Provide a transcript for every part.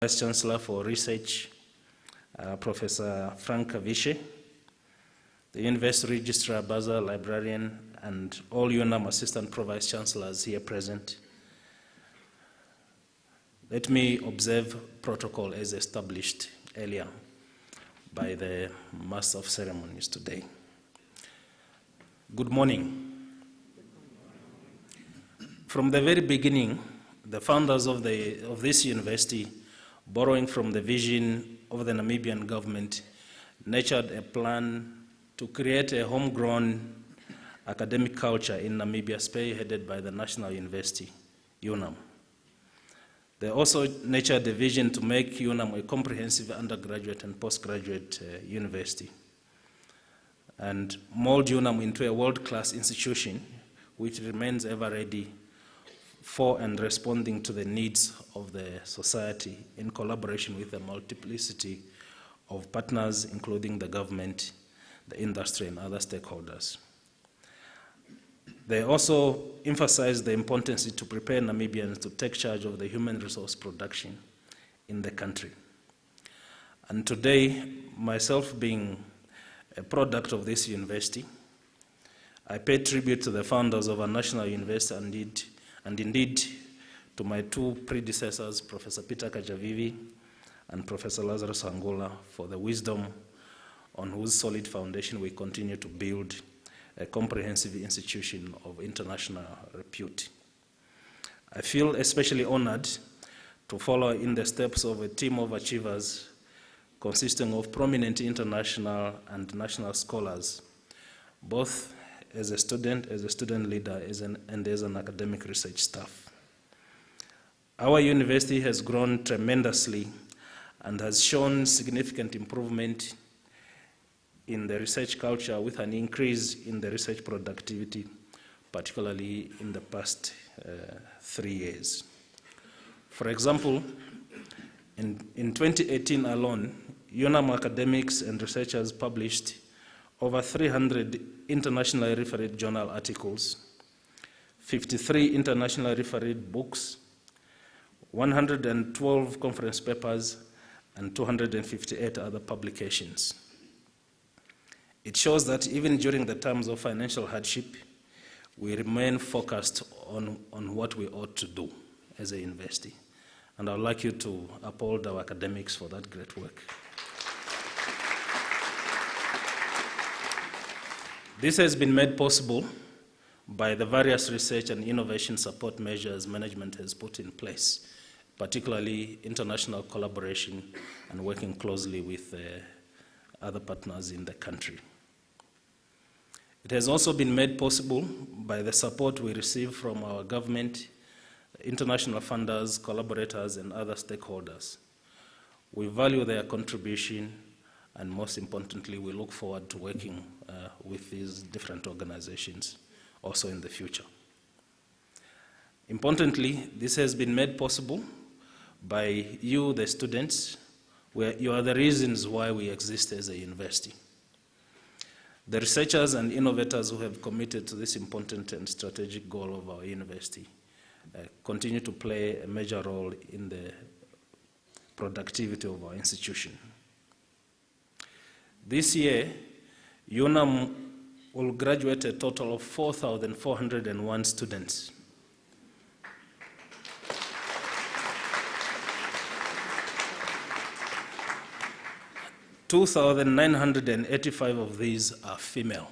Vice Chancellor for Research, Professor Frank Kavishe, the University Registrar, Buzzer, Librarian, and all UNAM Assistant Pro-Vice Chancellors here present. Let me observe protocol as established earlier by the Master of Ceremonies today. Good morning. From the very beginning, the founders of this university, borrowing from the vision of the Namibian government, nurtured a plan to create a homegrown academic culture in Namibia, spearheaded by the National University, UNAM. They also nurtured a vision to make UNAM a comprehensive undergraduate and postgraduate university, and mold UNAM into a world-class institution which remains ever ready for and responding to the needs of the society in collaboration with a multiplicity of partners, including the government, the industry, and other stakeholders. They also emphasized the importance to prepare Namibians to take charge of the human resource production in the country. And today, myself being a product of this university, I pay tribute to the founders of our national university and indeed to my two predecessors, Professor Peter Kajavivi and Professor Lazarus Angola, for the wisdom on whose solid foundation we continue to build a comprehensive institution of international repute. I feel especially honored to follow in the steps of a team of achievers consisting of prominent international and national scholars, both as a student leader, and as an academic research staff. Our university has grown tremendously and has shown significant improvement in the research culture with an increase in the research productivity, particularly in the past 3 years. For example, in 2018 alone, UNAM academics and researchers published over 300 internationally referred journal articles, 53 internationally referred books, 112 conference papers, and 258 other publications. It shows that even during the times of financial hardship, we remain focused on what we ought to do as a university. And I would like you to applaud our academics for that great work. This has been made possible by the various research and innovation support measures management has put in place, particularly international collaboration and working closely with other partners in the country. It has also been made possible by the support we receive from our government, international funders, collaborators, and other stakeholders. We value their contribution, and most importantly, we look forward to working with these different organizations also in the future. Importantly, this has been made possible by you, the students, where you are the reasons why we exist as a university. The researchers and innovators who have committed to this important and strategic goal of our university continue to play a major role in the productivity of our institution. This year, UNAM will graduate a total of 4,401 students. 2,985 of these are female.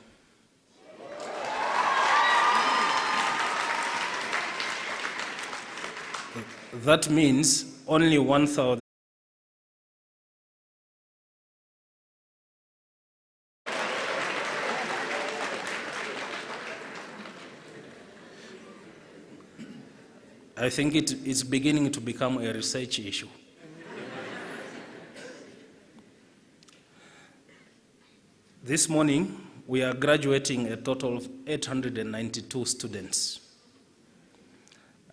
That means only 1,000. I think it's beginning to become a research issue. This morning, we are graduating a total of 892 students.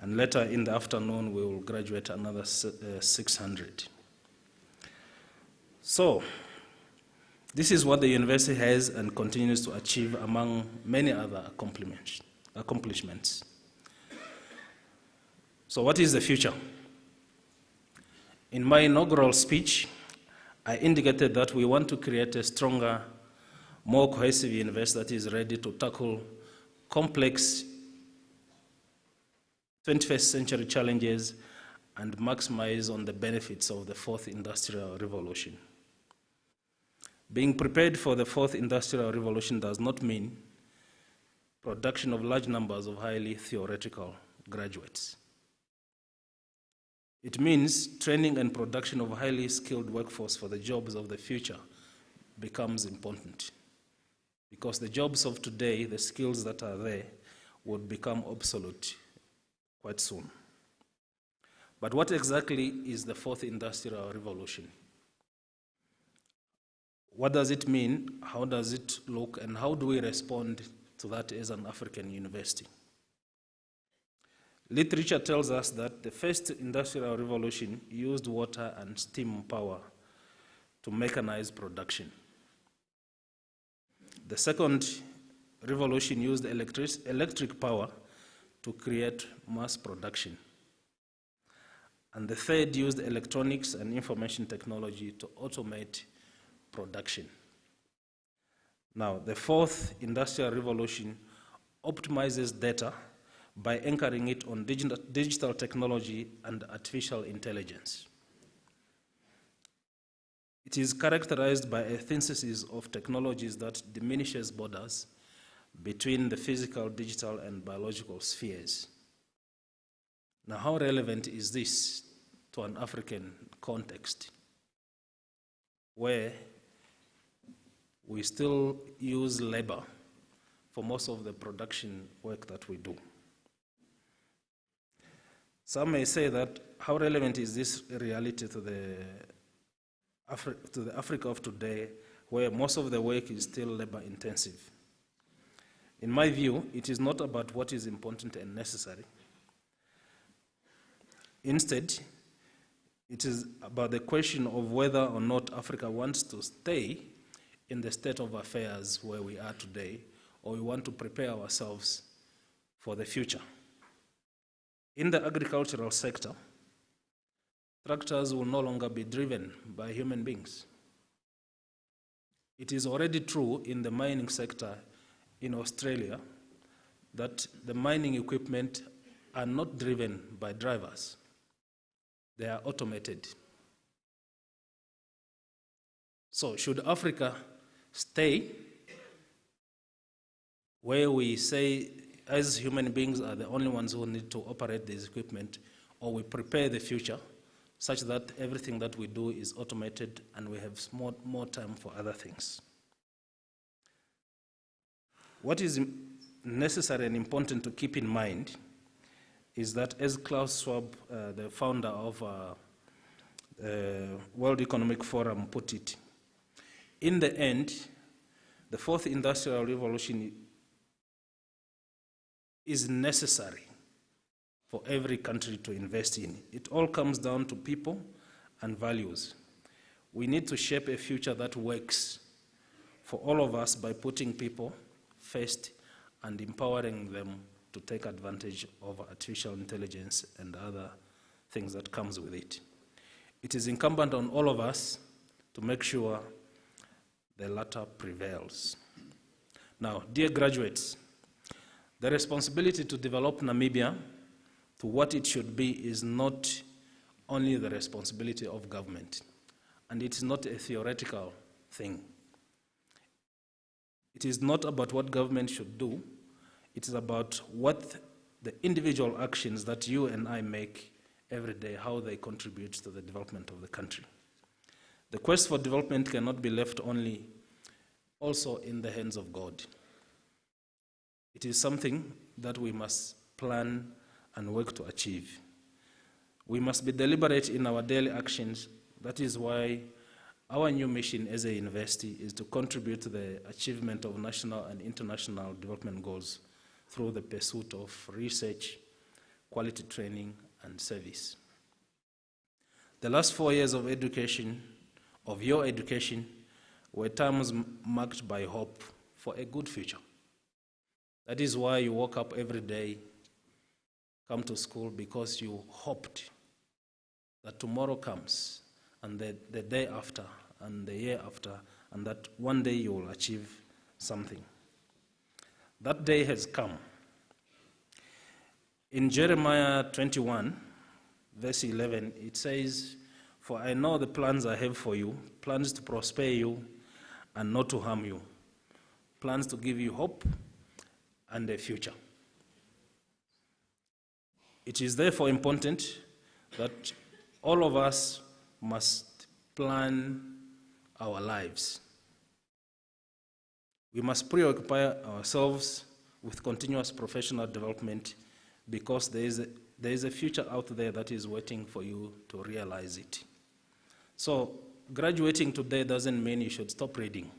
And later in the afternoon, we will graduate another 600. So, this is what the university has and continues to achieve among many other accomplishments. So what is the future? In my inaugural speech, I indicated that we want to create a stronger, more cohesive university that is ready to tackle complex 21st century challenges and maximize on the benefits of the fourth industrial revolution. Being prepared for the fourth industrial revolution does not mean production of large numbers of highly theoretical graduates. It means training and production of highly skilled workforce for the jobs of the future becomes important, because the jobs of today, the skills that are there, would become obsolete quite soon. But what exactly is the fourth industrial revolution? What does it mean? How does it look? And how do we respond to that as an African university? Literature tells us that the first industrial revolution used water and steam power to mechanize production. The second revolution used electric power to create mass production. And the third used electronics and information technology to automate production. Now, the fourth industrial revolution optimizes data by anchoring it on digital technology and artificial intelligence. It is characterized by a synthesis of technologies that diminishes borders between the physical, digital, and biological spheres. Now, how relevant is this to an African context where we still use labor for most of the production work that we do? Some may say that how relevant is this reality to the Africa of today, where most of the work is still labor intensive? In my view, it is not about what is important and necessary. Instead, it is about the question of whether or not Africa wants to stay in the state of affairs where we are today, or we want to prepare ourselves for the future. In the agricultural sector, tractors will no longer be driven by human beings. It is already true in the mining sector in Australia that the mining equipment are not driven by drivers. They are automated. So should Africa stay where we say as human beings are the only ones who need to operate this equipment, or we prepare the future such that everything that we do is automated and we have more time for other things? What is necessary and important to keep in mind is that, as Klaus Schwab, the founder of World Economic Forum, put it, in the end, the fourth industrial revolution is necessary for every country to invest in. It all comes down to people and values. We need to shape a future that works for all of us by putting people first and empowering them to take advantage of artificial intelligence and other things that comes with it. It is incumbent on all of us to make sure the latter prevails. Now, dear graduates, the responsibility to develop Namibia to what it should be is not only the responsibility of government, and it is not a theoretical thing. It is not about what government should do. It is about what the individual actions that you and I make every day, how they contribute to the development of the country. The quest for development cannot be left only also in the hands of God. It is something that we must plan and work to achieve. We must be deliberate in our daily actions. That is why our new mission as a university is to contribute to the achievement of national and international development goals through the pursuit of research, quality training, and service. The last 4 years of education, of your education, were times marked by hope for a good future. That is why you woke up every day, come to school, because you hoped that tomorrow comes, and the day after, and the year after, and that one day you will achieve something. That day has come. In Jeremiah 21, verse 11, it says, "For I know the plans I have for you, plans to prosper you and not to harm you, plans to give you hope and a future." It is therefore important that all of us must plan our lives. We must preoccupy ourselves with continuous professional development, because there is a future out there that is waiting for you to realize it. So graduating today doesn't mean you should stop reading.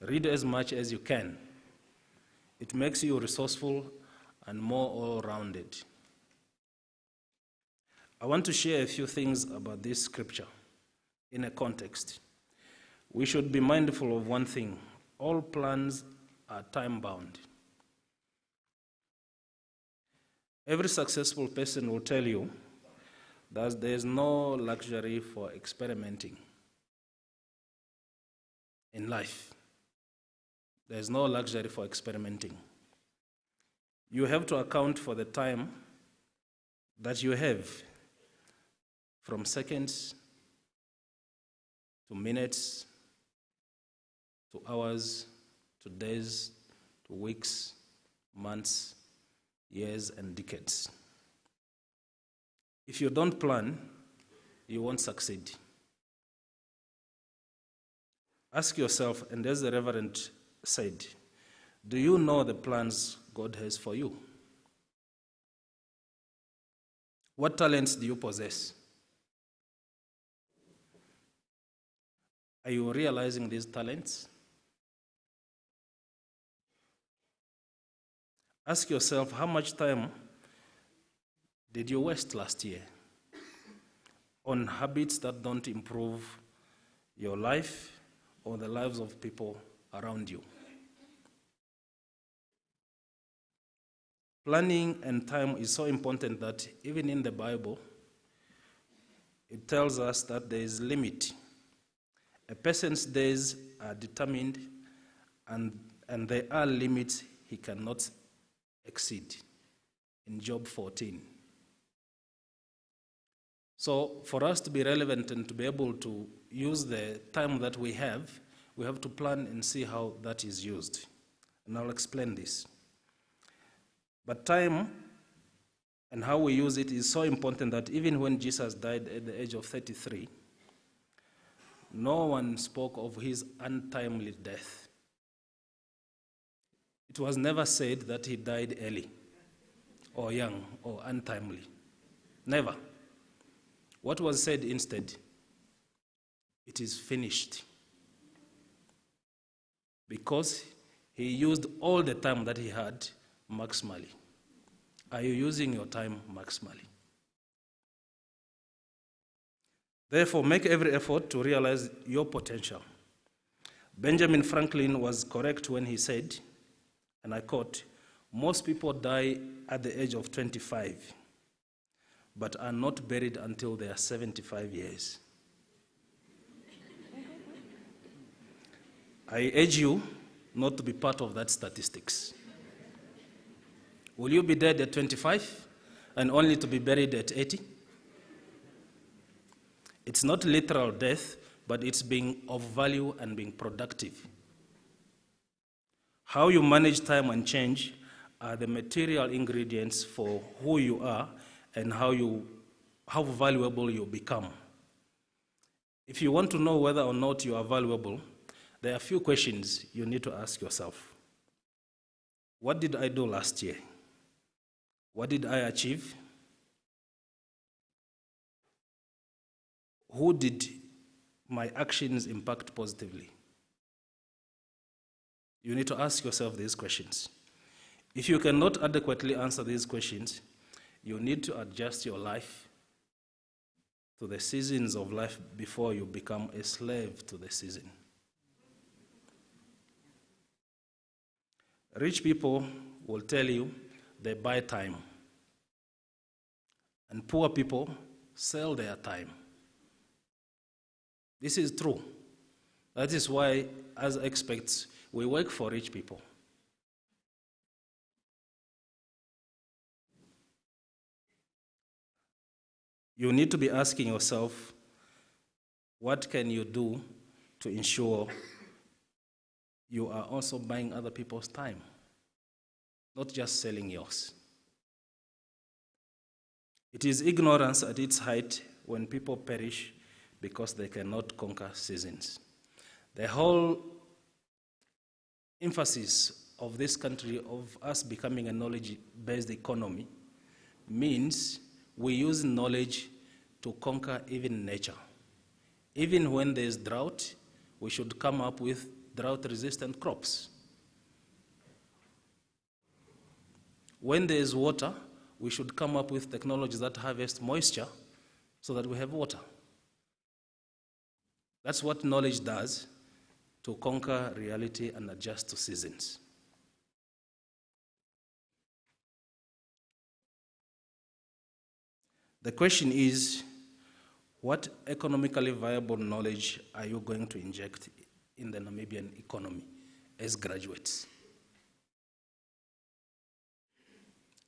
Read as much as you can. It makes you resourceful and more all-rounded. I want to share a few things about this scripture in a context. We should be mindful of one thing: all plans are time-bound. Every successful person will tell you that there is no luxury for experimenting in life. There is no luxury for experimenting. You have to account for the time that you have, from seconds to minutes to hours to days to weeks, months, years, and decades. If you don't plan, you won't succeed. Ask yourself, and as the Reverend said, do you know the plans God has for you? What talents do you possess? Are you realizing these talents? Ask yourself, how much time did you waste last year on habits that don't improve your life or the lives of people around you? Planning and time is so important that even in the Bible, it tells us that there is limit. A person's days are determined, and there are limits he cannot exceed, in Job 14. So for us to be relevant and to be able to use the time that we have to plan and see how that is used. And I'll explain this. But time and how we use it is so important that even when Jesus died at the age of 33, no one spoke of his untimely death. It was never said that he died early or young or untimely. Never. What was said instead? It is finished. Because he used all the time that he had maximally. Are you using your time maximally? Therefore, make every effort to realize your potential. Benjamin Franklin was correct when he said, and I quote, "Most people die at the age of 25, but are not buried until they are 75 years. I urge you not to be part of that statistics. Will you be dead at 25 and only to be buried at 80? It's not literal death, but it's being of value and being productive. How you manage time and change are the material ingredients for who you are and how valuable you become. If you want to know whether or not you are valuable, there are a few questions you need to ask yourself. What did I do last year? What did I achieve? Who did my actions impact positively? You need to ask yourself these questions. If you cannot adequately answer these questions, you need to adjust your life to the seasons of life before you become a slave to the season. Rich people will tell you they buy time, and poor people sell their time. This is true. That is why, as experts, we work for rich people. You need to be asking yourself, what can you do to ensure you are also buying other people's time, not just selling yours? It is ignorance at its height when people perish because they cannot conquer seasons. The whole emphasis of this country, of us becoming a knowledge-based economy, means we use knowledge to conquer even nature. Even when there's drought, we should come up with drought-resistant crops. When there's water, we should come up with technologies that harvest moisture so that we have water. That's what knowledge does to conquer reality and adjust to seasons. The question is, what economically viable knowledge are you going to inject in the Namibian economy as graduates?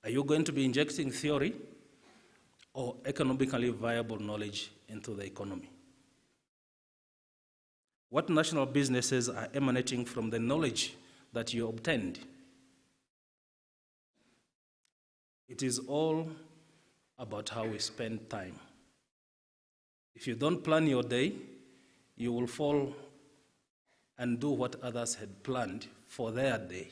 Are you going to be injecting theory or economically viable knowledge into the economy? What national businesses are emanating from the knowledge that you obtained? It is all about how we spend time. If you don't plan your day, you will fall and do what others had planned for their day.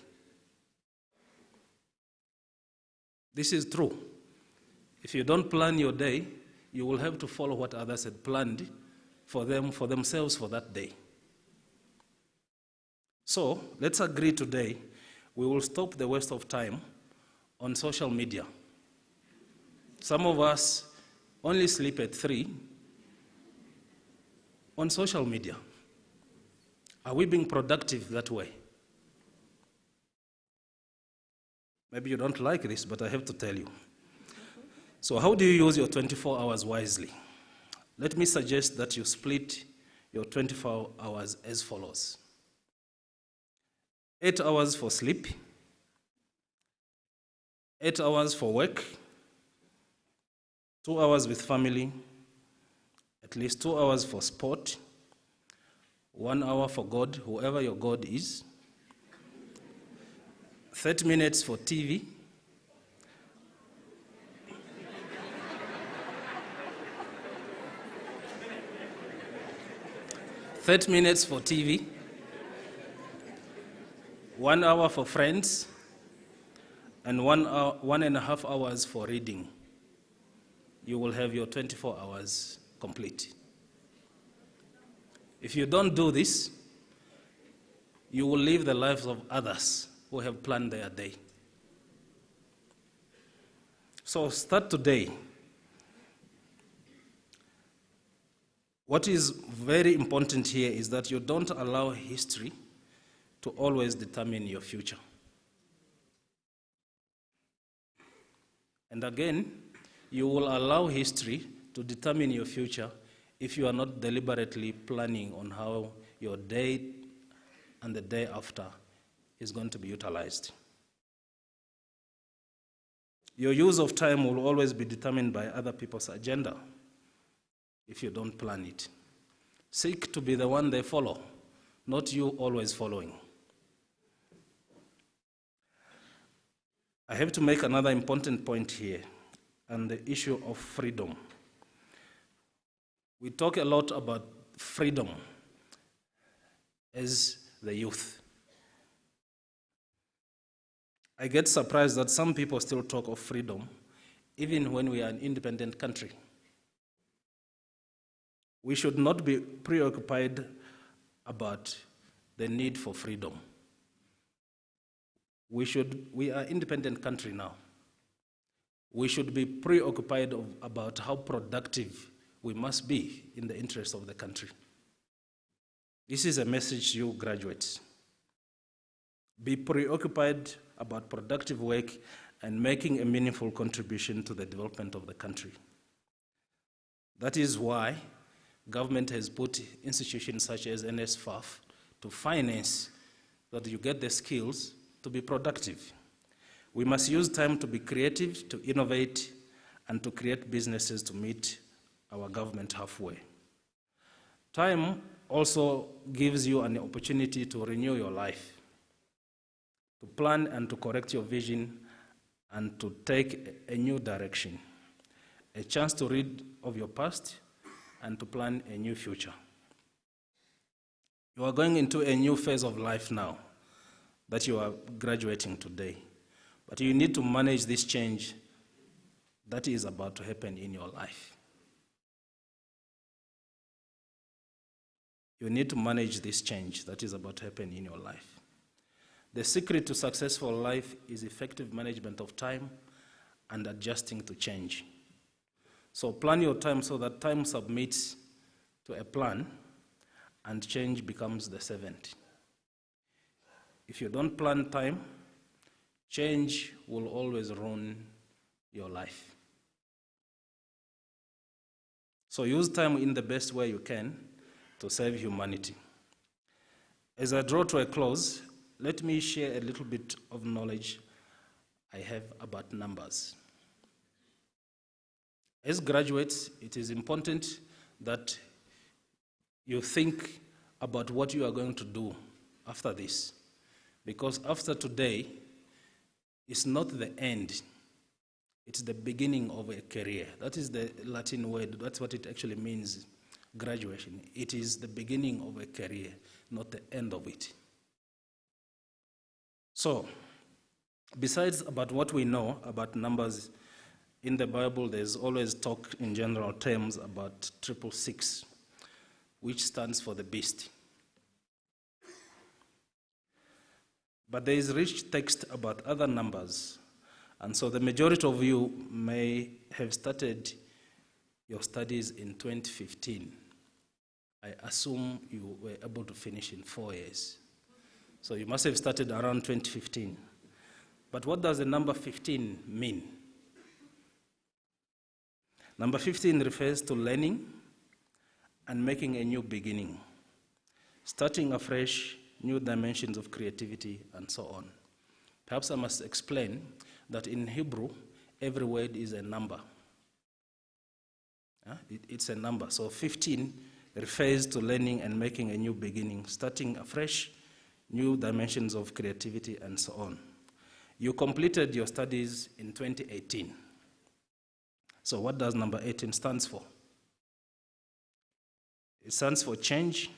This is true. If you don't plan your day, you will have to follow what others had planned for themselves for that day. So let's agree today, we will stop the waste of time on social media. Some of us only sleep at 3 on social media. Are we being productive that way? Maybe you don't like this, but I have to tell you. So how do you use your 24 hours wisely? Let me suggest that you split your 24 hours as follows. 8 hours for sleep, 8 hours for work, 2 hours with family, at least 2 hours for sport, 1 hour for God, whoever your God is, 30 minutes for TV, 30 minutes for TV, 1 hour for friends, and 1.5 hours for reading. You will have your 24 hours complete. If you don't do this, you will live the lives of others who have planned their day. So start today. What is very important here is that you don't allow history to always determine your future. And again, you will allow history to determine your future if you are not deliberately planning on how your day and the day after is going to be utilized. Your use of time will always be determined by other people's agenda if you don't plan it. Seek to be the one they follow, not you always following. I have to make another important point here, and the issue of freedom. We talk a lot about freedom as the youth. I get surprised that some people still talk of freedom, even when we are an independent country. We should not be preoccupied about the need for freedom. We are an independent country now. We should be preoccupied about how productive we must be in the interest of the country. This is a message to you graduates. Be preoccupied about productive work and making a meaningful contribution to the development of the country. That is why government has put institutions such as NSFAF to finance that you get the skills to be productive. We must use time to be creative, to innovate, and to create businesses to meet our government halfway. Time also gives you an opportunity to renew your life, to plan and to correct your vision, and to take a new direction, a chance to rid of your past and to plan a new future. You are going into a new phase of life now that you are graduating today, but you need to manage this change that is about to happen in your life. You need to manage this change that is about to happen in your life. The secret to successful life is effective management of time and adjusting to change. So plan your time so that time submits to a plan and change becomes the servant. If you don't plan time, change will always ruin your life. So use time in the best way you can to serve humanity. As I draw to a close, let me share a little bit of knowledge I have about numbers. As graduates, it is important that you think about what you are going to do after this. Because after today, it's not the end, it's the beginning of a career. That is the Latin word, that's what it actually means, graduation. It is the beginning of a career, not the end of it. So, besides about what we know about numbers, in the Bible there's always talk in general terms about 666, which stands for the beast. But there is rich text about other numbers, and so the majority of you may have started your studies in 2015. I assume you were able to finish in 4 years. So you must have started around 2015. But what does the number 15 mean? Number 15 refers to learning and making a new beginning, starting afresh, new dimensions of creativity, and so on. Perhaps I must explain that in Hebrew, every word is a number. It's a number. So 15 refers to learning and making a new beginning, starting afresh, new dimensions of creativity, and so on. You completed your studies in 2018. So what does number 18 stand for? It stands for change,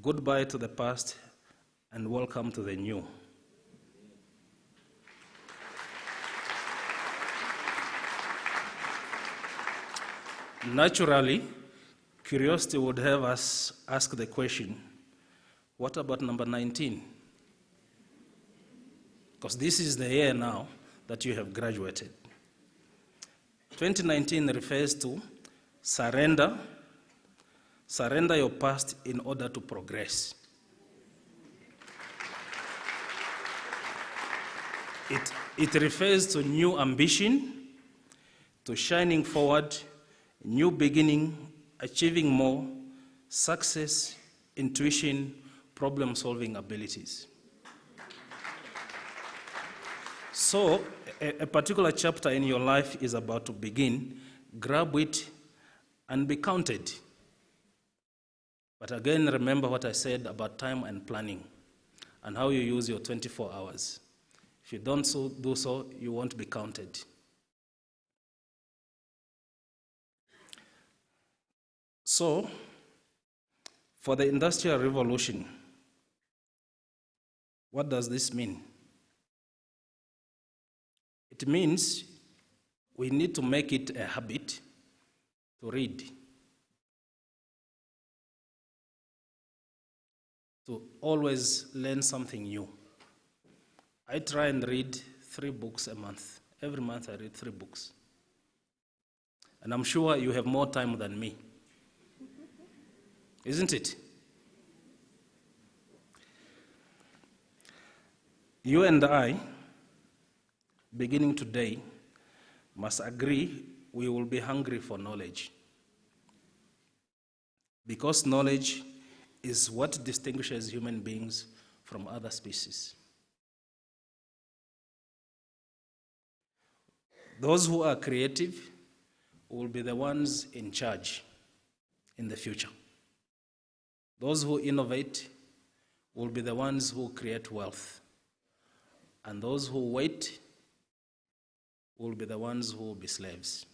goodbye to the past, and welcome to the new. Naturally, curiosity would have us ask the question, what about number 19? Because this is the year now that you have graduated. 2019 refers to surrender your past in order to progress. It refers to new ambition, to shining forward, new beginning, achieving more, success, intuition, problem-solving abilities. So, a particular chapter in your life is about to begin. Grab it and be counted. But again, remember what I said about time and planning and how you use your 24 hours. If you don't do so, you won't be counted. So, for the Industrial Revolution, what does this mean? It means we need to make it a habit to read, to always learn something new. I try and read 3 books a month. Every month I read 3 books. And I'm sure you have more time than me. Isn't it? You and I, beginning today, must agree we will be hungry for knowledge. because knowledge is what distinguishes human beings from other species. Those who are creative will be the ones in charge in the future. Those who innovate will be the ones who create wealth. And those who wait will be the ones who will be slaves.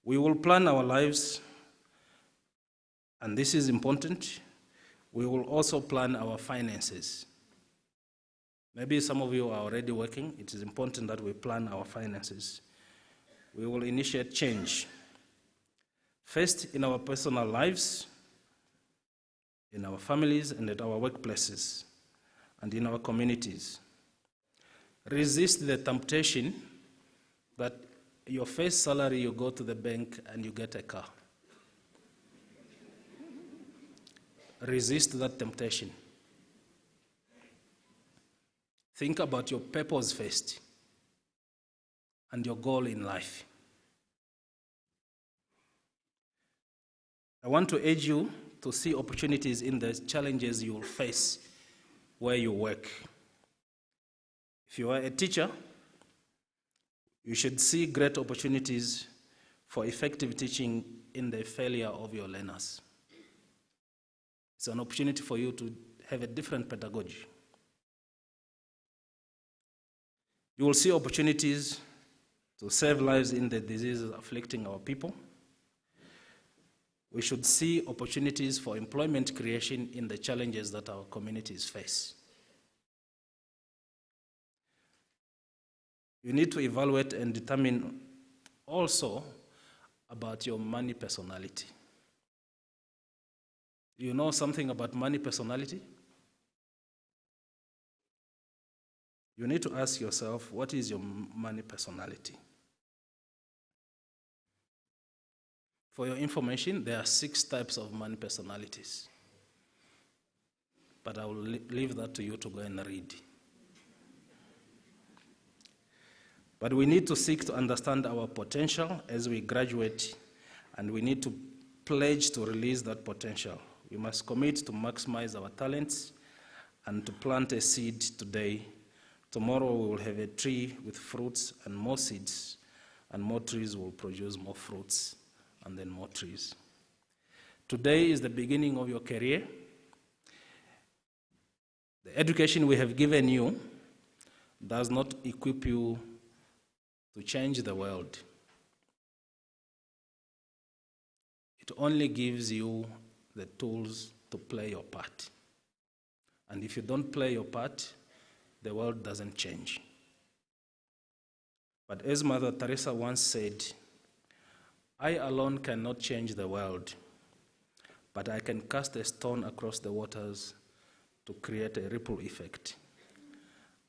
We will plan our lives, and this is important. We will also plan our finances. Maybe some of you are already working. It is important that we plan our finances. We will initiate change. First, in our personal lives, in our families, and at our workplaces, and in our communities. Resist the temptation that your first salary, you go to the bank and you get a car. Resist that temptation. Think about your purpose first and your goal in life. I want to urge you to see opportunities in the challenges you will face where you work. If you are a teacher, you should see great opportunities for effective teaching in the failure of your learners. It's an opportunity for you to have a different pedagogy. You will see opportunities to save lives in the diseases afflicting our people. We should see opportunities for employment creation in the challenges that our communities face. You need to evaluate and determine also about your money personality. Do you know something about money personality? You need to ask yourself, what is your money personality? For your information, there are 6 types of money personalities. But I will leave that to you to go and read. But we need to seek to understand our potential as we graduate, and we need to pledge to release that potential. We must commit to maximize our talents and to plant a seed today. Tomorrow we will have a tree with fruits and more seeds, and more trees will produce more fruits and then more trees. Today is the beginning of your career. The education we have given you does not equip you to change the world. It only gives you the tools to play your part. And if you don't play your part, the world doesn't change. But as Mother Teresa once said, I alone cannot change the world, but I can cast a stone across the waters to create a ripple effect.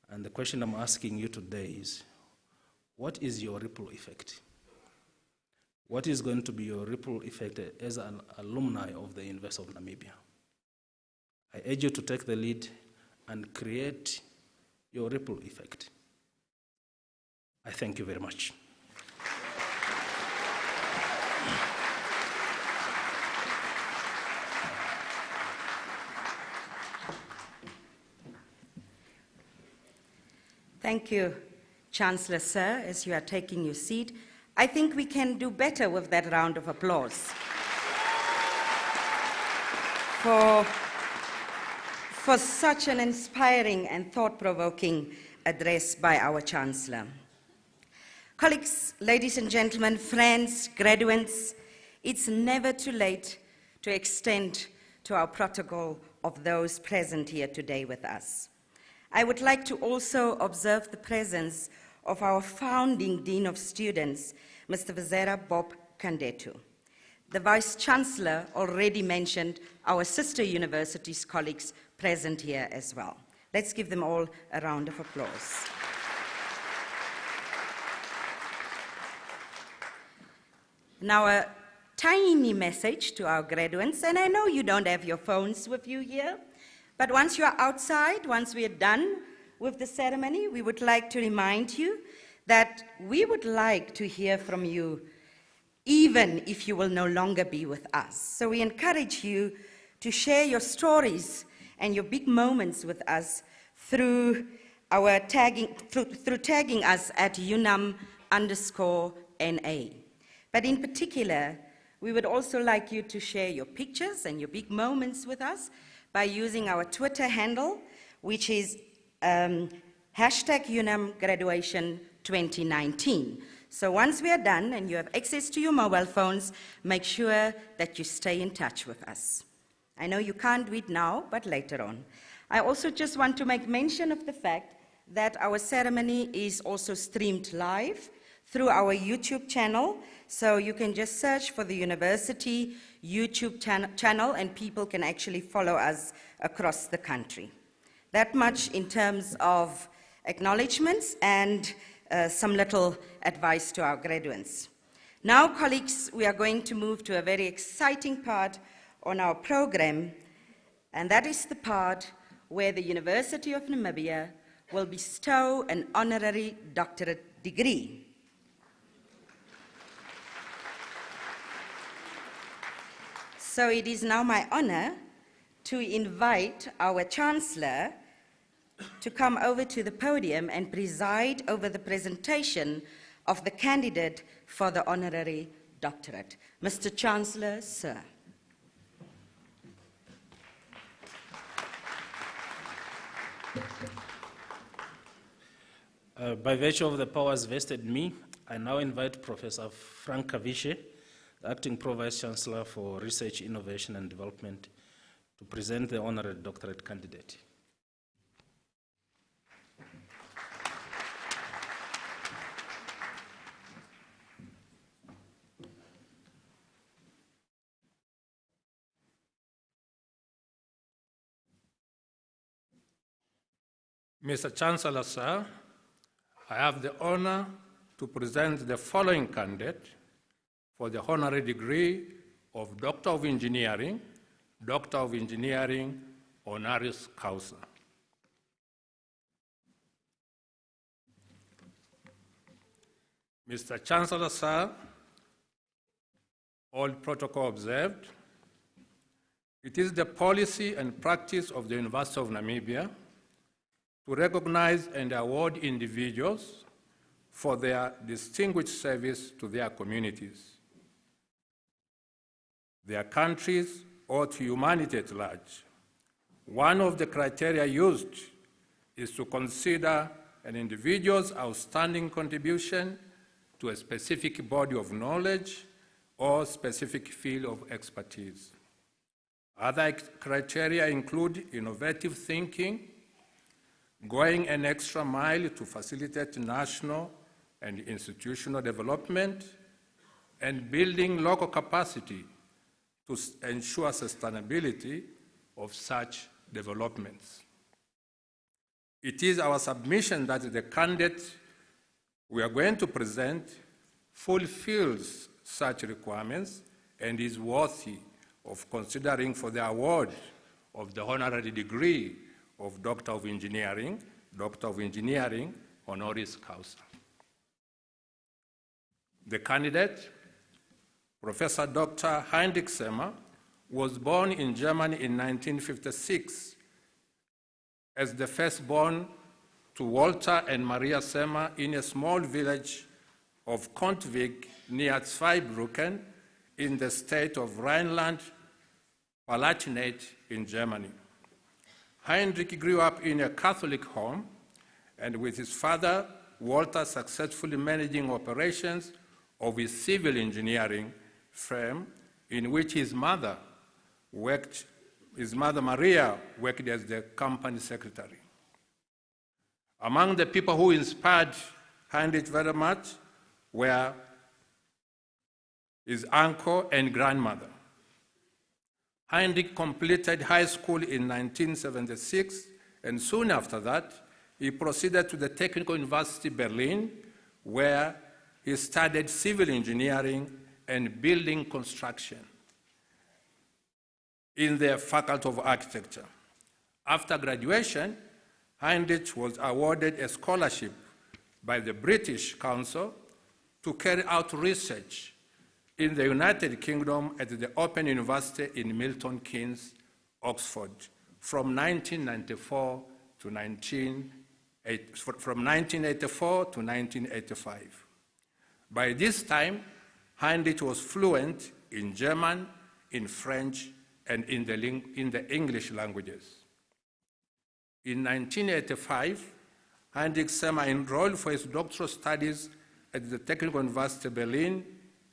And the question I'm asking you today is, what is your ripple effect? What is going to be your ripple effect as an alumni of the University of Namibia? I urge you to take the lead and create your ripple effect. I thank you very much. Thank you, Chancellor, sir, as you are taking your seat. I think we can do better with that round of applause for such an inspiring and thought-provoking address by our Chancellor. Colleagues, ladies and gentlemen, friends, graduates, it's never too late to extend to our protocol of those present here today with us. I would like to also observe the presence of our founding Dean of Students, Mr. Vizera Bob Kandetu. The Vice-Chancellor already mentioned our sister universities colleagues present here as well. Let's give them all a round of applause. Now, a tiny message to our graduates, and I know you don't have your phones with you here, but once you are outside, once we are done with the ceremony, we would like to remind you that we would like to hear from you even if you will no longer be with us. So we encourage you to share your stories and your big moments with us through our tagging us at UNAM_NA. But in particular, we would also like you to share your pictures and your big moments with us by using our Twitter handle, which is #UNAMGraduation2019. So once we are done and you have access to your mobile phones, make sure that you stay in touch with us. I know you can't do it now, but later on. I also just want to make mention of the fact that our ceremony is also streamed live through our YouTube channel. So you can just search for the university YouTube channel and people can actually follow us across the country. That much in terms of acknowledgements and some little advice to our graduates. Now, colleagues, we are going to move to a very exciting part on our program, and that is the part where the University of Namibia will bestow an honorary doctorate degree. So it is now my honor to invite our Chancellor to come over to the podium and preside over the presentation of the candidate for the honorary doctorate. Mr. Chancellor, sir. By virtue of the powers vested in me, I now invite Professor Frank Kavishe, the Acting Pro-Vice Chancellor for Research, Innovation and Development, to present the honorary doctorate candidate. Mr. Chancellor, sir, I have the honor to present the following candidate for the honorary degree of Doctor of Engineering, honoris causa. Mr. Chancellor, sir, all protocol observed, it is the policy and practice of the University of Namibia to recognize and award individuals for their distinguished service to their communities, their countries, or to humanity at large. One of the criteria used is to consider an individual's outstanding contribution to a specific body of knowledge or specific field of expertise. Other criteria include innovative thinking, going an extra mile to facilitate national and institutional development, and building local capacity to ensure sustainability of such developments. It is our submission that the candidate we are going to present fulfills such requirements and is worthy of considering for the award of the honorary degree of Doctor of Engineering, honoris causa. The candidate, Professor Dr. Heinrich Semmer, was born in Germany in 1956 as the firstborn to Walter and Maria Semmer in a small village of Kontwig near Zweibrücken in the state of Rhineland-Palatinate in Germany. Heinrich grew up in a Catholic home and with his father, Walter, successfully managing operations of his civil engineering firm in which his mother Maria worked as the company secretary. Among the people who inspired Heinrich very much were his uncle and grandmother. Heinrich completed high school in 1976, and soon after that, he proceeded to the Technical University Berlin, where he studied civil engineering and building construction in the Faculty of Architecture. After graduation, Heinrich was awarded a scholarship by the British Council to carry out research in the United Kingdom at the Open University in Milton Keynes, Oxford, from 1984 to 1985. By this time, Heinrich was fluent in German, in French, and in the English languages. In 1985, Heinrich Semmer enrolled for his doctoral studies at the Technical University Berlin,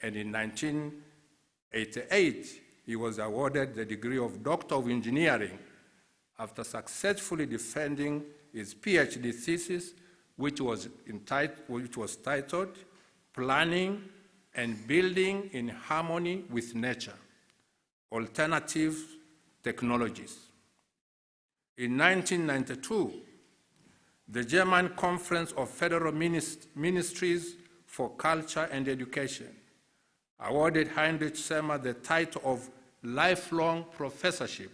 and in 1988, he was awarded the degree of Doctor of Engineering after successfully defending his PhD thesis, which was titled Planning and Building in Harmony with Nature, Alternative Technologies. In 1992, the German Conference of Federal Ministries for Culture and Education awarded Heinrich Semmer the title of lifelong professorship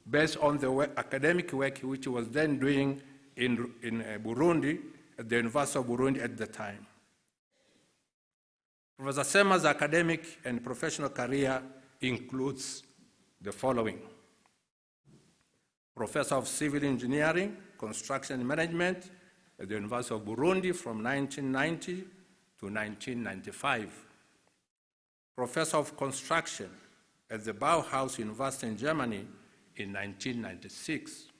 based on the academic work which he was then doing in Burundi, at the University of Burundi at the time. Professor Semmer's academic and professional career includes the following: Professor of Civil Engineering, Construction Management at the University of Burundi from 1990 to 1995. Professor of Construction at the Bauhaus University in Germany in 1996.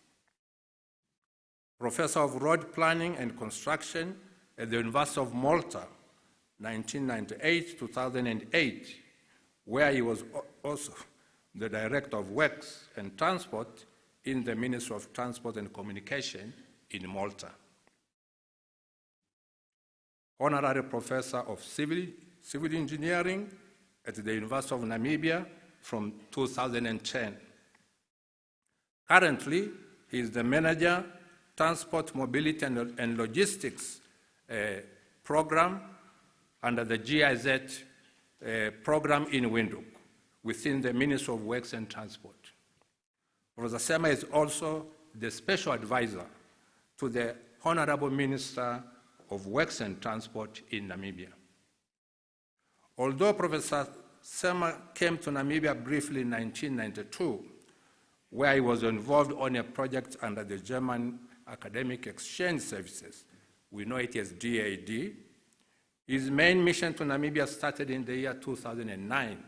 Professor of Road Planning and Construction at the University of Malta, 1998-2008, where he was also the Director of Works and Transport in the Ministry of Transport and Communication in Malta. Honorary Professor of Civil Engineering at the University of Namibia from 2010. Currently, he is the Manager, Transport, Mobility and Logistics program under the GIZ program in Windhoek within the Ministry of Works and Transport. Professor Semmer is also the Special Advisor to the Honorable Minister of Works and Transport in Namibia. Although Professor Semmer came to Namibia briefly in 1992, where he was involved on a project under the German Academic Exchange Services, we know it as DAD, his main mission to Namibia started in the year 2009.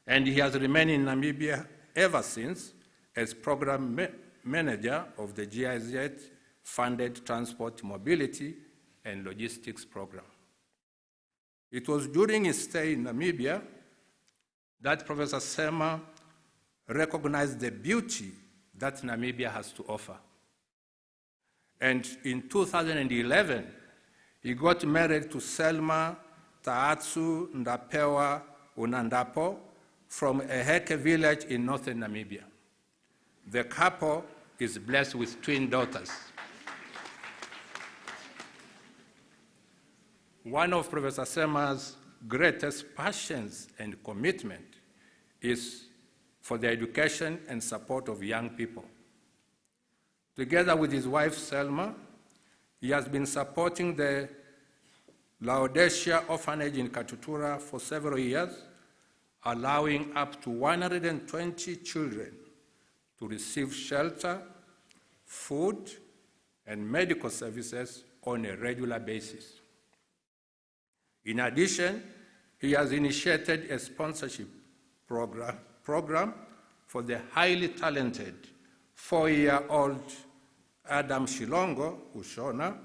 And he has remained in Namibia ever since as program manager of the GIZ-funded Transport, Mobility, and Logistics program. It was during his stay in Namibia that Professor Semmer recognized the beauty that Namibia has to offer. And in 2011, he got married to Selma Taatsu Ndapewa Unandapo from a Heke village in northern Namibia. The couple is blessed with twin daughters. One of Professor Semmer's greatest passions and commitment is for the education and support of young people. Together with his wife, Selma, he has been supporting the Laodicea Orphanage in Katutura for several years, allowing up to 120 children to receive shelter, food, and medical services on a regular basis. In addition, he has initiated a sponsorship program for the highly talented 4-year-old Adam Shilongo Ushona,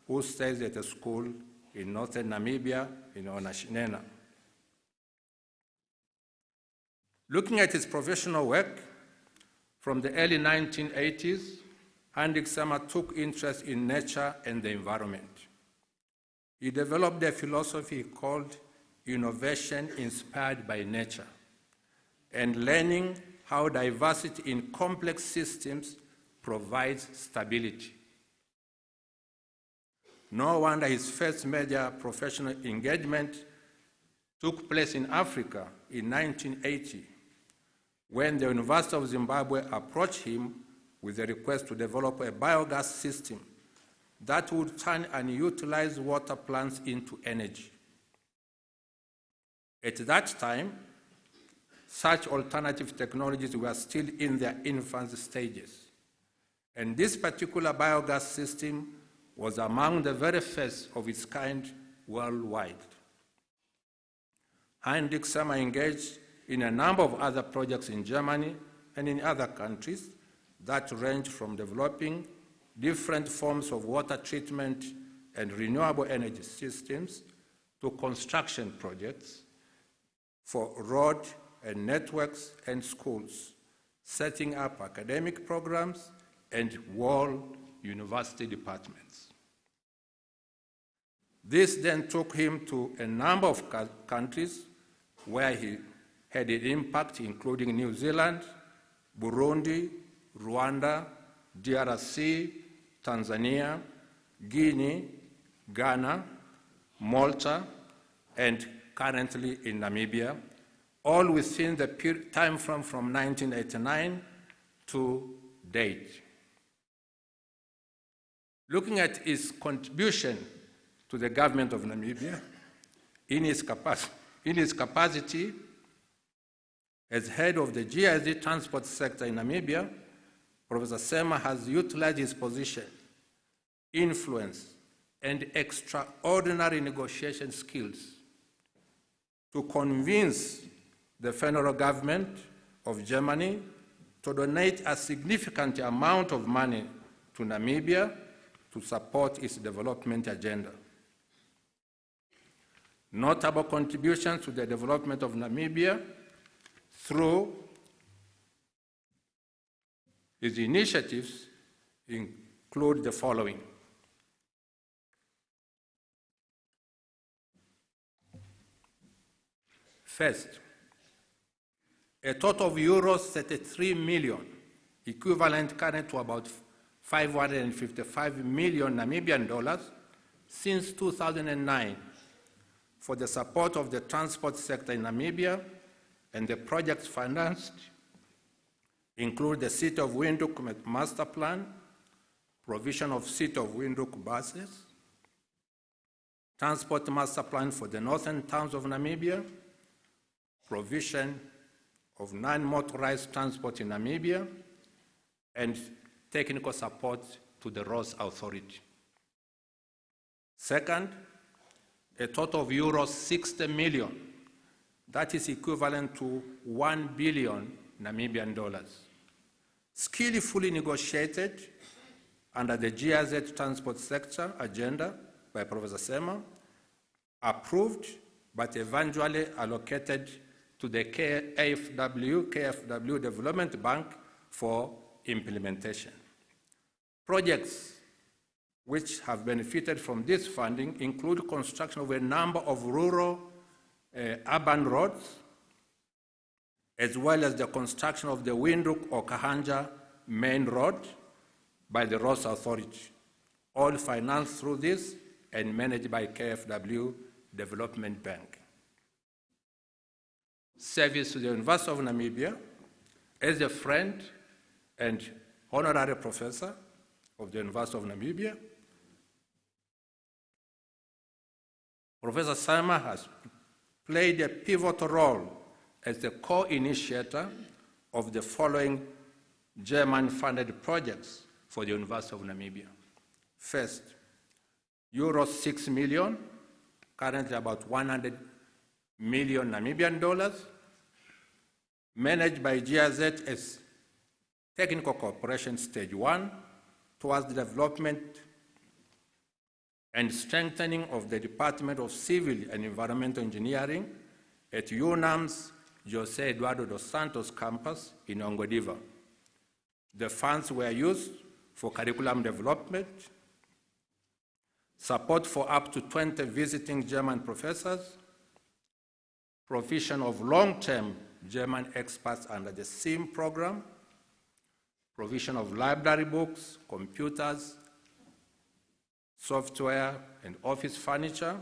who stays at a school in northern Namibia in Onashinena. Looking at his professional work, from the early 1980s, Heinrich Semmer took interest in nature and the environment. He developed a philosophy called innovation inspired by nature and learning how diversity in complex systems provides stability. No wonder his first major professional engagement took place in Africa in 1980, when the University of Zimbabwe approached him with a request to develop a biogas system that would turn unutilized water plants into energy. At that time, such alternative technologies were still in their infant stages. And this particular biogas system was among the very first of its kind worldwide. Heinrich Sommer engaged in a number of other projects in Germany and in other countries that range from developing different forms of water treatment and renewable energy systems to construction projects for road and networks and schools, setting up academic programs and world university departments. This then took him to a number of countries where he had an impact, including New Zealand, Burundi, Rwanda, DRC, Tanzania, Guinea, Ghana, Malta, and currently in Namibia, all within the time frame from 1989 to date. Looking at his contribution to the government of Namibia in his capacity as head of the GIZ transport sector in Namibia, Professor Sema has utilized his position, influence, and extraordinary negotiation skills to convince the federal government of Germany to donate a significant amount of money to Namibia to support its development agenda. Notable contributions to the development of Namibia through his initiatives include the following. First, a total of euros 33 million, equivalent current to about 555 million Namibian dollars since 2009 for the support of the transport sector in Namibia, and the projects financed include the City of Windhoek Master Plan, provision of City of Windhoek buses, Transport Master Plan for the northern towns of Namibia, provision of non-motorized transport in Namibia, and technical support to the Roads Authority. Second, a total of euros 60 million, that is equivalent to 1 billion Namibian dollars, skillfully negotiated under the GIZ transport sector agenda by Professor Sema, approved but eventually allocated to the KfW Development Bank for implementation. Projects which have benefited from this funding include construction of a number of rural urban roads, as well as the construction of the Windhoek-Okahanja main road by the Roads Authority, all financed through this and managed by KfW Development Bank. Service to the University of Namibia as a friend and honorary professor of the University of Namibia. Professor Sema has played a pivotal role as the co-initiator of the following German-funded projects for the University of Namibia. First, euros 6 million, currently about 100 million Namibian dollars, managed by GIZ as Technical Cooperation Stage 1 towards the development and strengthening of the Department of Civil and Environmental Engineering at UNAM's José Eduardo dos Santos campus in Ongodiva. The funds were used for curriculum development, support for up to 20 visiting German professors, provision of long-term German experts under the SIM program, provision of library books, computers, software, and office furniture,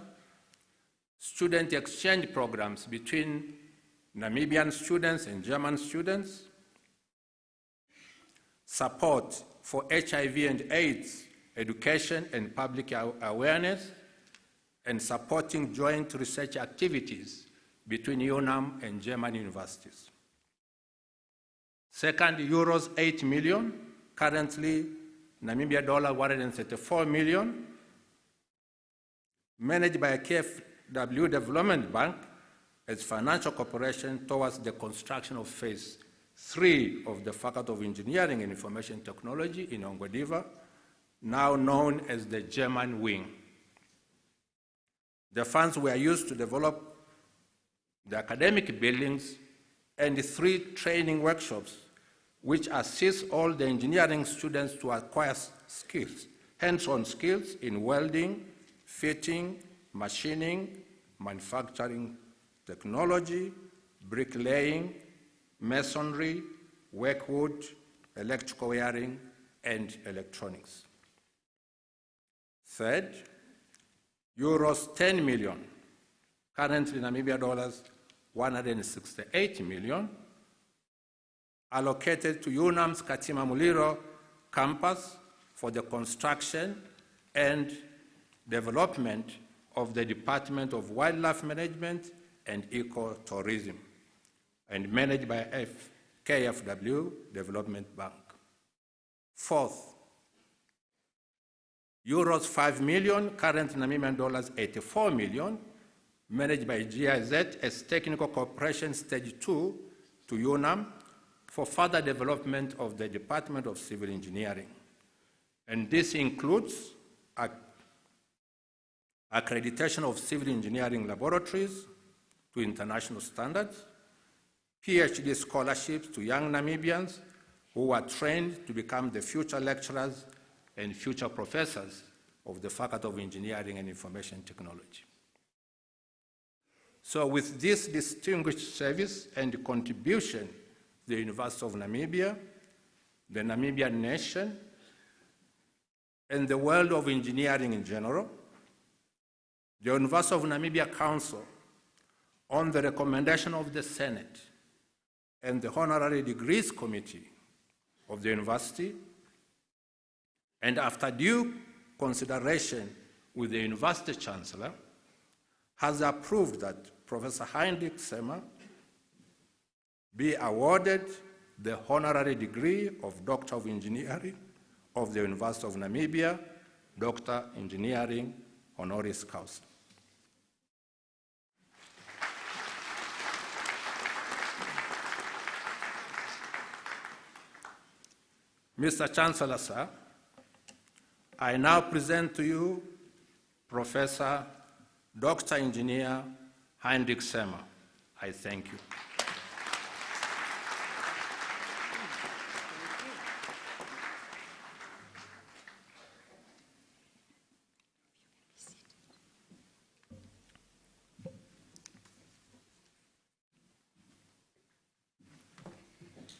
student exchange programs between Namibian students and German students, support for HIV and AIDS education and public awareness, and supporting joint research activities between UNAM and German universities. Second, euros 8 million, currently Namibia dollar 134 million, managed by a KfW Development Bank as financial cooperation towards the construction of phase 3 of the Faculty of Engineering and Information Technology in Ongwediva, now known as the German wing. The funds were used to develop the academic buildings and 3 training workshops, which assist all the engineering students to acquire skills, hands-on skills in welding, fitting, machining, manufacturing technology, bricklaying, masonry, workwood, electrical wiring, and electronics. Third, euros 10 million, currently Namibia dollars 168 million, allocated to UNAM's Kadima Melillo campus for the construction and development of the Department of Wildlife Management and Ecotourism, and managed by KfW Development Bank. Fourth, euros 5 million, current Namibian dollars 84 million, managed by GIZ as Technical Cooperation Stage 2 to UNAM for further development of the Department of Civil Engineering. And this includes accreditation of civil engineering laboratories to international standards, PhD scholarships to young Namibians who are trained to become the future lecturers and future professors of the Faculty of Engineering and Information Technology. So with this distinguished service and contribution, the University of Namibia, the Namibian nation, and the world of engineering in general, the University of Namibia Council, on the recommendation of the Senate and the Honorary Degrees Committee of the university, and after due consideration with the University Chancellor, has approved that Professor Heinrich Semmer be awarded the honorary degree of Doctor of Engineering of the University of Namibia, Doctor Engineering honoris causa. Mr. Chancellor, sir, I now present to you Professor Dr. Engineer Heinrich Semmer. I thank you.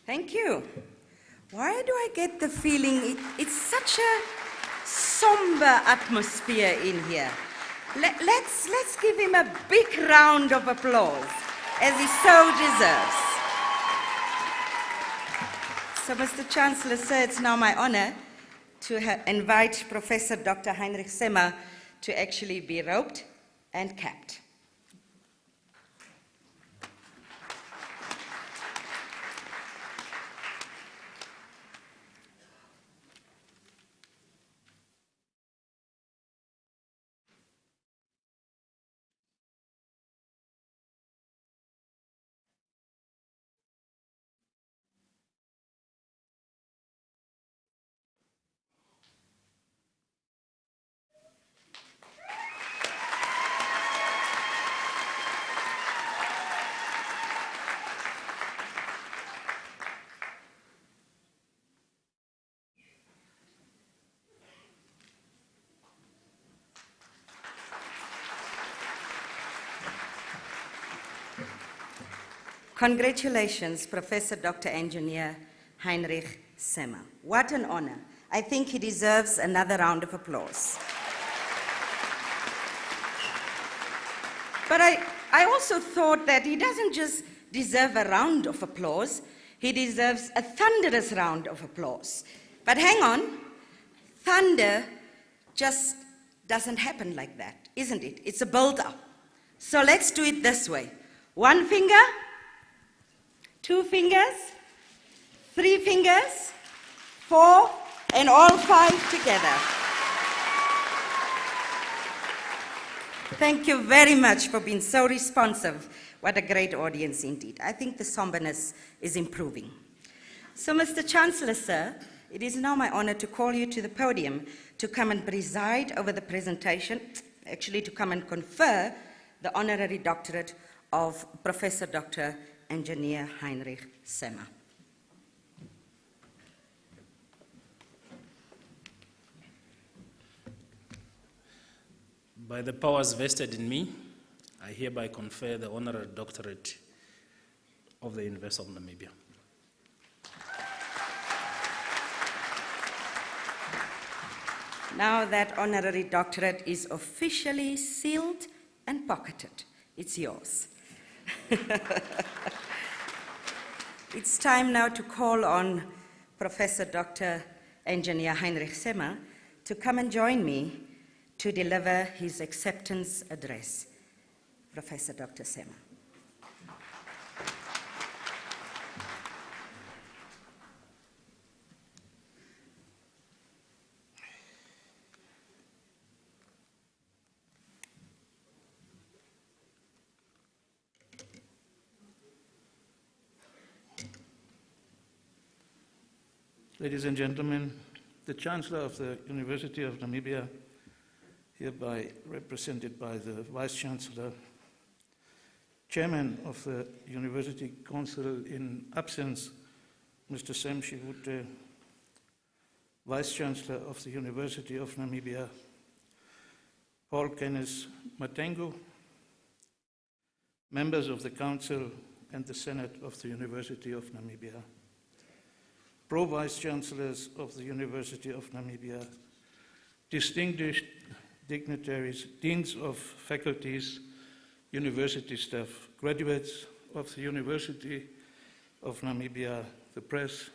Thank you. Why do I get the feeling it's such a somber atmosphere in here? Let's give him a big round of applause, as he so deserves. So, Mr. Chancellor, sir, it's now my honor to invite Professor Dr. Heinrich Semmer to actually be robed and capped. Congratulations, Professor Dr. Engineer Heinrich Semmer. What an honor. I think he deserves another round of applause. But I also thought that he doesn't just deserve a round of applause, he deserves a thunderous round of applause. But hang on, thunder just doesn't happen like that, isn't it? It's a build-up. So let's do it this way. 1 finger, 2 fingers, 3 fingers, 4, and all 5 together. Thank you very much for being so responsive. What a great audience indeed. I think the somberness is improving. So, Mr. Chancellor, sir, it is now my honor to call you to the podium to come and preside over the presentation, actually to come and confer the honorary doctorate of Professor Dr. Engineer Heinrich Semmer. By the powers vested in me, I hereby confer the honorary doctorate of the University of Namibia. Now that honorary doctorate is officially sealed and pocketed. It's yours. It's time now to call on Professor Dr. Engineer Heinrich Semmer to come and join me to deliver his acceptance address. Professor Dr. Semmer. Ladies and gentlemen, the Chancellor of the University of Namibia, hereby represented by the Vice-Chancellor, Chairman of the University Council in absence, Mr. Sem Shivute, Vice-Chancellor of the University of Namibia, Paul Kenneth Matengu, members of the Council and the Senate of the University of Namibia, Pro-Vice-Chancellors of the University of Namibia, distinguished dignitaries, deans of faculties, university staff, graduates of the University of Namibia, the press,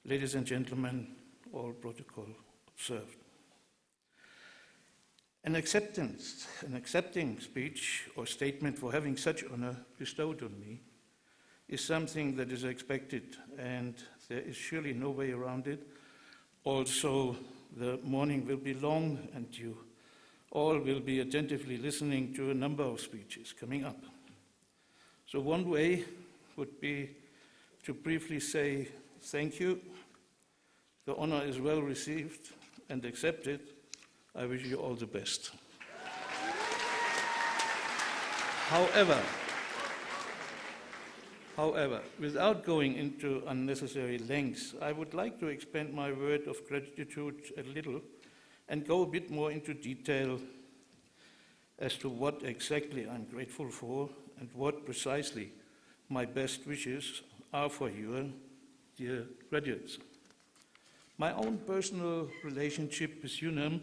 ladies and gentlemen, all protocol observed. An accepting speech or statement for having such honor bestowed on me is something that is expected, and there is surely no way around it. Also, the morning will be long, and you all will be attentively listening to a number of speeches coming up. So one way would be to briefly say thank you. The honor is well received and accepted. I wish you all the best. However, without going into unnecessary lengths, I would like to expand my word of gratitude a little and go a bit more into detail as to what exactly I'm grateful for and what precisely my best wishes are for you, dear graduates. My own personal relationship with UNAM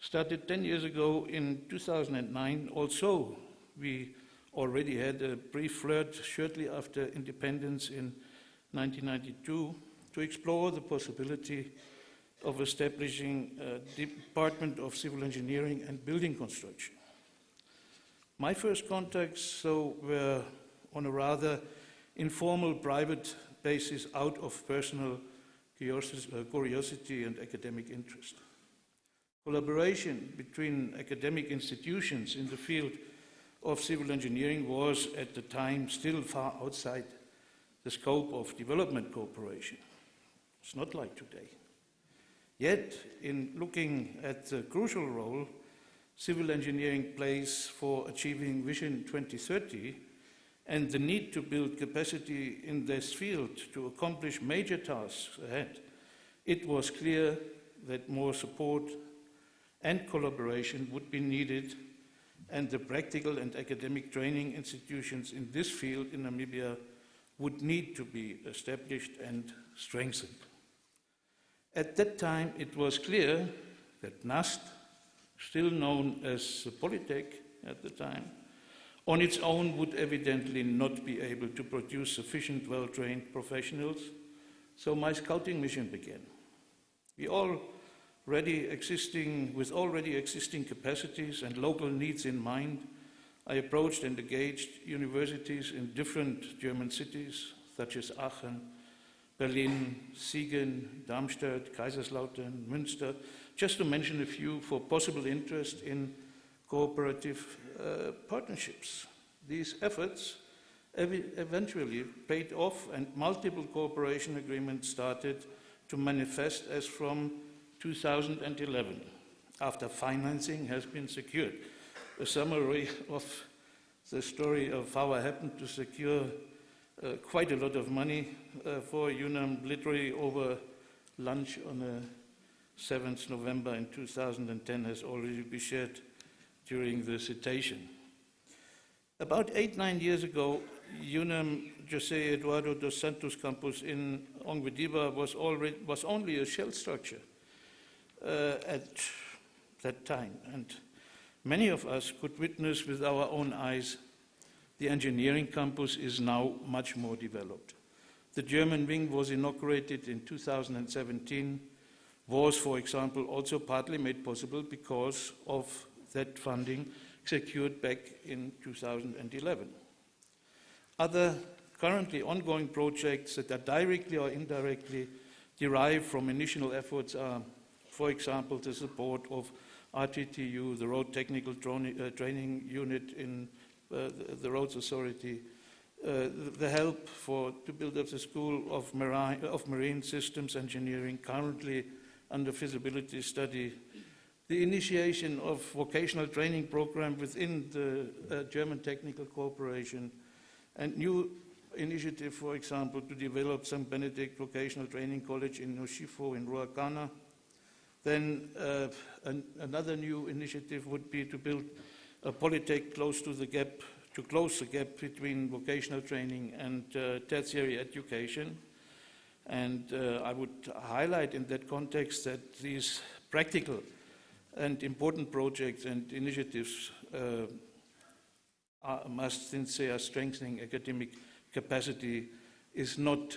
started 10 years ago in 2009. Also, we already had a brief flirt shortly after independence in 1992 to explore the possibility of establishing a Department of Civil Engineering and Building Construction. My first contacts, though, were on a rather informal private basis out of personal curiosity and academic interest. Collaboration between academic institutions in the field of civil engineering was at the time still far outside the scope of development cooperation. It's not like today. Yet, in looking at the crucial role civil engineering plays for achieving Vision 2030 and the need to build capacity in this field to accomplish major tasks ahead, it was clear that more support and collaboration would be needed, and the practical and academic training institutions in this field in Namibia would need to be established and strengthened. At that time, it was clear that NAST, still known as the Polytech at the time, on its own would evidently not be able to produce sufficient well-trained professionals, so my scouting mission began. With already existing capacities and local needs in mind, I approached and engaged universities in different German cities, such as Aachen, Berlin, Siegen, Darmstadt, Kaiserslautern, Münster, just to mention a few, for possible interest in cooperative partnerships. These efforts eventually paid off, and multiple cooperation agreements started to manifest as from 2011, after financing has been secured. A summary of the story of how I happened to secure quite a lot of money for UNAM, literally over lunch on the 7th November in 2010 has already been shared during the citation. About 8-9 years ago, UNAM José Eduardo dos Santos campus in Onguediba was only a shell structure at that time, and many of us could witness with our own eyes the engineering campus is now much more developed. The German wing was inaugurated in 2017, was, for example, also partly made possible because of that funding secured back in 2011. Other currently ongoing projects that are directly or indirectly derived from initial efforts are, for example, the support of RTTU, the Road Technical Training Unit in the Roads Authority, the help to build up the School of Marine Systems Engineering, currently under feasibility study, the initiation of vocational training program within the German Technical Cooperation, and new initiative, for example, to develop St. Benedict Vocational Training College in Noshifo in Ruacana. Then another new initiative would be to build a polytech close to the gap, to close the gap between vocational training and tertiary education. And I would highlight in that context that these practical and important projects and initiatives must, since they are strengthening academic capacity, is not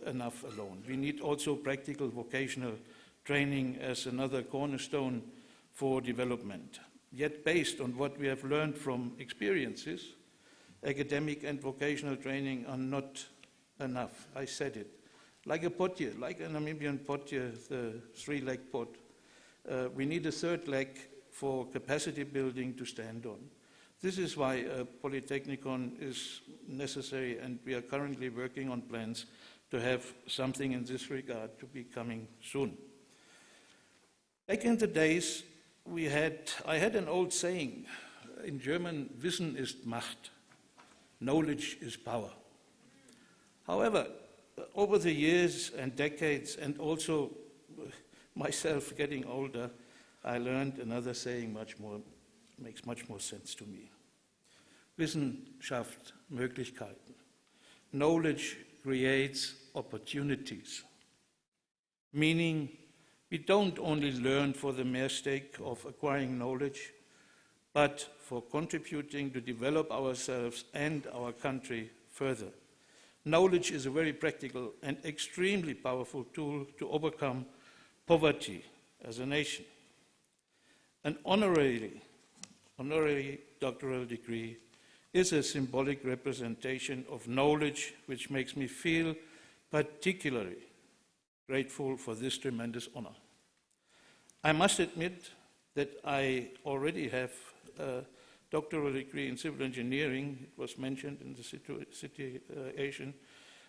enough alone. We need also practical vocational training as another cornerstone for development. Yet based on what we have learned from experiences, academic and vocational training are not enough. I said it. Like a potje, like a Namibian potje, the three-leg pot, we need a third leg for capacity building to stand on. This is why a polytechnicon is necessary, and we are currently working on plans to have something in this regard to be coming soon. Back in the days, I had an old saying in German, Wissen ist Macht, knowledge is power. However, over the years and decades, and also myself getting older, I learned another saying makes much more sense to me. Wissen schafft Möglichkeiten. Knowledge creates opportunities. Meaning, we don't only learn for the mere sake of acquiring knowledge, but for contributing to develop ourselves and our country further. Knowledge is a very practical and extremely powerful tool to overcome poverty as a nation. An honorary doctoral degree is a symbolic representation of knowledge, which makes me feel particularly grateful for this tremendous honor. I must admit that I already have a doctoral degree in civil engineering. It was mentioned in the situation,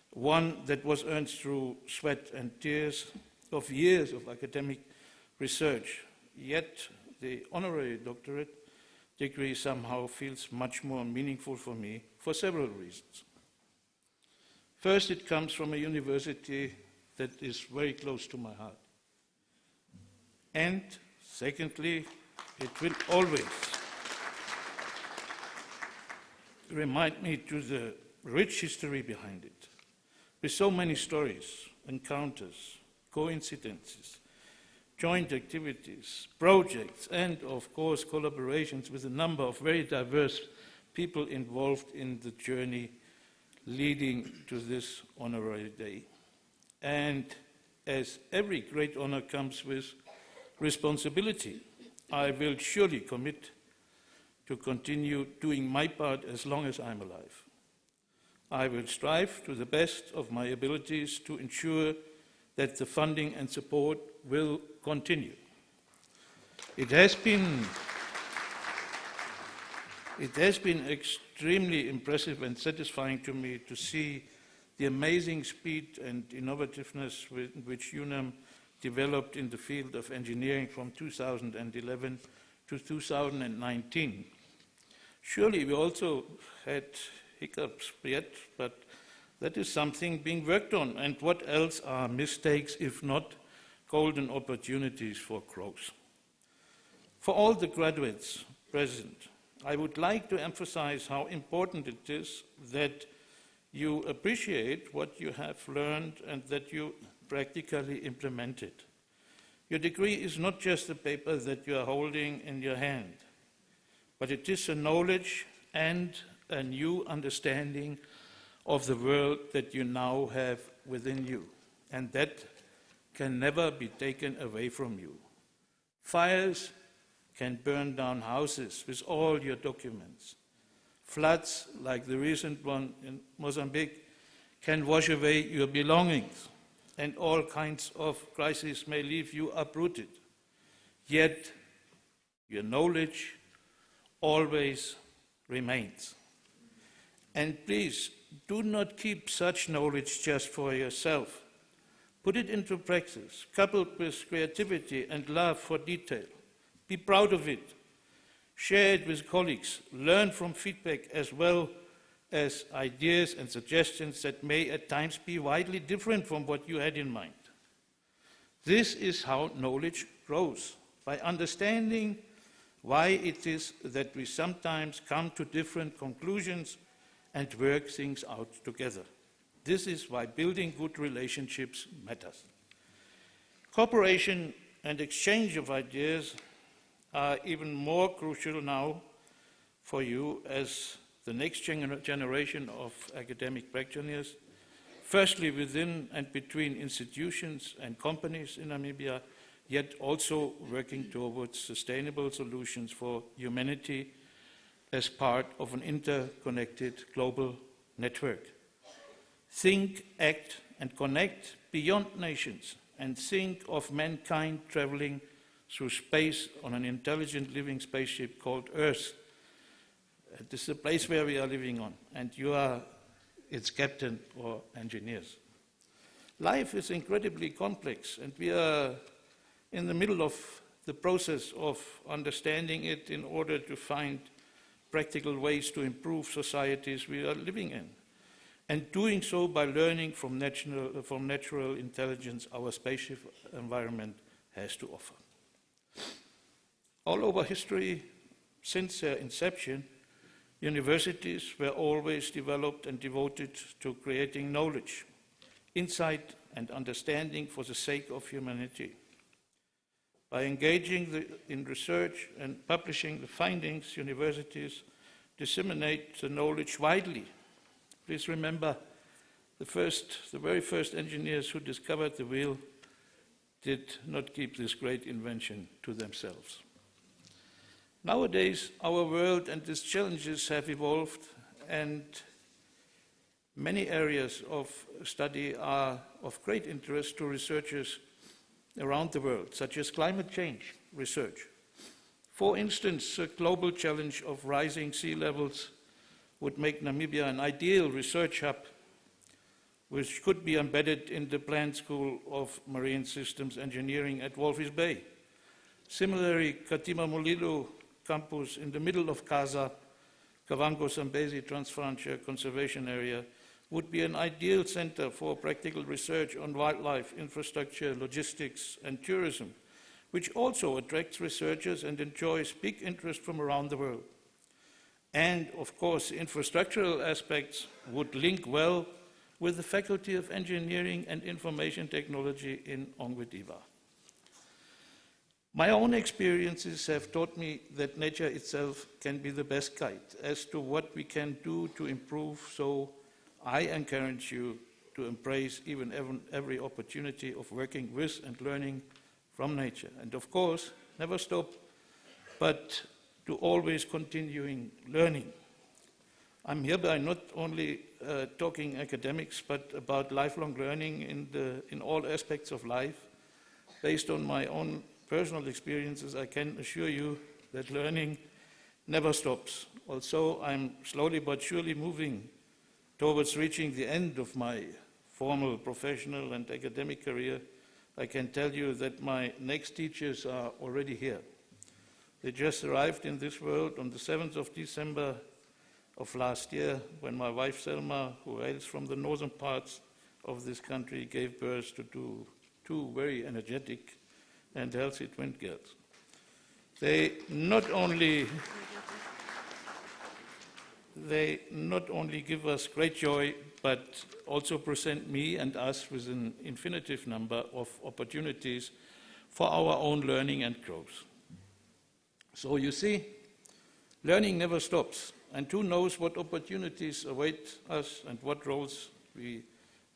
one that was earned through sweat and tears of years of academic research. Yet the honorary doctorate degree somehow feels much more meaningful for me for several reasons. First, it comes from a university that is very close to my heart. And secondly, it will always remind me to the rich history behind it, with so many stories, encounters, coincidences, joint activities, projects, and of course collaborations with a number of very diverse people involved in the journey leading to this honorary day. And as every great honor comes with responsibility, I will surely commit to continue doing my part as long as I'm alive. I will strive to the best of my abilities to ensure that the funding and support will continue. It has been extremely impressive and satisfying to me to see the amazing speed and innovativeness with which UNAM developed in the field of engineering from 2011 to 2019. Surely we also had hiccups yet, but that is something being worked on. And what else are mistakes if not golden opportunities for growth? For all the graduates present, I would like to emphasize how important it is that you appreciate what you have learned and that you practically implement it. Your degree is not just a paper that you are holding in your hand, but it is a knowledge and a new understanding of the world that you now have within you, and that can never be taken away from you. Fires can burn down houses with all your documents. Floods, like the recent one in Mozambique, can wash away your belongings, and all kinds of crises may leave you uprooted. Yet, your knowledge always remains. And please, do not keep such knowledge just for yourself. Put it into practice, coupled with creativity and love for detail. Be proud of it. Share it with colleagues. Learn from feedback as well as ideas and suggestions that may at times be widely different from what you had in mind. This is how knowledge grows, by understanding why it is that we sometimes come to different conclusions and work things out together. This is why building good relationships matters. Cooperation and exchange of ideas are even more crucial now for you as the next generation of academic practitioners, firstly within and between institutions and companies in Namibia, yet also working towards sustainable solutions for humanity as part of an interconnected global network. Think, act, and connect beyond nations, and think of mankind traveling through space on an intelligent living spaceship called Earth. This is a place where we are living on, and you are its captain or engineers. Life is incredibly complex, and we are in the middle of the process of understanding it in order to find practical ways to improve societies we are living in, and doing so by learning from natural intelligence our spaceship environment has to offer. All over history, since their inception, universities were always developed and devoted to creating knowledge, insight, and understanding for the sake of humanity. By engaging in research and publishing the findings, universities disseminate the knowledge widely. Please remember, the very first engineers who discovered the wheel did not keep this great invention to themselves. Nowadays, our world and its challenges have evolved, and many areas of study are of great interest to researchers around the world, such as climate change research. For instance, the global challenge of rising sea levels would make Namibia an ideal research hub, which could be embedded in the planned School of Marine Systems Engineering at Wolfies Bay. Similarly, Kadima Melillo campus in the middle of Casa, Kabongo Zambezi Transferential Conservation Area, would be an ideal center for practical research on wildlife, infrastructure, logistics, and tourism, which also attracts researchers and enjoys big interest from around the world. And, of course, infrastructural aspects would link well with the Faculty of Engineering and Information Technology in Ongwediva. My own experiences have taught me that nature itself can be the best guide as to what we can do to improve, so I encourage you to embrace every opportunity of working with and learning from nature. And of course, never stop, but to always continuing learning. I'm hereby not only talking academics, but about lifelong learning in all aspects of life. Based on my own personal experiences, I can assure you that learning never stops. Also, I'm slowly but surely moving towards reaching the end of my formal professional and academic career. I can tell you that my next teachers are already here. They just arrived in this world on the 7th of December of last year, when my wife Selma, who hails from the northern parts of this country, gave birth to two very energetic and healthy twin girls. They not only give us great joy, but also present me and us with an infinitive number of opportunities for our own learning and growth. So you see, learning never stops, and who knows what opportunities await us and what roles we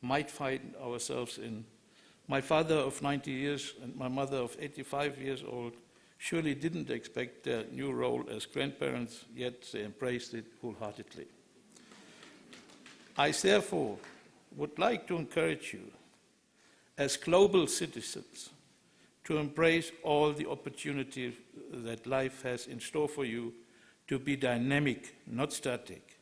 might find ourselves in. My father of 90 years and my mother of 85 years old surely didn't expect their new role as grandparents, yet they embraced it wholeheartedly. I therefore would like to encourage you, as global citizens, to embrace all the opportunities that life has in store for you, to be dynamic, not static.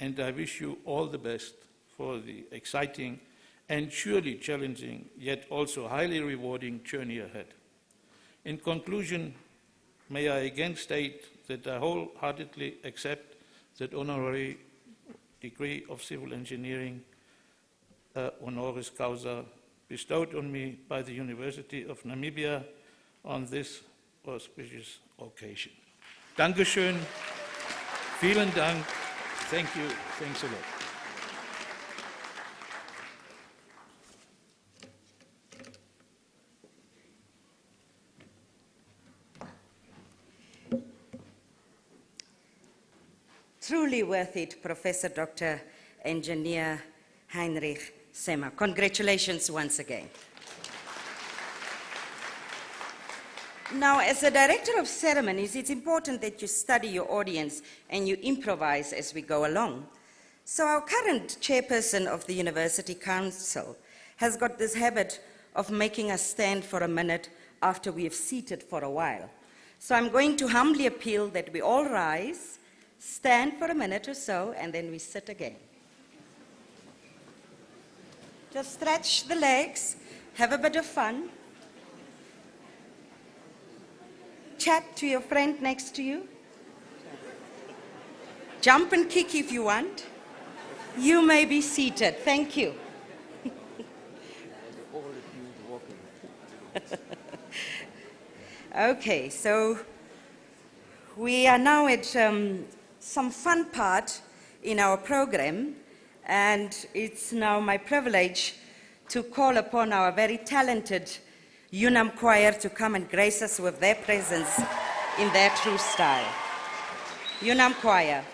And I wish you all the best for the exciting and surely challenging, yet also highly rewarding journey ahead. In conclusion, may I again state that I wholeheartedly accept that honorary degree of civil engineering, honoris causa, bestowed on me by the University of Namibia on this auspicious occasion. Dankeschön, vielen Dank, thank you, thanks a lot. Truly worth it, Professor Dr. Engineer Heinrich Semmer. Congratulations once again. Now, as a director of ceremonies, it's important that you study your audience and you improvise as we go along. So our current chairperson of the University Council has got this habit of making us stand for a minute after we have seated for a while. So I'm going to humbly appeal that we all rise, stand for a minute or so, and then we sit again. Just stretch the legs, have a bit of fun. Chat to your friend next to you. Jump and kick if you want. You may be seated. Thank you. Okay, so we are now at some fun part in our program, and it's now my privilege to call upon our very talented UNAM choir to come and grace us with their presence in their true style. UNAM choir.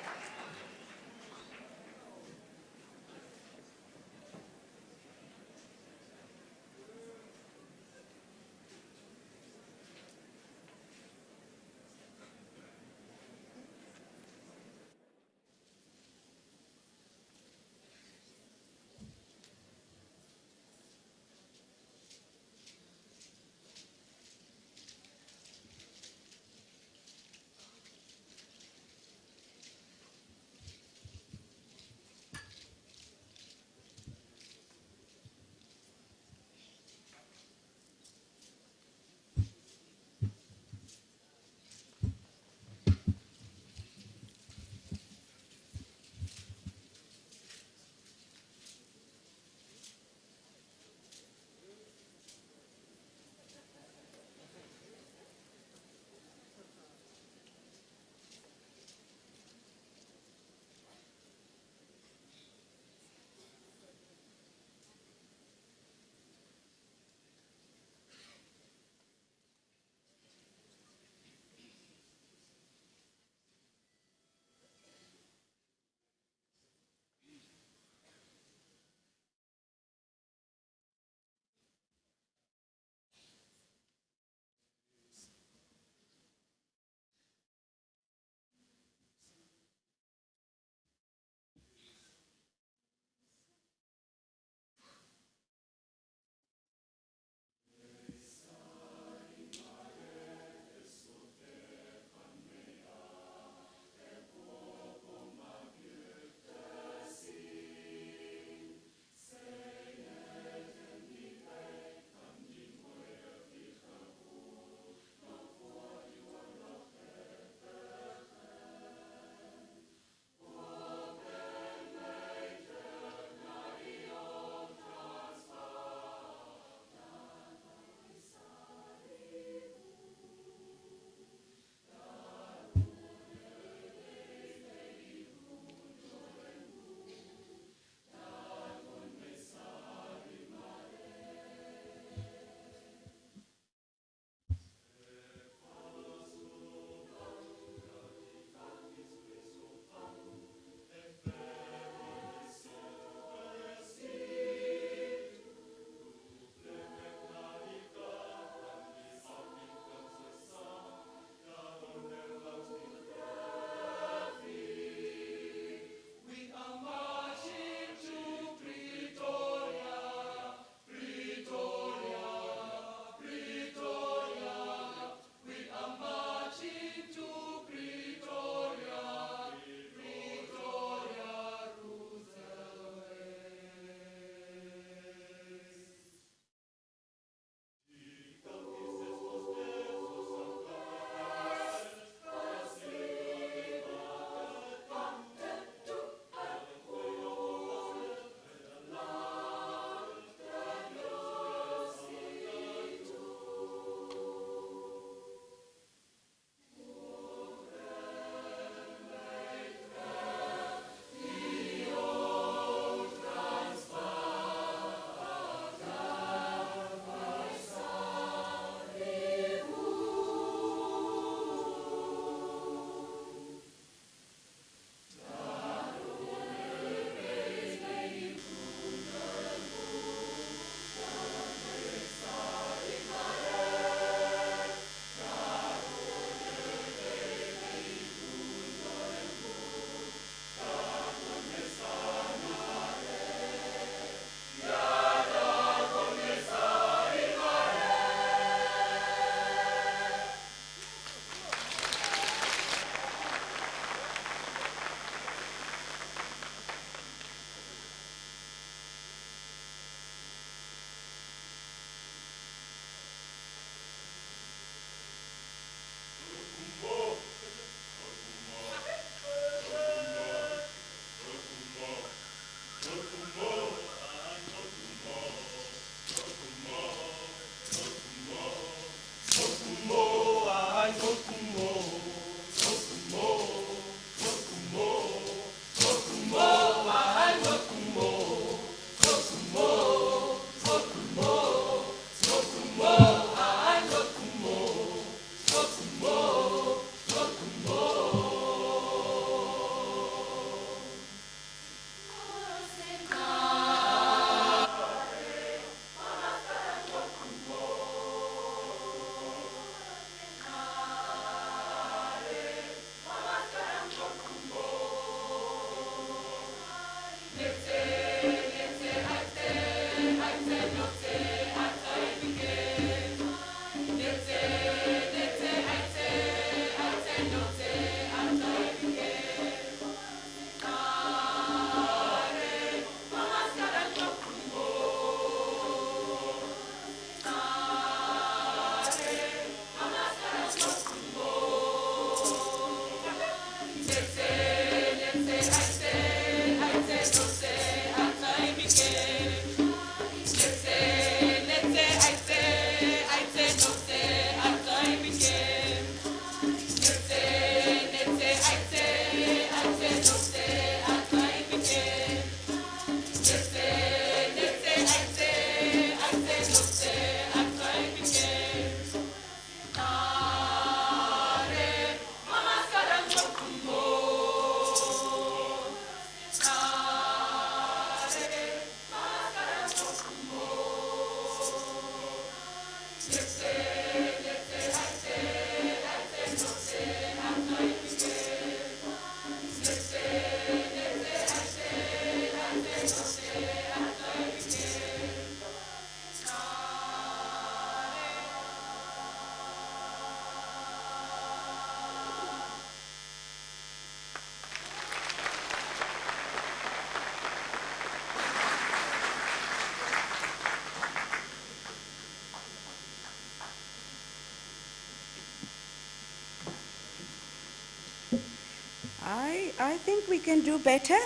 I think we can do better.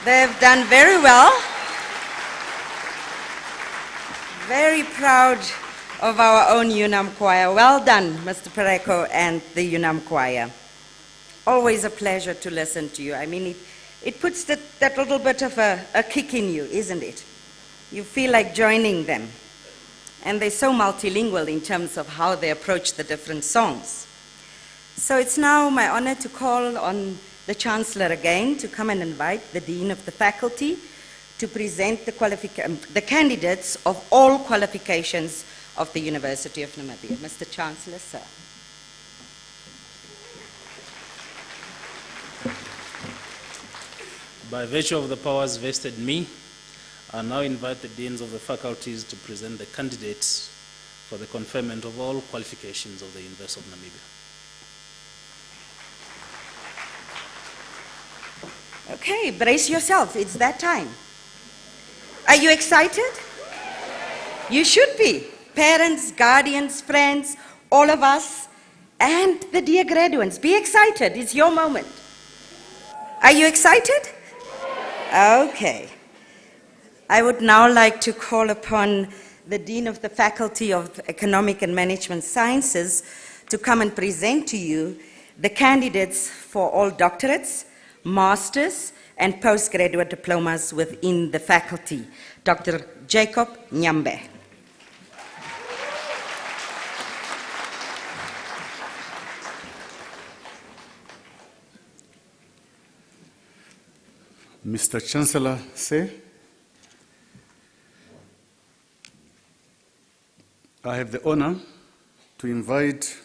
They've done very well. Very proud of our own UNAM choir. Well done, Mr. Pereko and the UNAM choir. Always a pleasure to listen to you. I mean, it puts that little bit of a kick in you, isn't it? You feel like joining them. And they're so multilingual in terms of how they approach the different songs. So it's now my honor to call on the Chancellor again to come and invite the Dean of the Faculty to present the candidates of all qualifications of the University of Namibia. Mr. Chancellor, sir. By virtue of the powers vested in me, I now invite the deans of the faculties to present the candidates for the conferment of all qualifications of the University of Namibia. Okay, brace yourself, it's that time. Are you excited? You should be. Parents, guardians, friends, all of us, and the dear graduates, be excited, it's your moment. Are you excited? Okay. I would now like to call upon the Dean of the Faculty of Economic and Management Sciences to come and present to you the candidates for all doctorates, masters, and postgraduate diplomas within the faculty. Dr. Jacob Nyambe. Mr. Chancellor, sir, I have the honor to invite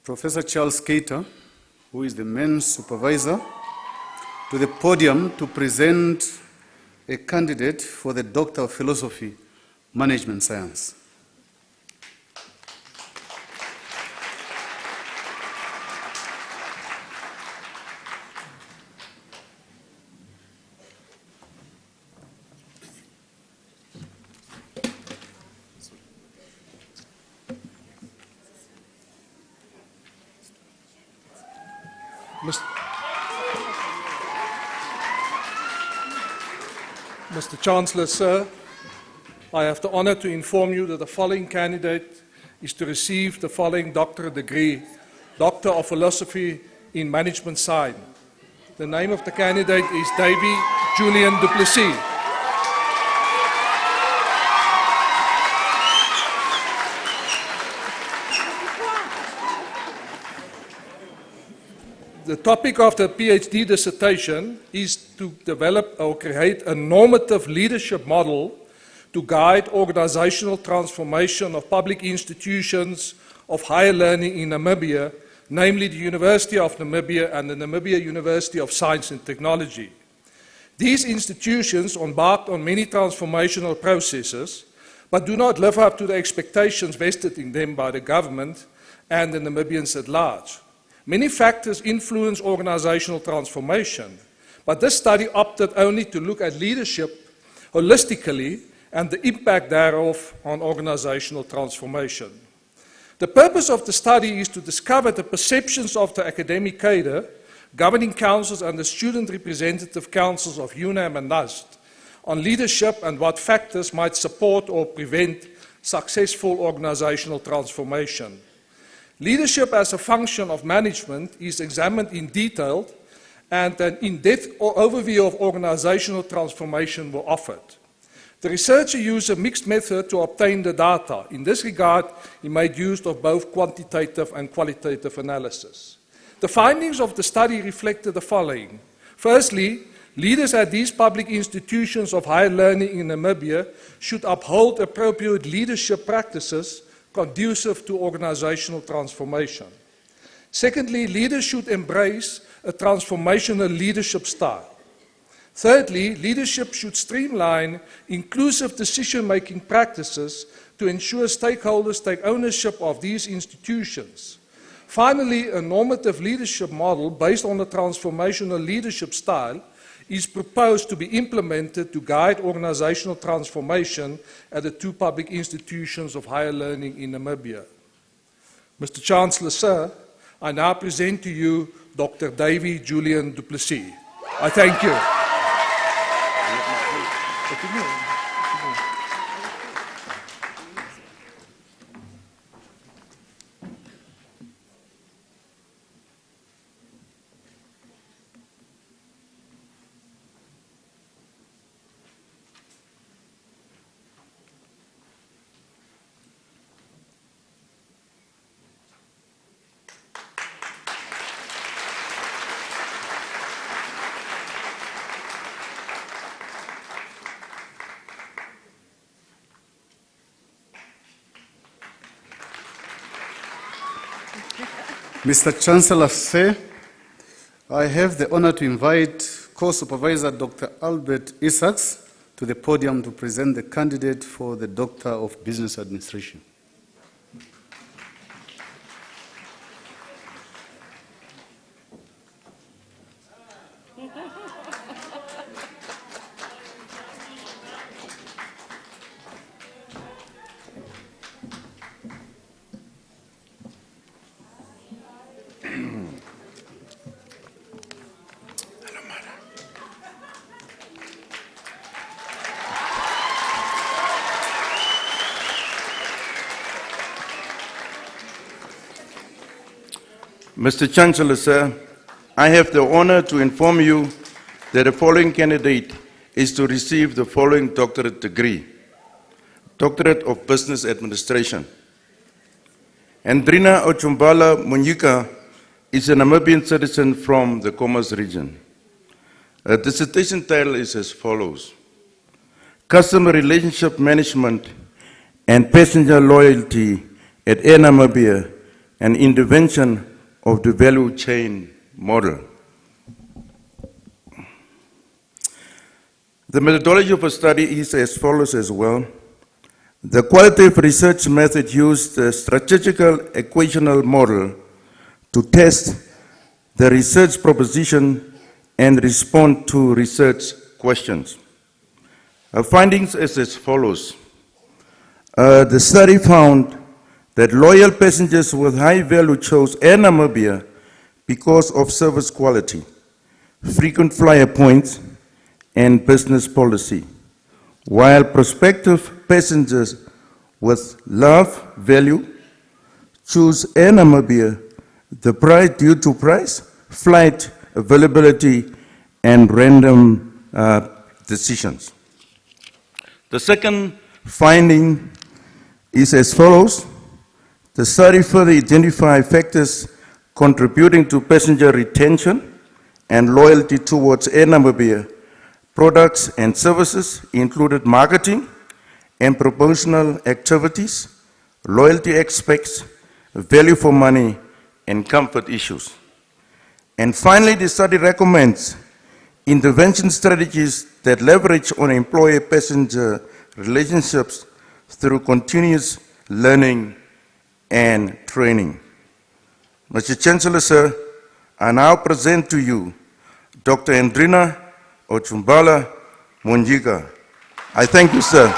Professor Charles Keita, who is the main supervisor, to the podium to present a candidate for the Doctor of Philosophy, Management Science. Mr. Chancellor, sir, I have the honor to inform you that the following candidate is to receive the following doctorate degree, Doctor of Philosophy in Management Science. The name of the candidate is Davy Julian Duplessis. The topic of the PhD dissertation is to develop or create a normative leadership model to guide organizational transformation of public institutions of higher learning in Namibia, namely the University of Namibia and the Namibia University of Science and Technology. These institutions embarked on many transformational processes, but do not live up to the expectations vested in them by the government and the Namibians at large. Many factors influence organizational transformation, but this study opted only to look at leadership holistically and the impact thereof on organizational transformation. The purpose of the study is to discover the perceptions of the academic cadre, governing councils and the student representative councils of UNAM and NUST on leadership and what factors might support or prevent successful organizational transformation. Leadership as a function of management is examined in detail, and an in-depth overview of organizational transformation were offered. The researcher used a mixed method to obtain the data. In this regard, he made use of both quantitative and qualitative analysis. The findings of the study reflected the following. Firstly, leaders at these public institutions of higher learning in Namibia should uphold appropriate leadership practices conducive to organizational transformation. Secondly, leaders should embrace a transformational leadership style. Thirdly, leadership should streamline inclusive decision-making practices to ensure stakeholders take ownership of these institutions. Finally, a normative leadership model based on a transformational leadership style is proposed to be implemented to guide organizational transformation at the two public institutions of higher learning in Namibia. Mr. Chancellor, sir, I now present to you Dr. Davy Julian du Plessis. I thank you. Mr. Chancellor, sir, I have the honor to invite Co-Supervisor Dr. Albert Isaacs to the podium to present the candidate for the Doctor of Business Administration. Mr. Chancellor, sir, I have the honor to inform you that the following candidate is to receive the following doctorate degree: Doctorate of Business Administration. Andrina Ochumbala Munyika is a Namibian citizen from the Commerce region. Her dissertation title is as follows: Customer Relationship Management and Passenger Loyalty at Air Namibia, an intervention of the value chain model. The methodology of a study is as follows as well. The qualitative research method used the strategical equational model to test the research proposition and respond to research questions. Our findings is as follows. The study found that loyal passengers with high value chose Air Namibia because of service quality, frequent flyer points, and business policy, while prospective passengers with love value choose Air Namibia due to price, flight availability, and random decisions. The second finding is as follows. The study further identified factors contributing to passenger retention and loyalty towards Air Namibia. Products and services included marketing and promotional activities, loyalty aspects, value for money, and comfort issues. And finally, the study recommends intervention strategies that leverage on employer-passenger relationships through continuous learning and training. Mr. Chancellor, sir, I now present to you Dr. Andrina Ochumbala Munyika. I thank you, sir.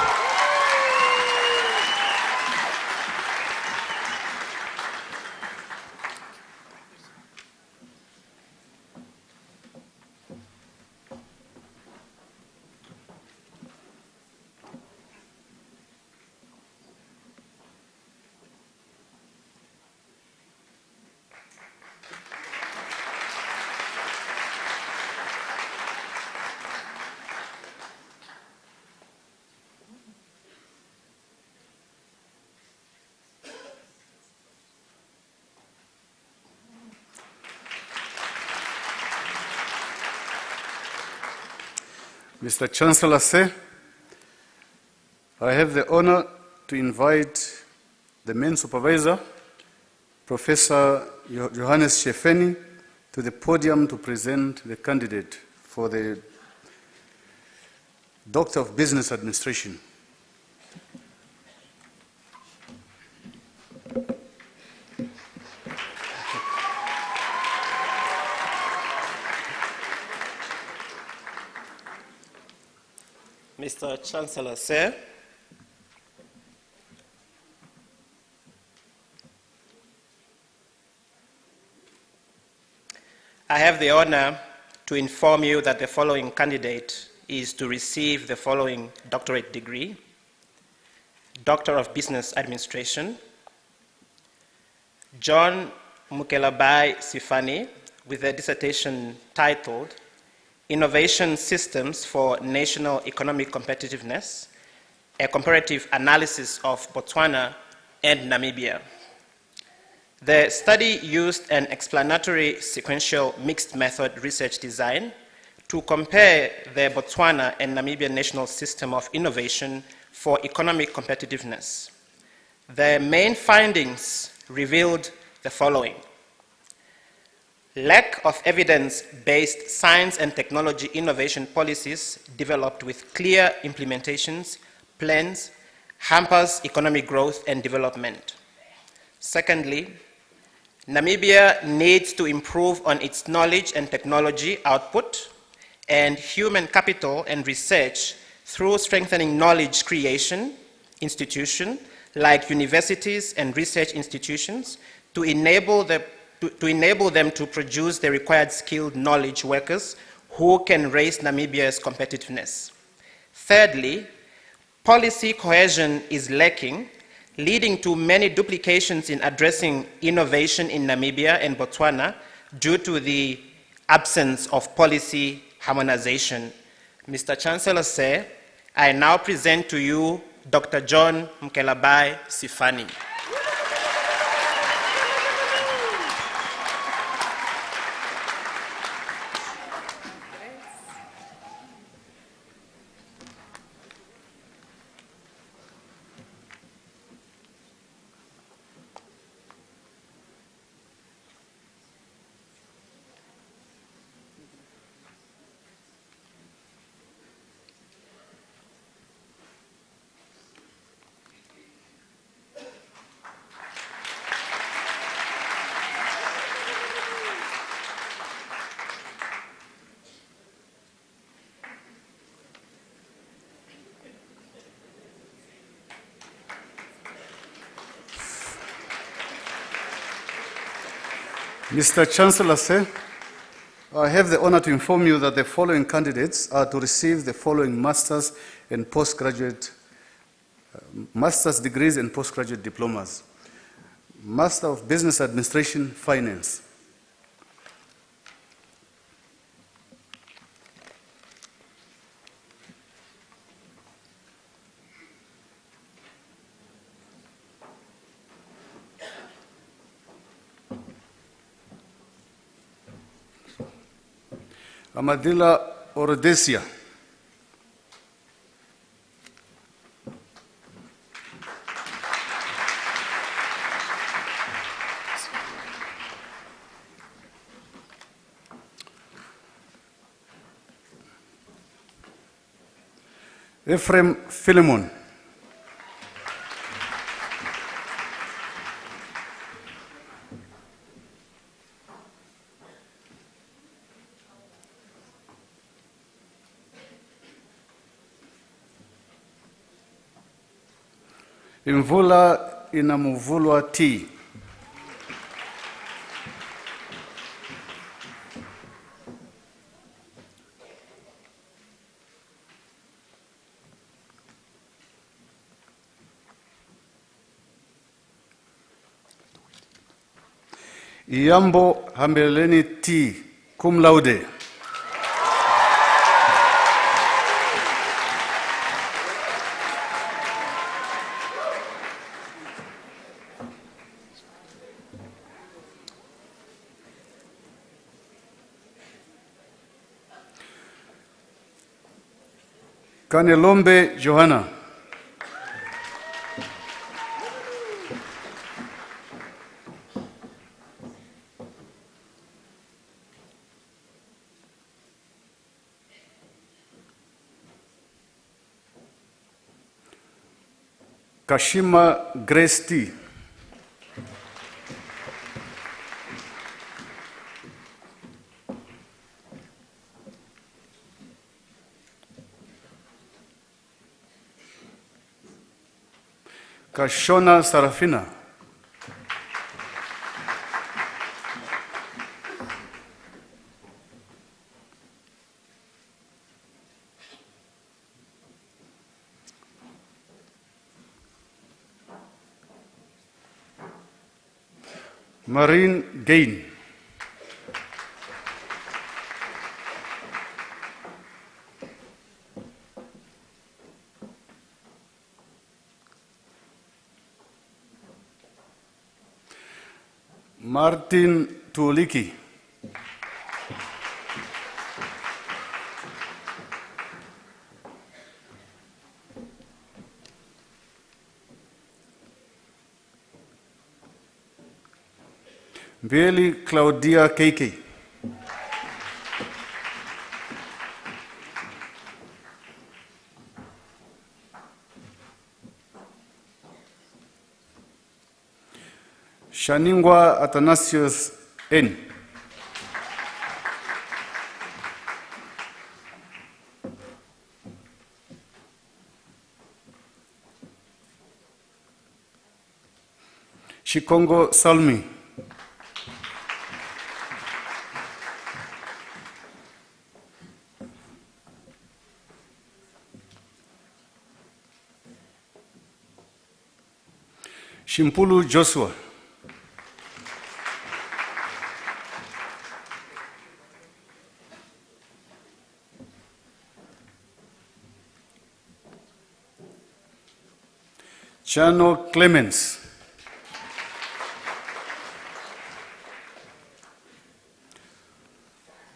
Mr. Chancellor, sir, I have the honor to invite the main supervisor, Professor Johannes Shefeni, to the podium to present the candidate for the Doctor of Business Administration. Mr. Chancellor, sir, have the honor to inform you that the following candidate is to receive the following doctorate degree: Doctor of Business Administration, John Mukelabai Sifani, with a dissertation titled Innovation Systems for National Economic Competitiveness, a Comparative Analysis of Botswana and Namibia. The study used an explanatory sequential mixed method research design to compare the Botswana and Namibian national system of innovation for economic competitiveness. The main findings revealed the following: lack of evidence-based science and technology innovation policies developed with clear implementations, plans, hampers economic growth and development. Secondly, Namibia needs to improve on its knowledge and technology output and human capital and research through strengthening knowledge creation institutions like universities and research institutions to enable them to produce the required skilled knowledge workers who can raise Namibia's competitiveness. Thirdly, policy cohesion is lacking, leading to many duplications in addressing innovation in Namibia and Botswana due to the absence of policy harmonization. Mr. Chancellor, sir, I now present to you Dr. John Mukelabai Sifani. Mr. Chancellor, sir, I have the honor to inform you that the following candidates are to receive the following master's and postgraduate, master's degrees and postgraduate diplomas. Master of Business Administration, Finance. Amadila Orodesia. Ephraim Philemon. Imvula Inamuvulwa T. Iyambo Hambeleni T. Cum laude. Kanelombe Johanna. Kashima Grace T. Kashona Sarafina. Marine Gain. Martin Tuliki. Mbeli Claudia Keiki. Shaningwa Athanasius N. Shikongo Salmi. Shimpulu Joshua. Chano Clemens.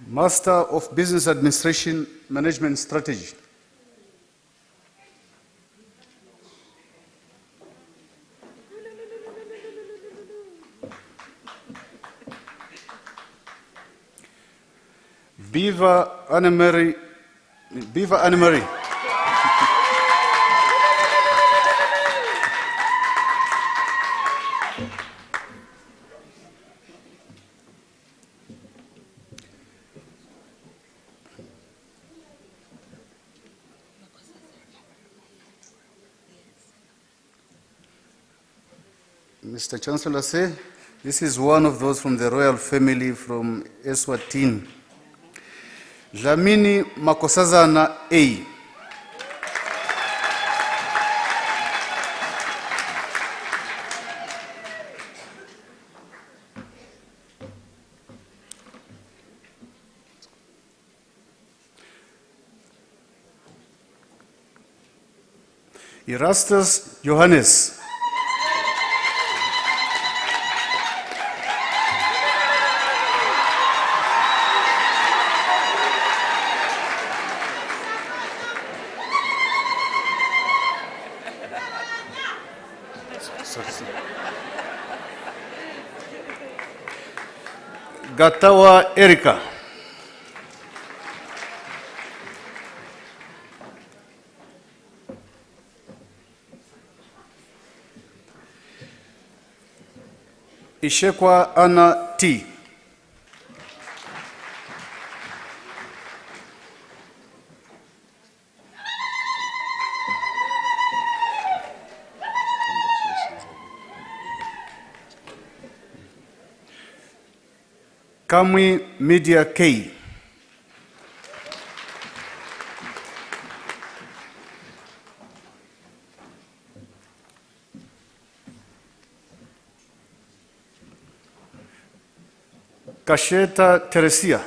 Master of Business Administration Management Strategy. Beaver Anne-Marie. Mr. Chancellor, this is one of those from the royal family from Eswatini. Dlamini Makosazana A. Erastus Johannes. Gatawa Erika. Ishekwa Anna T. Kamwi Media K. Kasheta Teresa.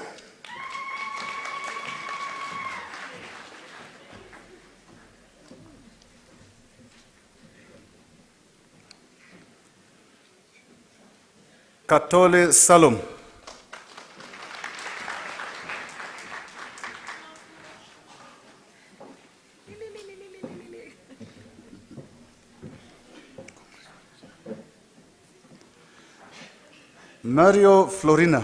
Katole Salom. Mario Florina.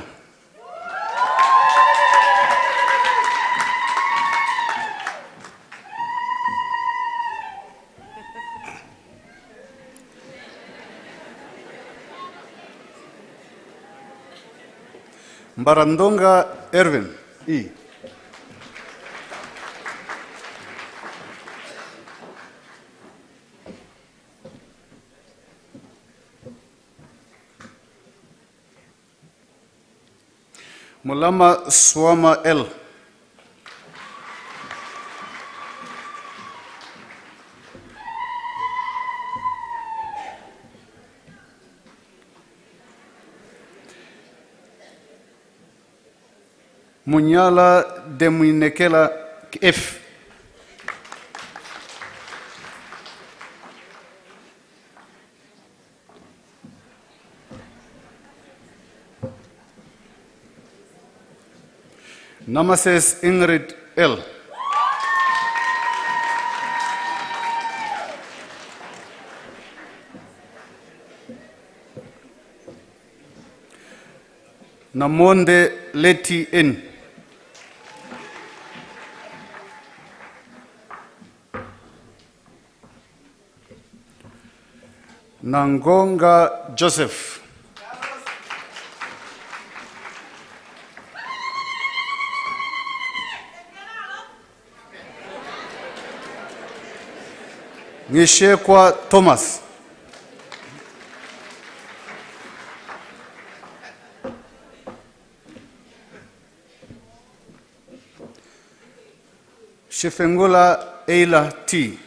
Mbarandonga Erwin E. Mulama Swama L. Munyala de Muinekela F. Namases Ingrid L. Namonde Leti N. Nangonga Joseph. Ngishekwa Thomas. Shifengula Eila T.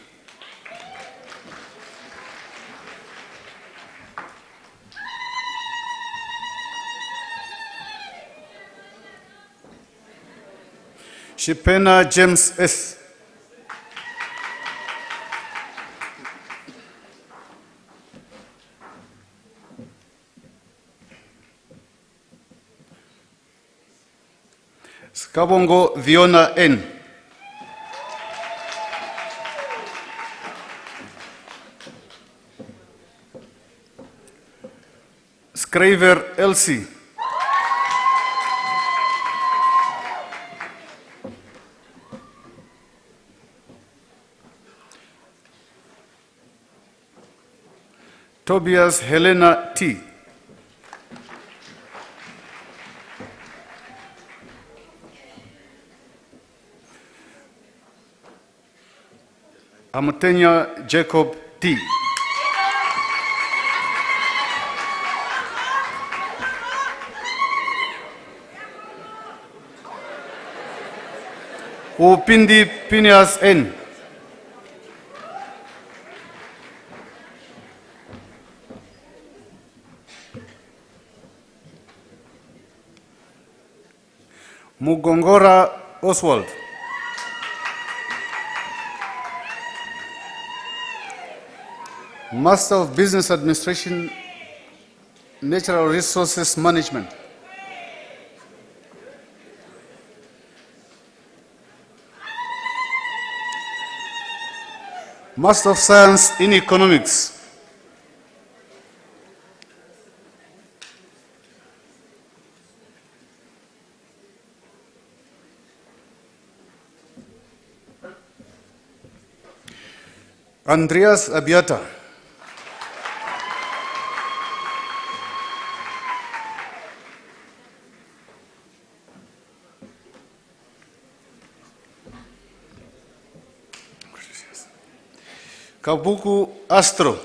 Shipena James S. Kabongo Viona N. Scriver Elsie. Tobias Helena T. Amutenya Jacob T. Upindi Phineas N. Mugongora Oswald. Master of Business Administration, Natural Resources Management. Master of Science in Economics. Andreas Abiata. Kabuku Astro.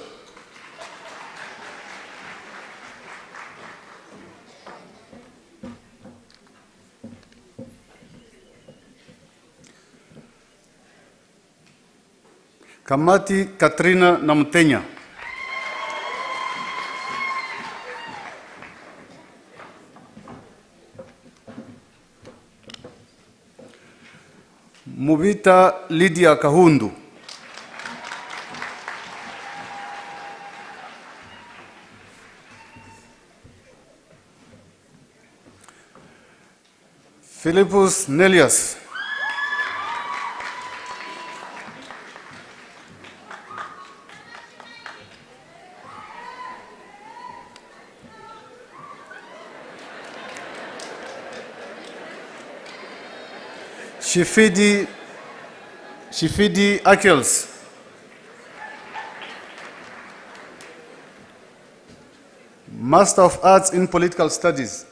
Kamati Katrina Namtenya. Mubita Lydia Kahundu. Philippus Nelius. Shifidi Akels. Master of Arts in Political Studies.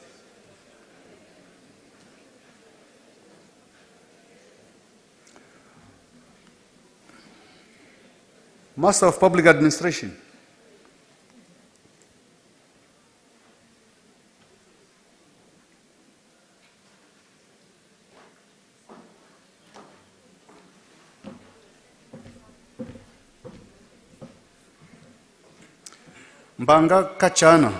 Master of Public Administration. Mbanga Kachana.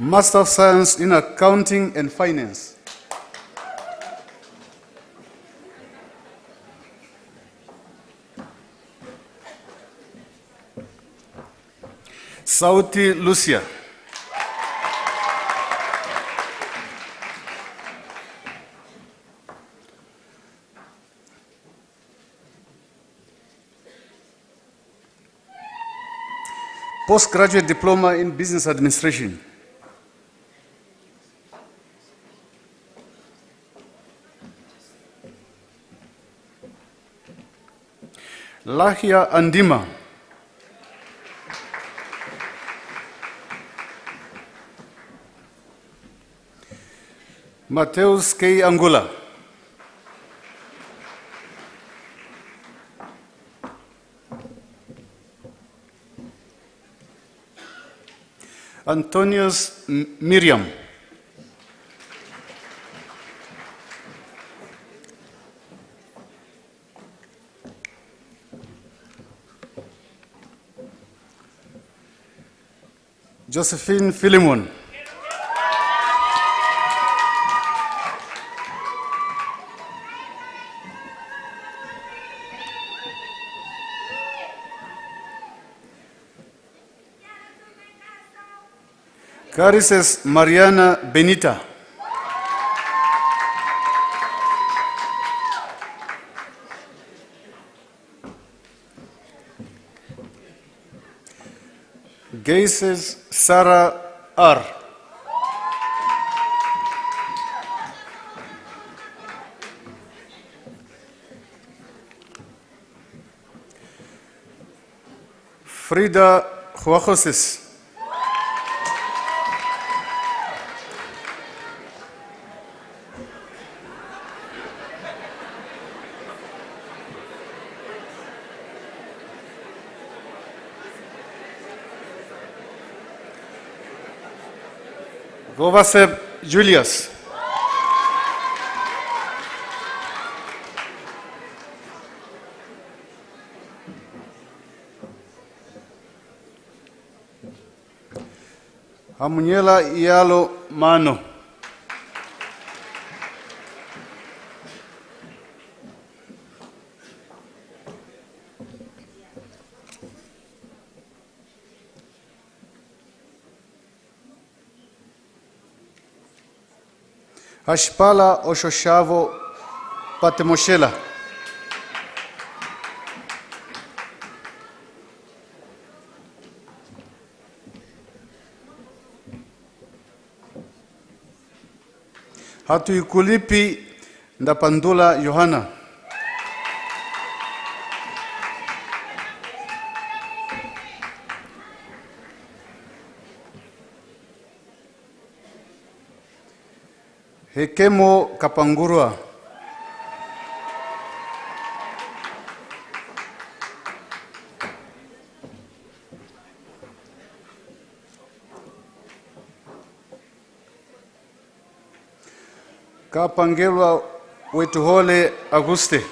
Master of Science in Accounting and Finance. Sauti Lucia. Postgraduate Diploma in Business Administration. Lahia Andima. Mateus K. Angola. Antonius Miriam. Josephine Philemon. Carices Mariana Benita. Gaises Sarah R. Frida Juajoses. Govaseb Julius. Hamunyela Ialo Mano. Ashpala Oshoshavo Patemoshela. Hatuikulipi Ndapandula Yohana. Hekemo Kapangurwa. Kapangelwa Wetuhole Auguste.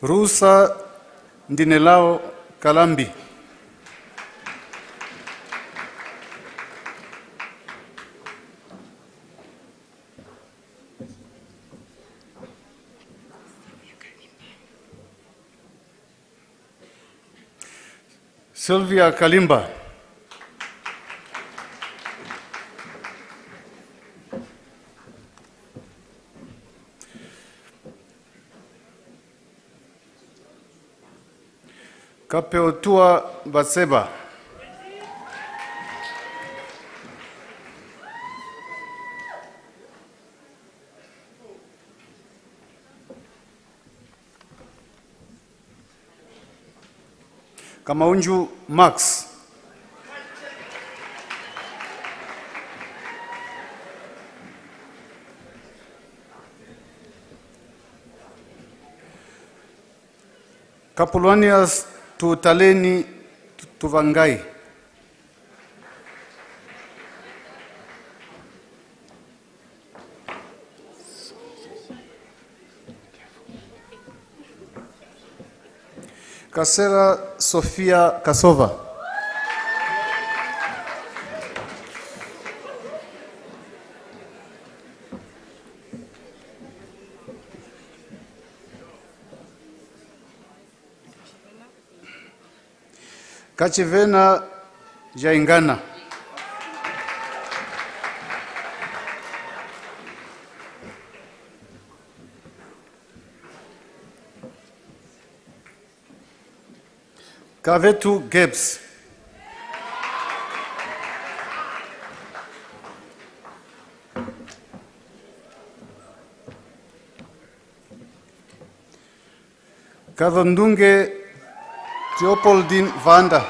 Rusa Ndinelao Kalambi. Sylvia Kalimba. Kapeotua Batseba. Kamaunju Max. Kapulwanias Tutaleni Tuvangai. Kasera Sofia Kasova. Kachivena Jaingana. Kavetu Gibbs. Kavandunge Theopoldine Vanda.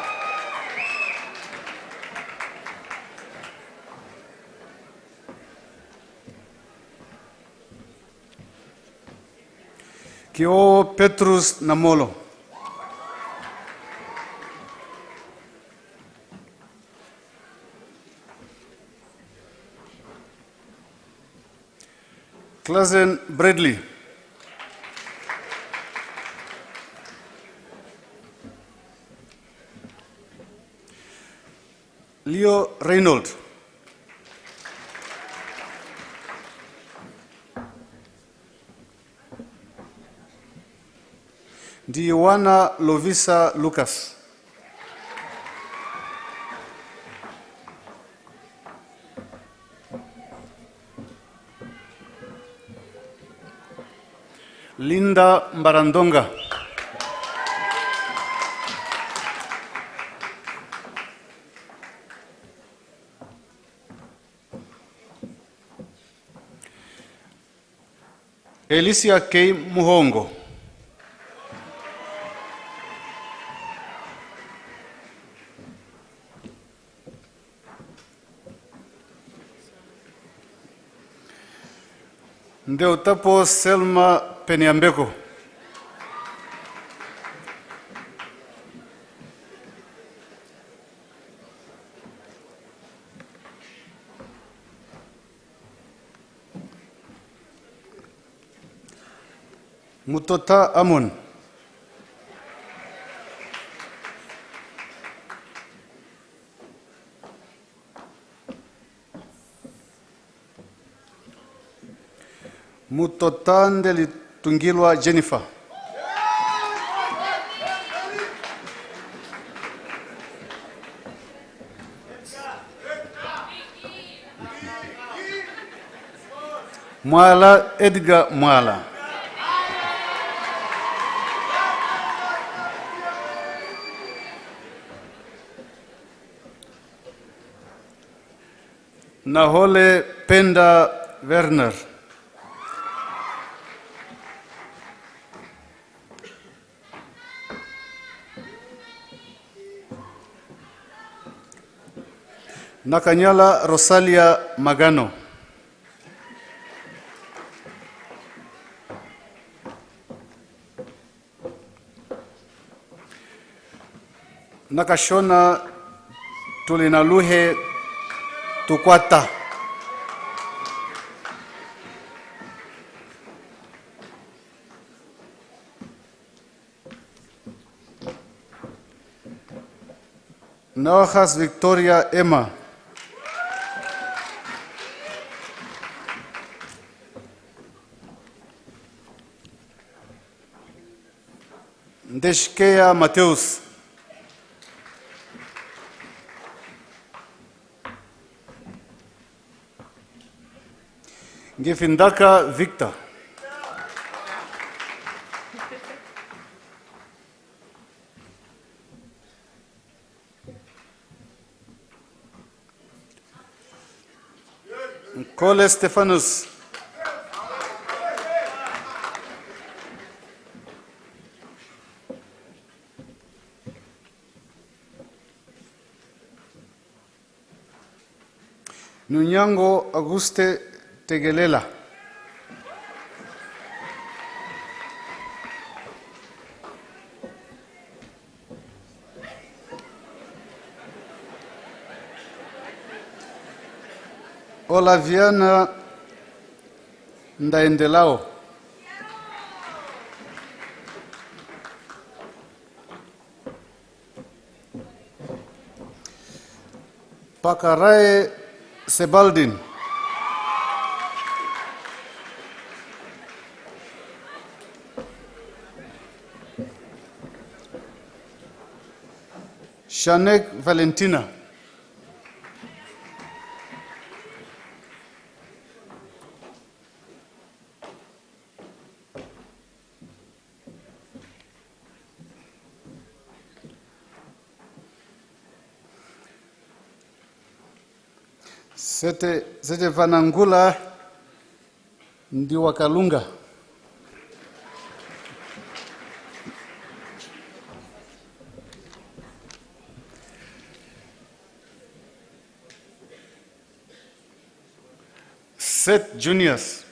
Kio Petrus Namolo. Klazen Bradley. Leo Reynolds. Diwana Lovisa Lucas. Linda Mbarandonga. Alicia K. Muhongo. Ndeutapo Selma Peniambeko. Mutota Amon. Mutotandeli Tungilwa Jennifer. Mwala Edgar Mwala. Nahole Penda Werner. Nakanyala Rosalia Magano. Nakashona Tulinaluhe Tukwata. Naojas Victoria Emma. Ndeshkea Mateus. Ngifindaka Victor. Cole Stefanus. Nunyango Auguste Tegelela. Olaviana Ndaendelao. Pakarae Sebaldin. Shanek Valentina. Sete Vanangula Ndiwakalunga. Seth Juniors.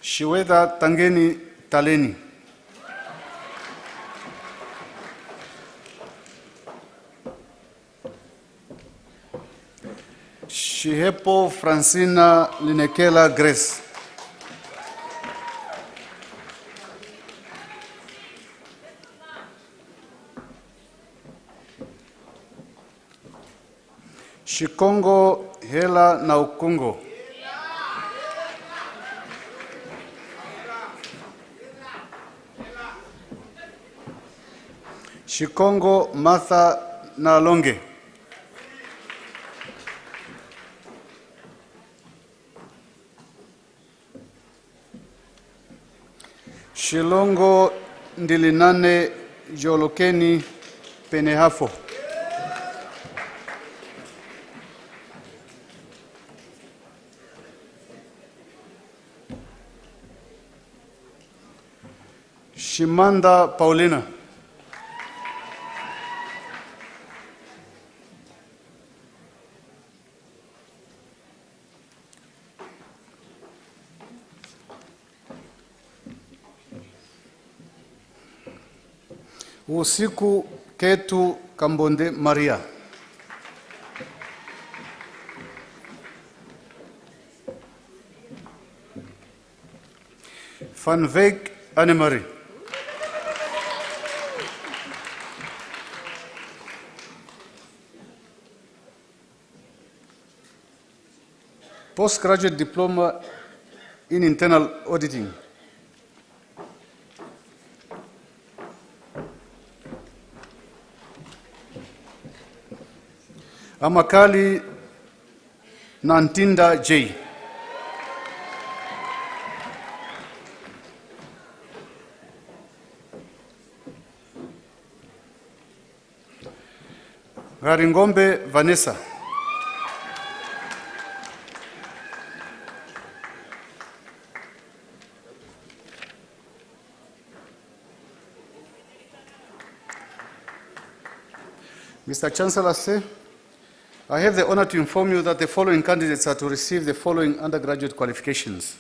Shiweda Tangeni Taleni. Shihepo Francina Linekela Grace. Shikongo Hela Naukongo. Shikongo Martha Nalonge. Shilongo Ndilinane Jolokeni Penehafo. Shimanda Paulina. Usiku Ketu Kambonde Maria. Van Veek Annemarie. Postgraduate Diploma in Internal Auditing. Amakali Nantinda J. Garingombe Vanessa. Mr. Chancellor, sir, I have the honor to inform you that the following candidates are to receive the following undergraduate qualifications.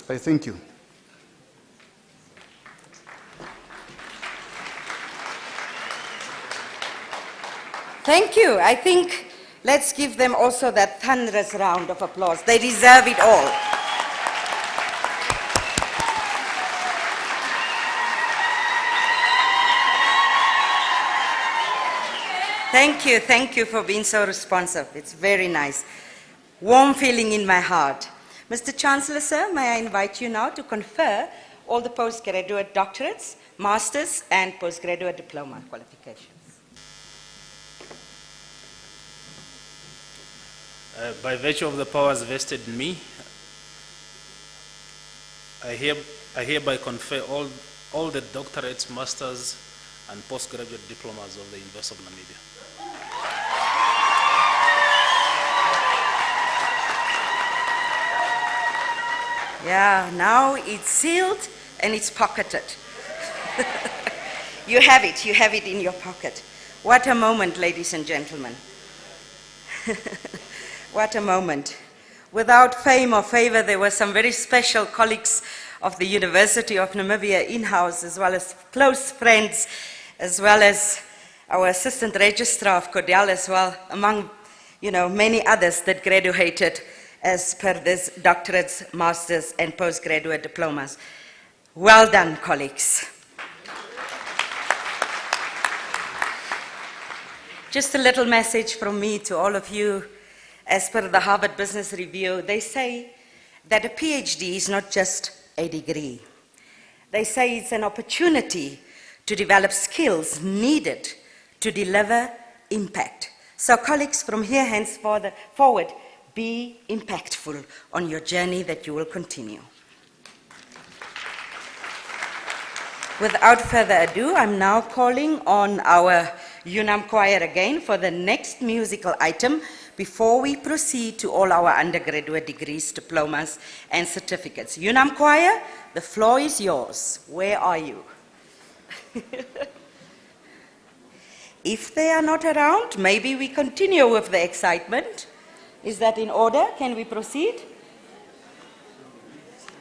I thank you. Thank you. I think let's give them also that thunderous round of applause. They deserve it all. Thank you for being so responsive. It's very nice. Warm feeling in my heart. Mr. Chancellor, sir, may I invite you now to confer all the postgraduate doctorates, masters, and postgraduate diploma qualifications. By virtue of the powers vested in me, I hereby confer all the doctorates, masters, and postgraduate diplomas of the University of Namibia. Yeah, now it's sealed and it's pocketed. You have it in your pocket. What a moment, ladies and gentlemen. What a moment. Without fame or favor, there were some very special colleagues of the University of Namibia in-house, as well as close friends as well as our Assistant Registrar of Cordell as well, among many others that graduated as per this doctorates, masters, and postgraduate diplomas. Well done, colleagues. Just a little message from me to all of you. As per the Harvard Business Review, they say that a PhD is not just a degree. They say it's an opportunity to develop skills needed to deliver impact. So colleagues, from here henceforward, be impactful on your journey that you will continue. Without further ado, I'm now calling on our UNAM choir again for the next musical item before we proceed to all our undergraduate degrees, diplomas, and certificates. UNAM choir, the floor is yours. Where are you? If they are not around, maybe we continue with the excitement. Is that in order? Can we proceed?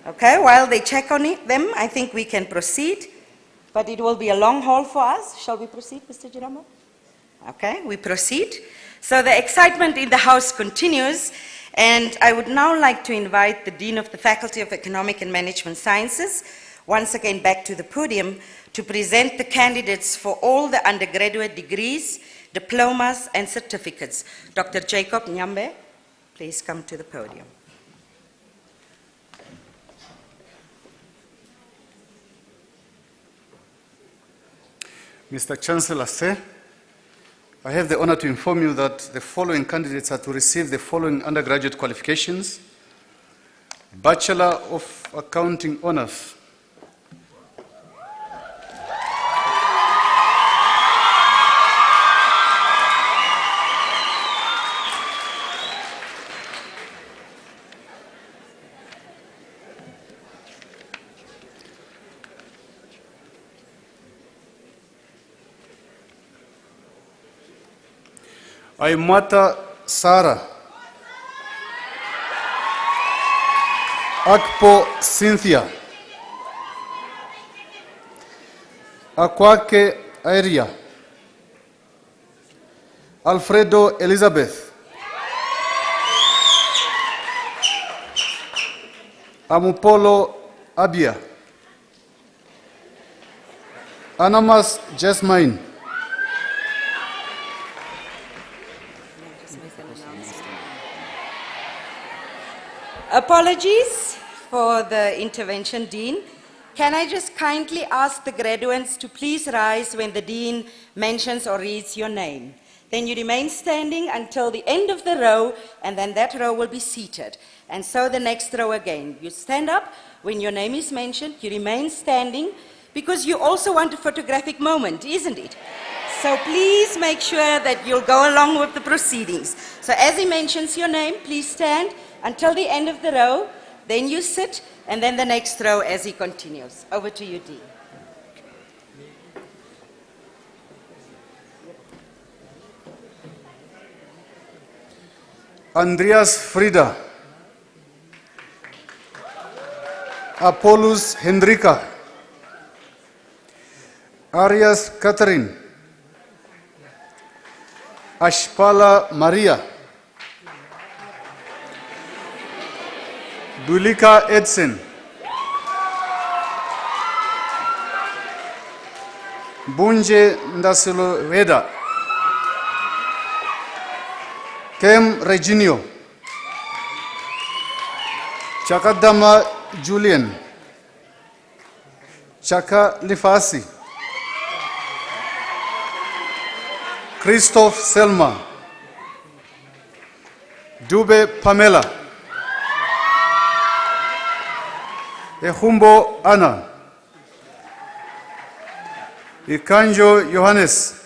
Okay, while they check on them, I think we can proceed. But it will be a long haul for us. Shall we proceed, Mr. Giramo? Okay, we proceed. So the excitement in the house continues, and I would now like to invite the Dean of the Faculty of Economic and Management Sciences once again back to the podium to present the candidates for all the undergraduate degrees, diplomas, and certificates. Dr. Jacob Nyambe, please come to the podium. Mr. Chancellor, sir, I have the honor to inform you that the following candidates are to receive the following undergraduate qualifications: Bachelor of Accounting Honors, Aimata Sara, Akpo Cynthia, Akwake Airia, Alfredo Elizabeth, Amupolo Abia, Anamas Jasmine, Apologies for the intervention, Dean. Can I just kindly ask the graduates to please rise when the Dean mentions or reads your name? Then you remain standing until the end of the row, and then that row will be seated. And so the next row again. You stand up when your name is mentioned, you remain standing, because you also want a photographic moment, isn't it? So please make sure that you'll go along with the proceedings. So as he mentions your name, please stand until the end of the row, then you sit, and then the next row as he continues. Over to you, Dean. Andreas Frida, Apollos Hendrika, Arias Catherine, Ashpala Maria, Dulika Edson, Bunje Ndasilo Veda, Kem Reginio, Chakadama Julian, Chaka Lifasi, Christoph Selma, Dube Pamela, Ehumbo Anna, Ikanjo Johannes,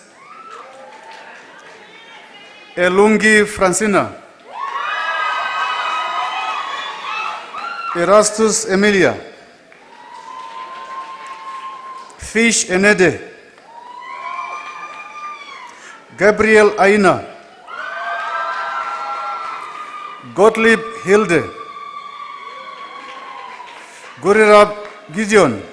Elungi Francina, Erastus Emilia, Fish Enede, Gabriel Aina, Gottlieb Hilde, Gurirab Gideon,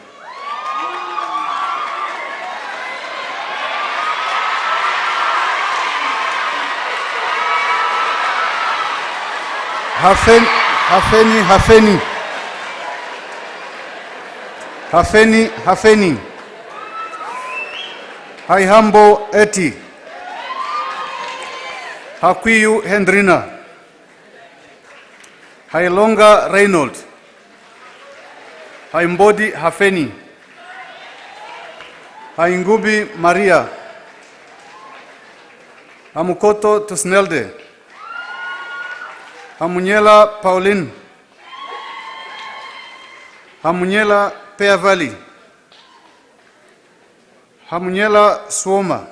Hafeni. Haihambo Eti. Hakuyu Hendrina. Hailonga Reynold. Haimbodi Hafeni. Haingubi Maria. Hamukoto Tusnelde. Hamunyela Pauline. Hamunyela Peavali. Hamunyela Swoma.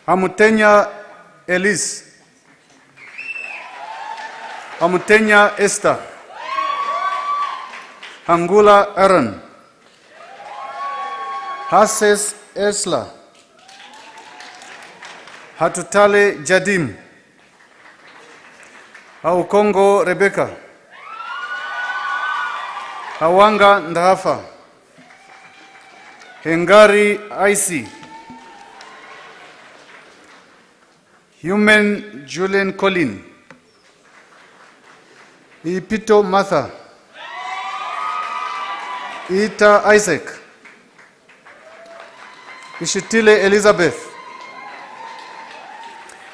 Hamutenya Elise. Hamutenya Esther. Hangula Aaron. Hases Esla. Hatutale Jadim. Haukongo Rebecca. Hawanga Ndahafa. Hengari Icy. Human Julian Colin. Ipito Martha. Ita Isaac. Ishitile Elizabeth.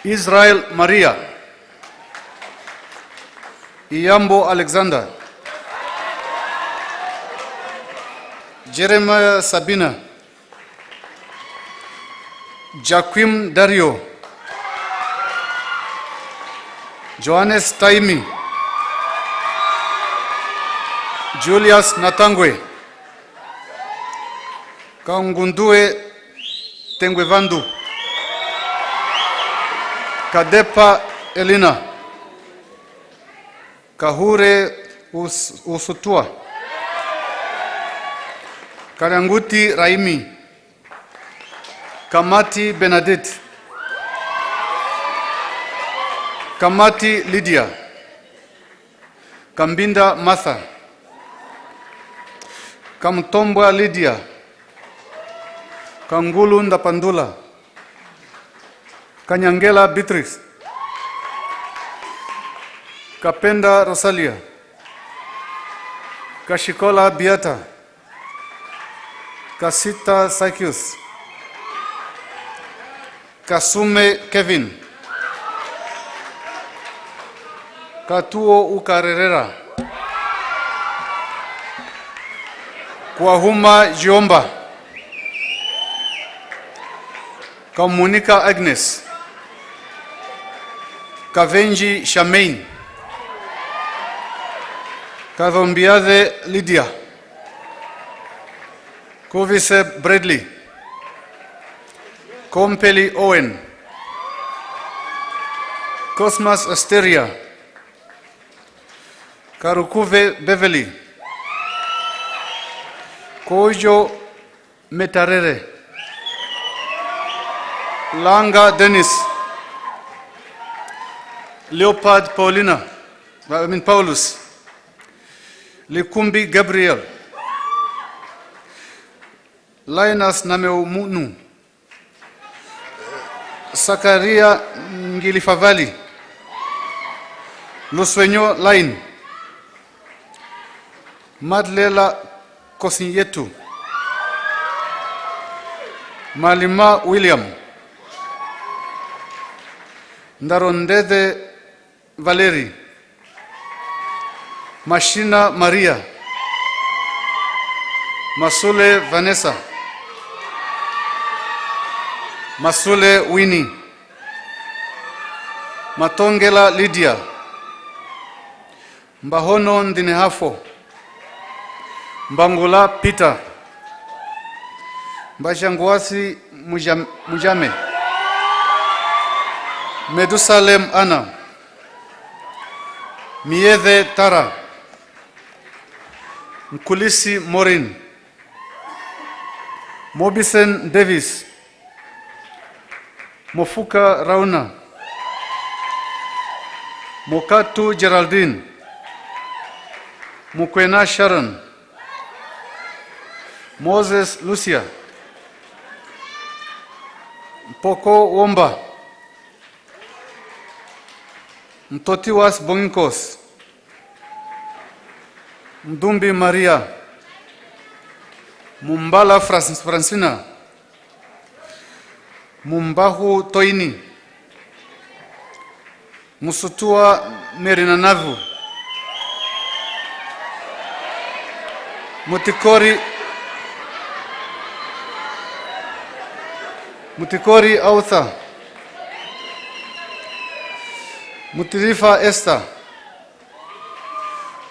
Israel Maria. Iyambo Alexander. Jeremiah Sabina. Jaquim Dario. Johannes Taimi. Julius Natangwe. Kaungundue Tengwevandu. Kadepa Elina. Kahure Usutua. Karanguti Raimi. Kamati Benedict. Kamati Lydia. Kambinda Martha. Kamtombwa Lydia. Kangulu Ndapandula. Kanyangela Beatrice. Kapenda Rosalia. Kashikola Beata. Kasita Sykius. Kasume Kevin. Katuo Ukarerera. Kwahuma Jiomba. Kamunika Agnes. Kavenji Shamain. Kadhombiade Lydia. Kovise Bradley. Kompeli Owen. Cosmas Asteria. Karukuve Beverly. Kojo Metarere. Langa Dennis. Leopard Paulina. Paulus. Likumbi Gabriel. Linus Nameumunu. Sakaria Ngilifavali. Luswenyo Line. Madlela Kosinyetu. Malima William. Ndarondede Valeri. Mashina Maria. Masule Vanessa. Masule Winnie. Matongela Lydia. Mbahono Ndinehafo. Mbangula Peter. Mbashangwasi Mujame. Medusalem Anna. Miethe Tara. Mkulisi Morin. Mobisen Davis. Mofuka Rauna. Mokatu Geraldine. Mukwena Sharon. Moses Lucia. Poko Womba. Mtotiwas Bonginkos, Mdumbi Maria, Mumbala Francina, Mumbahu Toini, Musutua Merinanavu, Mutikori Autha, Mutirifa Esther,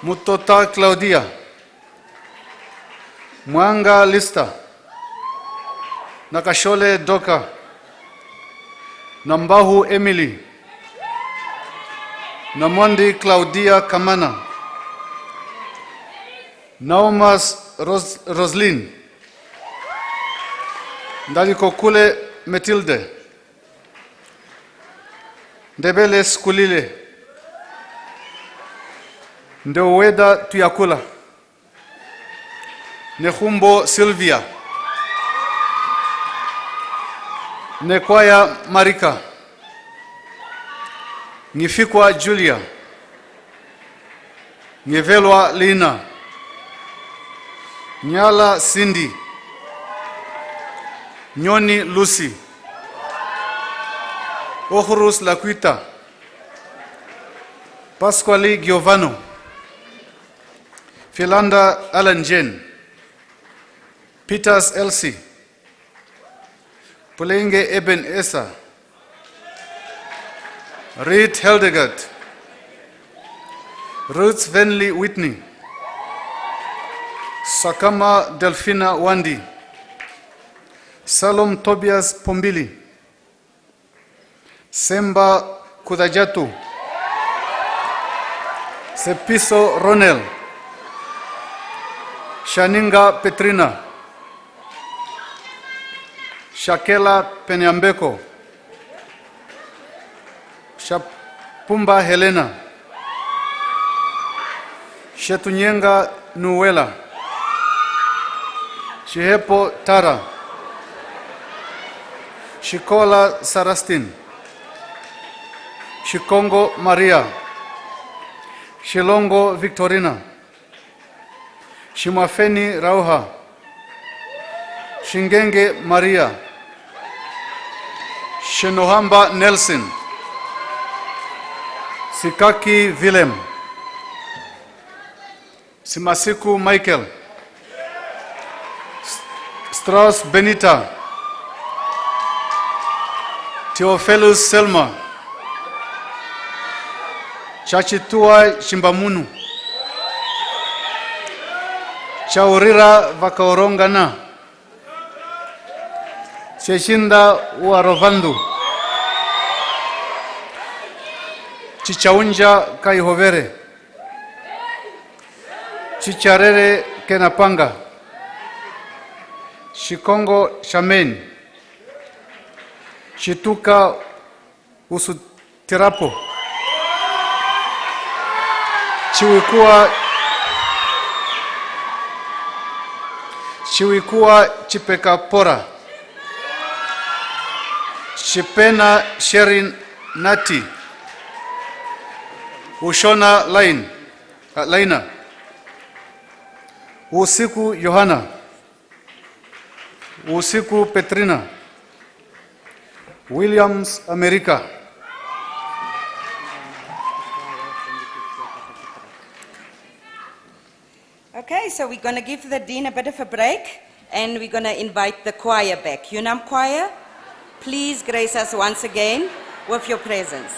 Mutota Claudia, Mwanga Lista, Nakashole Doka, Nambahu Emily, Namondi Claudia Kamana, Naumas Roslin, Ndalikokule Matilde, Ndebele Skulile, Ndeweda Tuyakula, Nehumbo Sylvia, Nekwaya Marika, Ngifikwa Julia, Ngevelwa Lina, Nyala Cindy, Nyoni Lucy, Ohurus Laquita, Pasquale Giovanno, Philanda Alan Jane, Peters Elsie, Pulenge Eben Esa, Reed Heldegard, Ruth Venley Whitney, Sakama Delphina Wandi, Salom Tobias Pombili, Semba Kudajatu, Sepiso Ronel, Shaninga Petrina, Shakela Penyambeko, Shapumba Helena, Shetunyenga Nuela, Shihepo Tara, Shikola Sarastin, Shikongo Maria, Shilongo Victorina, Shimafeni Rauha, Shingenge Maria, Shinohamba Nelson, Sikaki Willem, Simasiku Michael, Strauss Benita, Theophilus Selma, Chachitua Shimbamunu, Chaurira Vakaorongana, Cheshinda Uarovandu, Chichaunja Kaihovere, Chicharere Kenapanga, Shikongo Shamen, Shituka Usutirapo, Chiwikua Chipekapora, Shipena Sherin Nati, Ushona Laina, Usiku Yohana, Usiku Petrina, Williams America, Okay, so we're going to give the Dean a bit of a break and we're going to invite the choir back. UNAM choir, please grace us once again with your presence.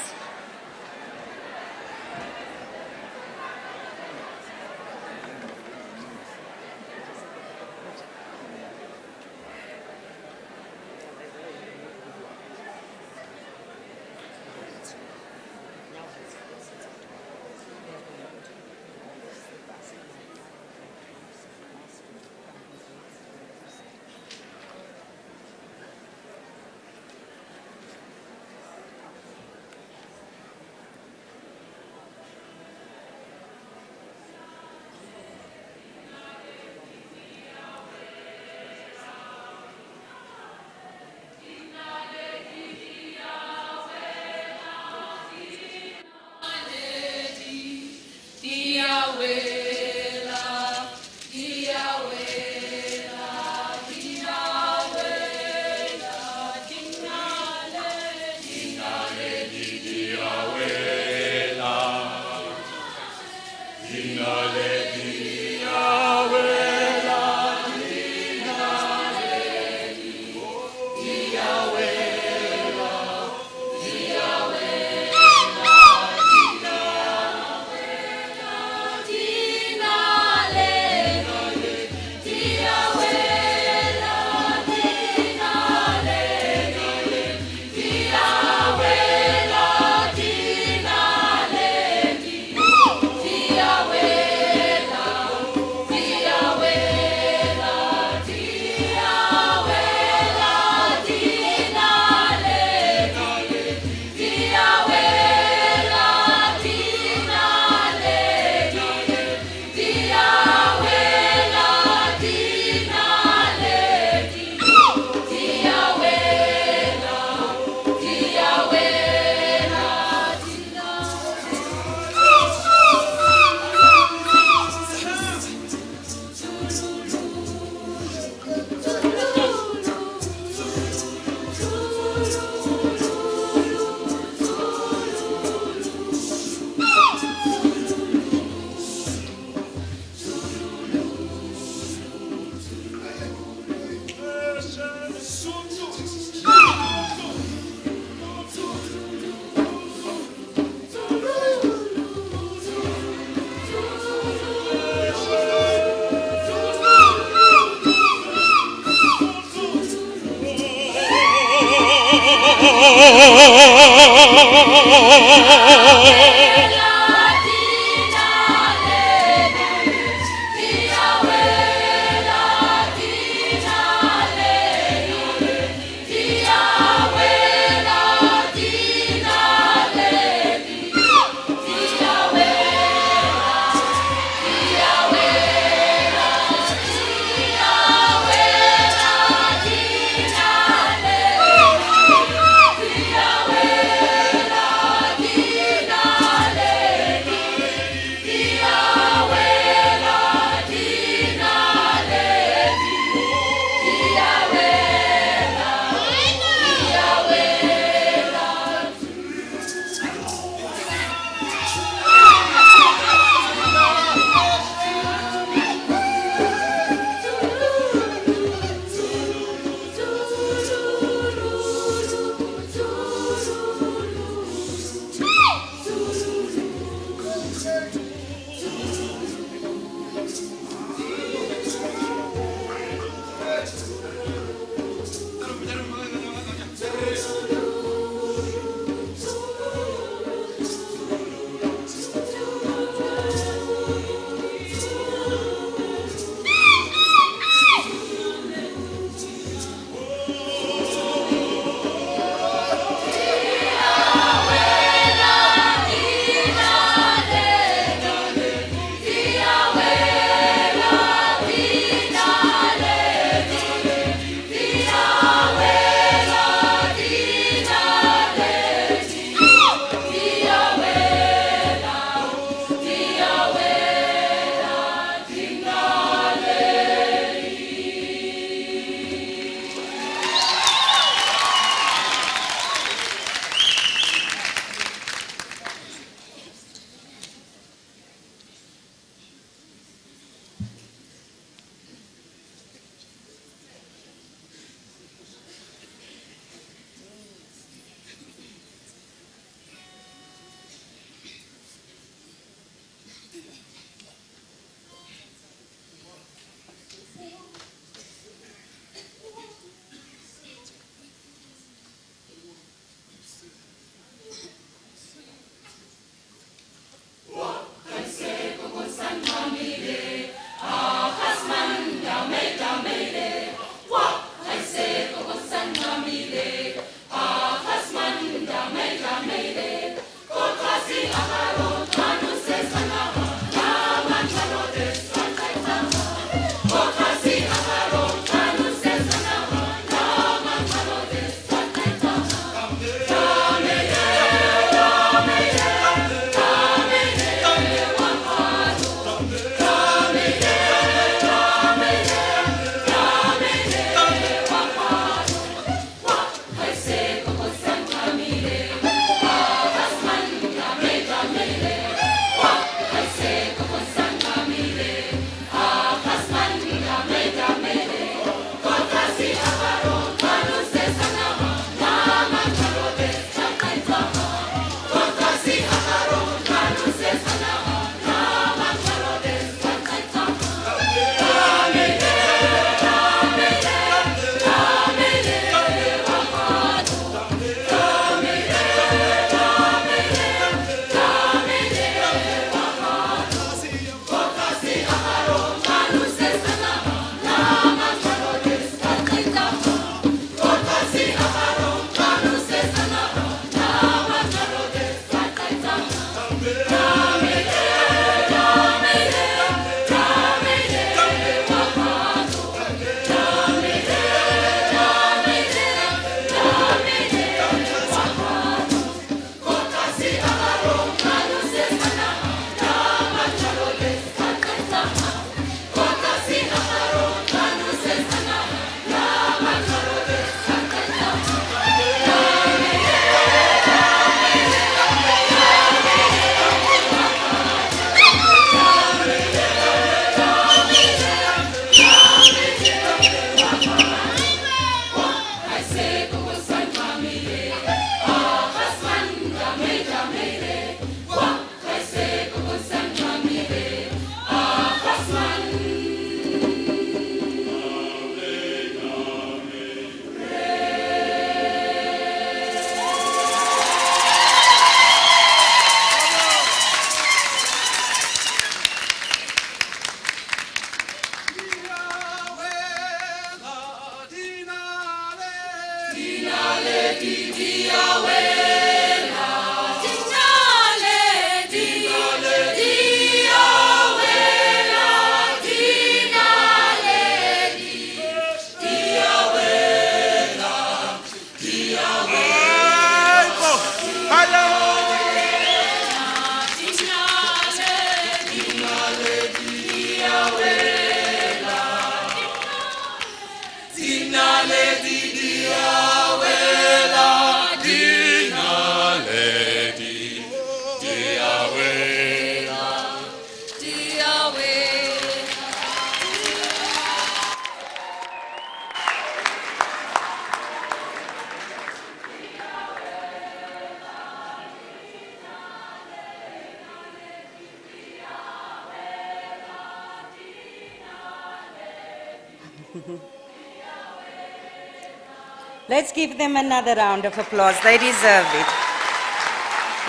Let's give them another round of applause. They deserve it.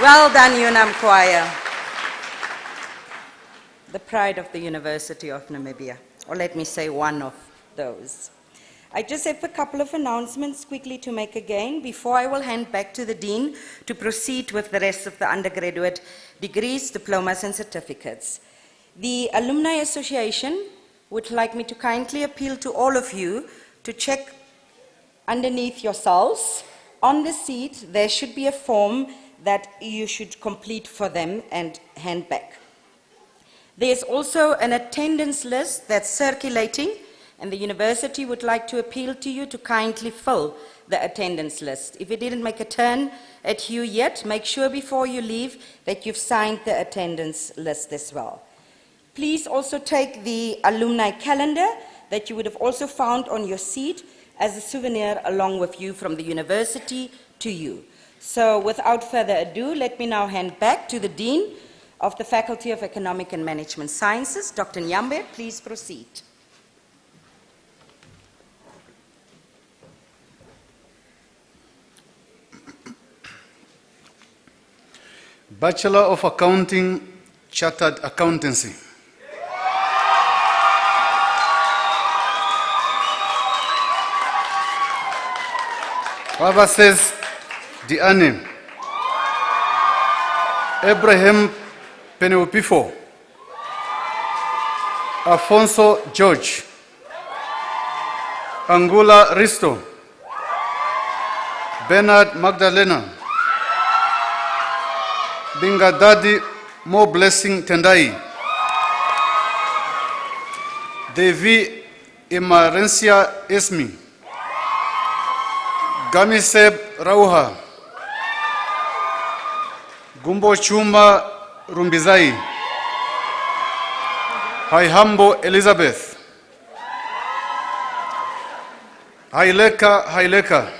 Well done, UNAM Choir. The pride of the University of Namibia, or let me say one of those. I just have a couple of announcements quickly to make again before I will hand back to the Dean to proceed with the rest of the undergraduate degrees, diplomas, and certificates. The Alumni Association would like me to kindly appeal to all of you to check underneath yourselves. On the seat, there should be a form that you should complete for them and hand back. There's also an attendance list that's circulating, and the university would like to appeal to you to kindly fill the attendance list. If it didn't make a turn at you yet, make sure before you leave that you've signed the attendance list as well. Please also take the alumni calendar that you would have also found on your seat as a souvenir along with you from the university to you. So without further ado, let me now hand back to the Dean of the Faculty of Economic and Management Sciences, Dr. Nyambe. Please proceed. Bachelor of Accounting, Chartered Accountancy. Baba says, Diane, Abraham Peneopifo, Afonso George, Angula Risto, Bernard Magdalena, Bingadadi Mo Blessing Tendai, Devi Imarencia Esmi, Gamiseb Rauha, Gumbo Chuma Rumbizai, Haihambo Elizabeth, Haileka,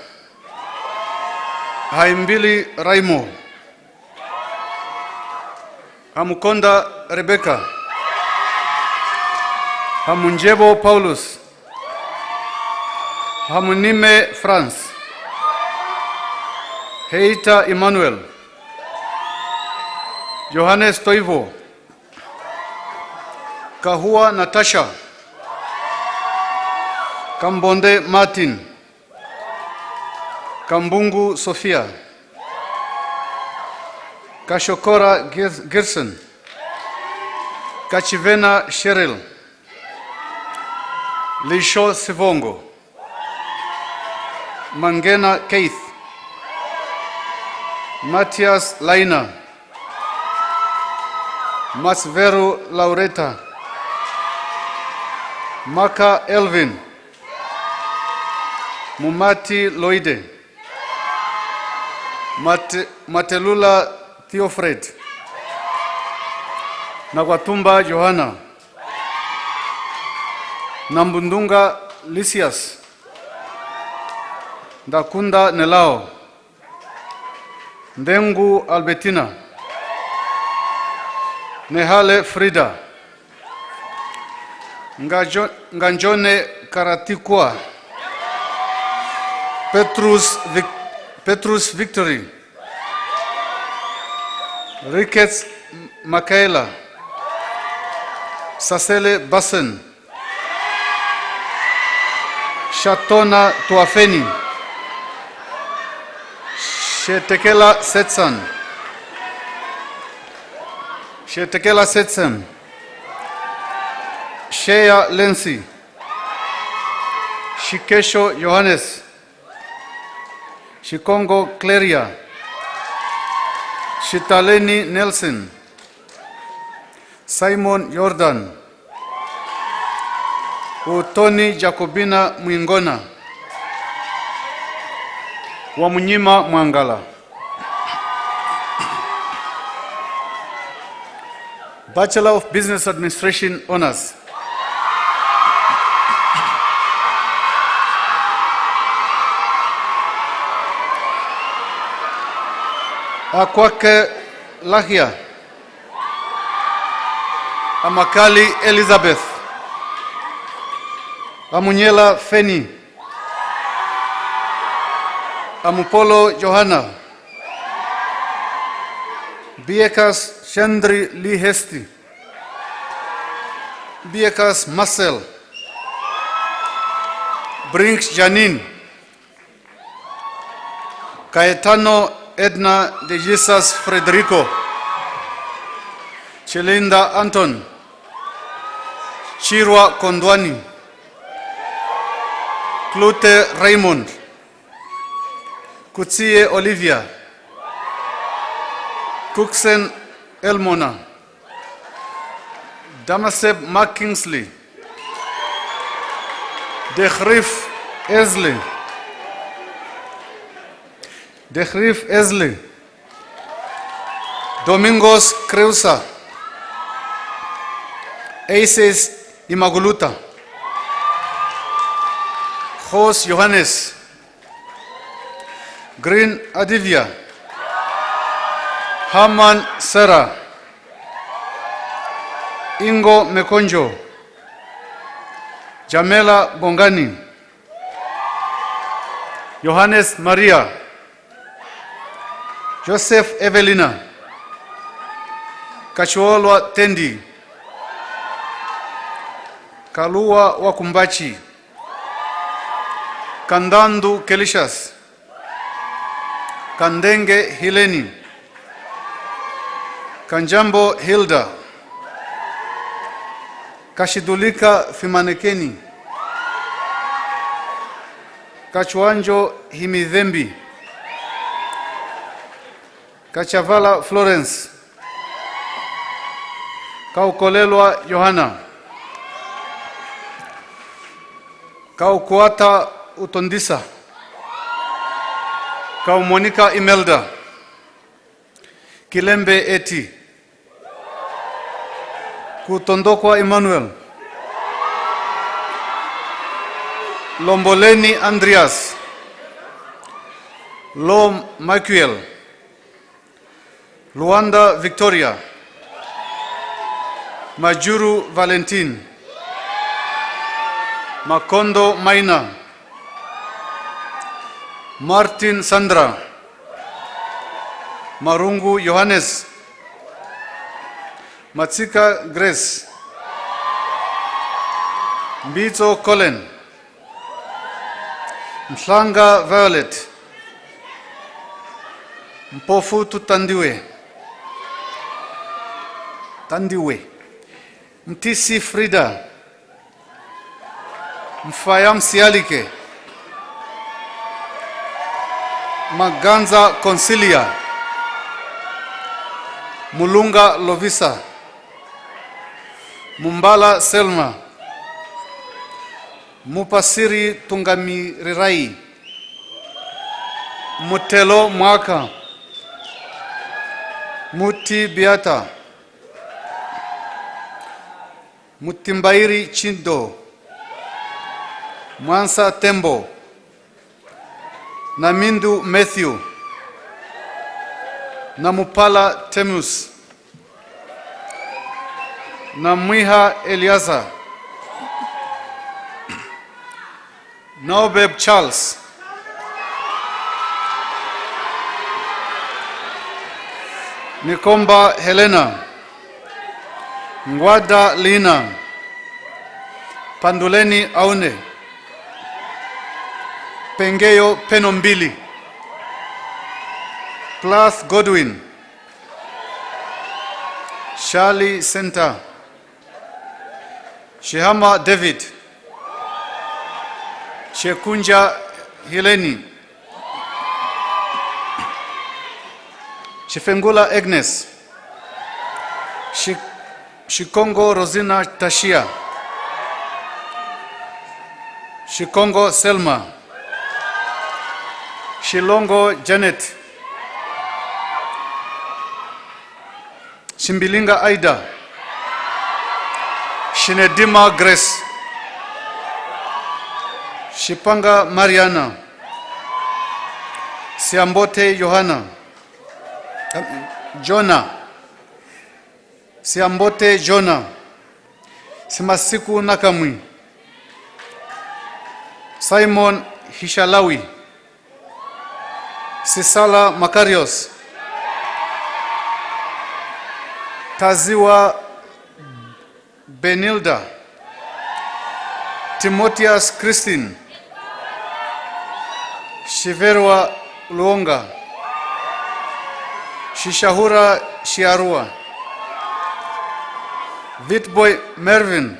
Haimbili Raimo, Hamukonda Rebecca, Hamunjebo Paulus, Hamunime France, Heita Emmanuel, Johannes Toivo, Kahua Natasha, Kambonde Martin, Kambungu Sophia, Kashokora Gerson, Kachivena Cheryl, Lisho Sivongo, Mangena Keith, Matthias Laina, Masveru Laureta, Maka Elvin, Mumati Loide, Matelula Theofred, Nagwatumba Johanna, Nambundunga Lysias, Ndakunda Nelao, Ndengu Albertina, Nehale Frida, Nganjone Karatikwa, Petrus Victory, Ricketts Michaela, Sasele Bassen, Shatona Tuafeni, Shetekela Setsan, Shea Lensi, Shikesho Johannes, Shikongo Cleria, Shitaleni Nelson, Simon Jordan, Utoni Jacobina Mwingona, Wamunyima Mwangala, Bachelor of Business Administration Honors. Akwake Lahia. Amakali Elizabeth. Amunyela Feni. Amupolo Johanna. Biekas Chandri Lee Hesti. Biekas Marcel. Brinks Janine. Caetano Edna de Jesus Frederico. Chelinda Anton. Chirwa Kondwani. Clute Raymond. Kutsie Olivia. Cooksen Elmona. Damaseb Mark Kingsley. Dechrif Esley. Dechrif Esley. Domingos Creusa. Aces Imaguluta. Jos Johannes. Green Adivia. Haman Sarah. Ingo Mekonjo. Jamela Bongani. Johannes Maria. Joseph Evelina. Kachuolwa Tendi. Kalua Wakumbachi. Kandandu Kelishas. Kandenge Hileni. Kanjambo Hilda. Kashidulika Fimanekeni. Kachuanjo Himidhembi. Kachavala Florence. Kaukolelwa Johanna. Kaukuata Utondisa. Kaumonika Imelda. Kilembe Eti. Kutondokwa Emmanuel. Lomboleni Andreas. Lom Michael. Luanda Victoria. Majuru Valentin. Makondo Maina. Martin Sandra. Marungu Johannes. Matsika Grace. Mbito Colin. Mhlanga Violet. Mpofu Tutandiwe. Tandiwe. Mtisi Frida. Mfayam Sialike. Maganza Concilia. Mulunga Lovisa. Mumbala Selma. Mupasiri Tungamirirai. Mutelo Mwaka. Muti Beata. Mutimbairi Chindo. Mwansa Tembo. Namindu Matthew. Namupala Temus. Namwiha Eliasa. Naobeb Charles. Nikomba Helena. Ngwada Lina. Panduleni Aune. Pengeyo Penombili. Klaus Godwin. Charlie Center. Shehama David. Shekunja Heleni. Shifengula Agnes. Shikongo Rosina Tashia. Shikongo Selma. Shilongo Janet. Shimbilinga Aida. Shinedima Grace, Shipanga Mariana, Siambote Jonah, Siambote Jonah, Simasiku Nakamwi, Simon Hishalawi, Sisala Makarios, Taziwa Benilda, Timotheus Christine, Shiverwa Luonga, Shishahura Shiarua, Vitboy Mervin,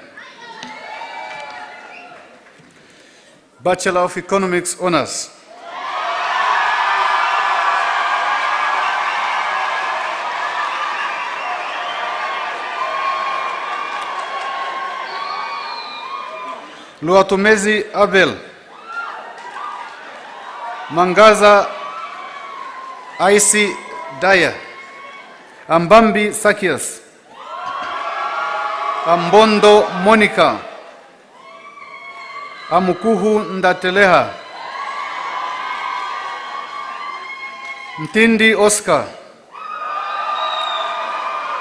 Bachelor of Economics Honors. Luatumezi Abel, Mangaza Aisi Daya, Ambambi Sakias, Ambondo Monica, Amukuhu Ndateleha, Mtindi Oscar,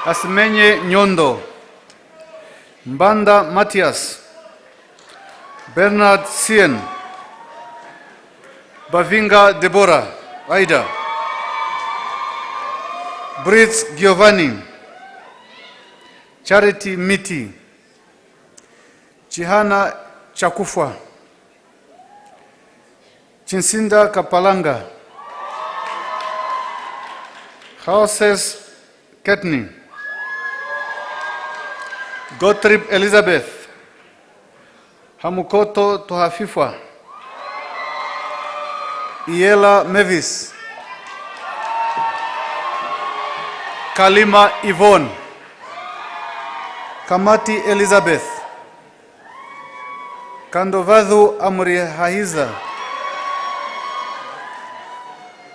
Asmenye Nyondo, Mbanda Matias, Bernard Sien, Bavinga Deborah, Aida, Brits Giovanni, Charity Miti, Chihana Chakufwa, Chinsinda Kapalanga, Houses Ketni, Gotrip Elizabeth, Hamukoto Tohafifwa, Iela Mevis, Kalima Yvonne, Kamati Elizabeth, Kandovadhu Amrihahiza,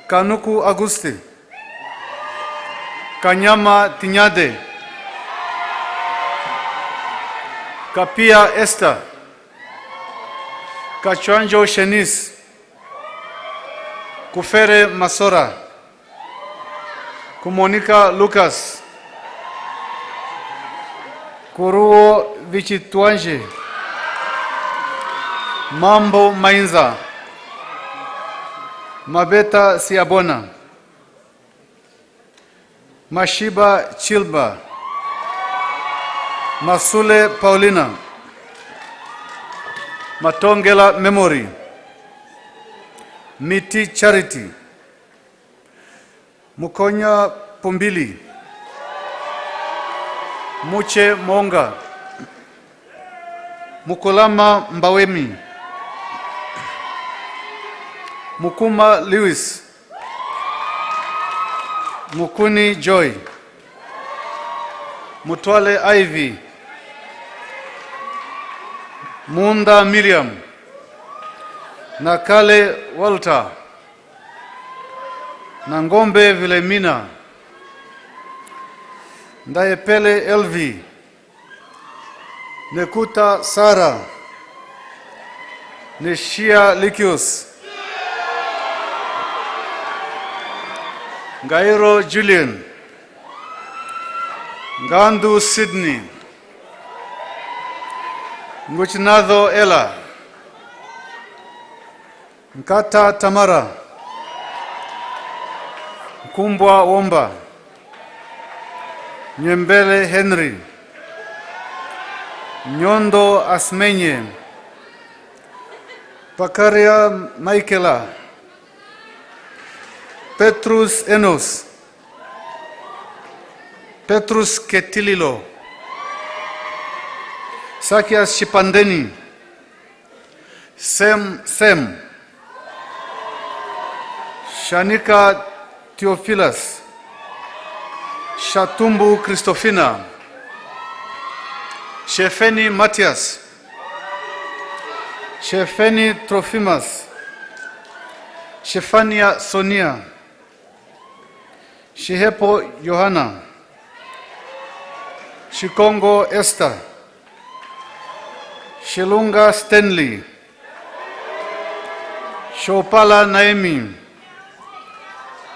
Kanuku Agusti, Kanyama Tinyade, Kapia Esther, Kachwanjo Shenis, Kufere Masora, Kumonika Lucas, Kuruo Vichitwanje, Mambo Mainza, Mabeta Siabona, Mashiba Chilba, Masule Paulina, Matongela Memory, Miti Charity, Mukonya Pumbili, Muche Monga, Mukulama Mbawemi, Mukuma Lewis, Mukuni Joy, Mutwale Ivy, Munda Miriam, Nakale Walter, Nangombe Vilemina, Ndaepele Elvi, Nekuta Sara, Neshia Likius, Gairo Julian, Gandu Sydney, Nguchinado Ella, Nkata Tamara, Kumbwa Womba, Nyembele Henry, Nyondo Asmenye, Pakaria Michaela, Petrus Enos, Petrus Ketililo, Sakias Shipandeni, Sem, Shanika Theophilus, Shatumbu Christofina, Shefeni Matthias, Shefeni Trofimas, Shefania Sonia, Shihepo Johanna, Shikongo Esther, Shilunga Stanley, Shopala Naemi,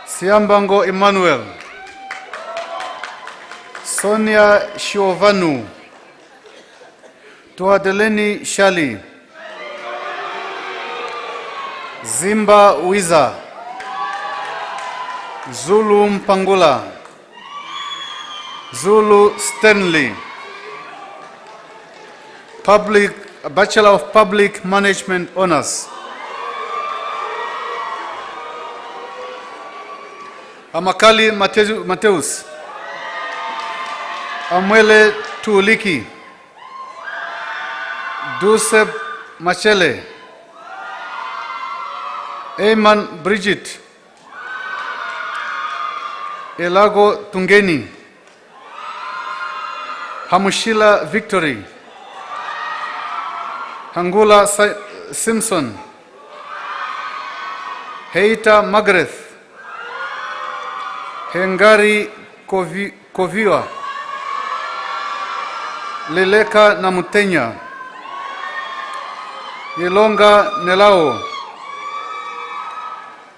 Siambango Emmanuel, Sonia Shiovanu, Tuadeleni Shali, Zimba Wiza, Zulu Mpangula, Zulu Stanley, Bachelor of Public Management Honors. Amakali Mateus, Amwele Tuuliki, Duseb Machele, Eyman Bridget, Elago Tungeni, Hamushila Victory, Hangula Simpson, Heita Magreth, Hengari Koviwa, Leleka Namutenya, Ilonga Nelao,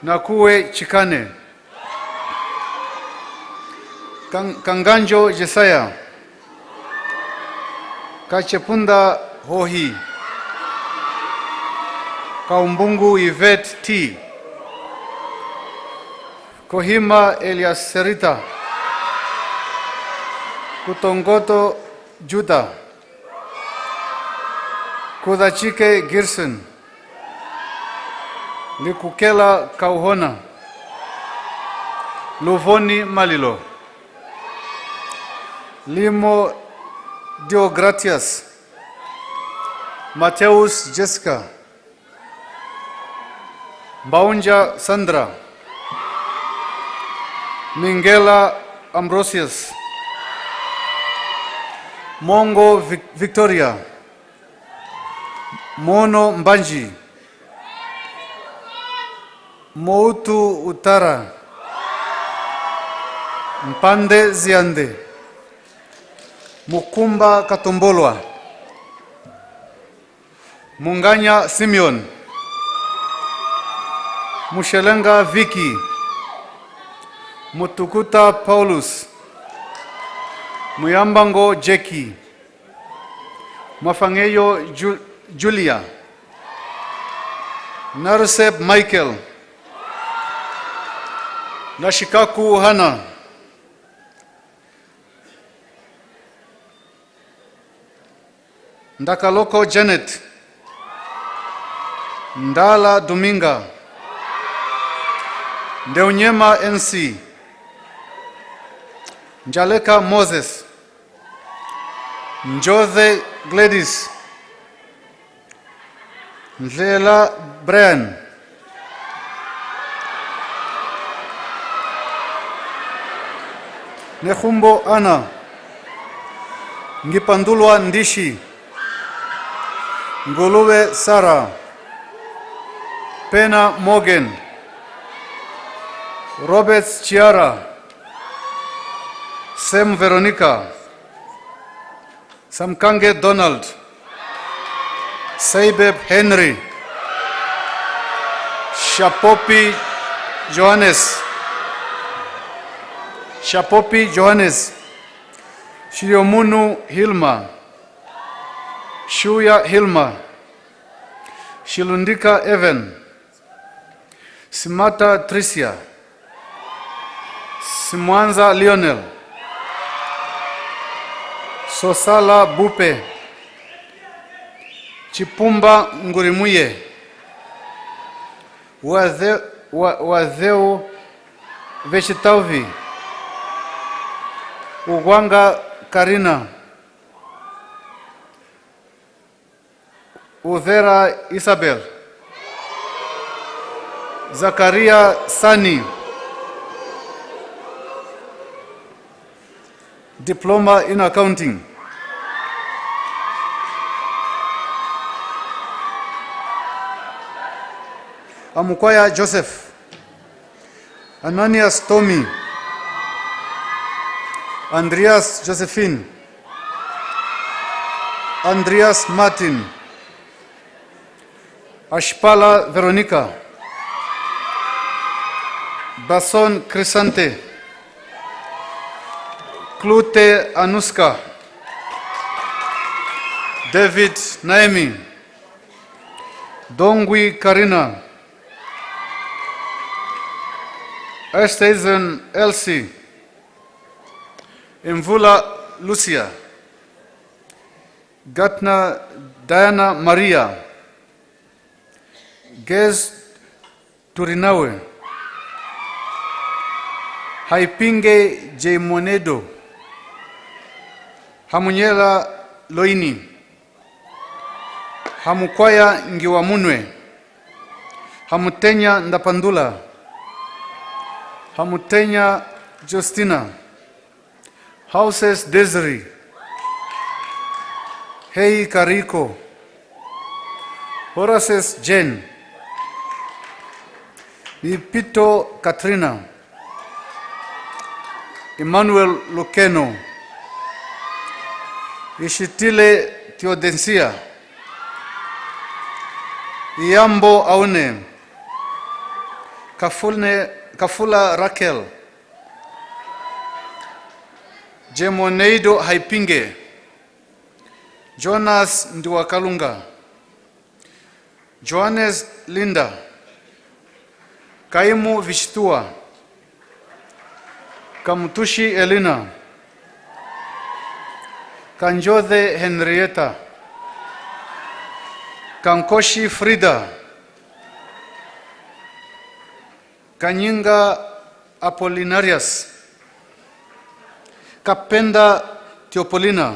Nakue Chikane, Kanganjo Jesaya, Kachepunda Hohi, Kaumbungu Yvette T, Kohima Elias Serita, Kutongoto Juda, Kudachike Girson, Likukela Kauhona, Luvoni Melillo, Limo Diogratias, Mateus Jessica, Baunja Sandra, Mingela Ambrosius, Mongo Victoria, Mono Mbanji, Moutu Utara, Mpande Ziande, Mukumba Katombolwa, Munganya Simeon, Mushelenga Vicky, Mutukuta Paulus, Muyambango Jackie, Mafangeyo Julia, Narsep Michael, Nashikaku Hana, Ndakaloko Janet, Ndala Dominga, Ndeunyema NC, Njaleka Moses, Njothe Gladys, Ndlela Brian, Nehumbo Anna, Ngipandulwa Ndishi, Nguluwe Sarah, Pena Morgan, Roberts Chiara, Sam Veronica, Samkange Donald, Saibeb Henry, Shapopi Johannes, Shiriomunu Hilma, Shuya Hilma, Shilundika Evan, Simata Tricia, Simwanza Lionel, Sosala Bupe, Chipumba Ngurimuye, Wadheu Veshitavi, Ugwanga Karina, Udhera Isabel, Zakaria Sani, Diploma in Accounting. Amukwaya Joseph, Ananias Tommy, Andreas Josephine, Andreas Martin, Ashpala Veronica, Bason Crisante, Klute Anuska, David Naemi, Dongwi Karina, Esthazen Elsie, Mvula Lucia, Gatna Diana Maria, Gez Turinawe, Haipinge J. Monedo, Hamunyela Loini, Hamukwaya Ngiwamunwe, Hamutenya Ndapandula, Hamutenya Justina, Houses Desiree, Hei Kariko, Horaces Jen, Nipito Katrina, Emmanuel Lukeno, Ishitile Theodensia, Iambo Aune, Kafula Raquel, Jemoneido Haipinge, Jonas Ndiwakalunga, Johannes Linda, Kaimu Vishtua, Kamutushi Elena, Kanjothe Henrietta, Kankoshi Frida, Kanyinga Apollinarius, Kapenda Teopolina,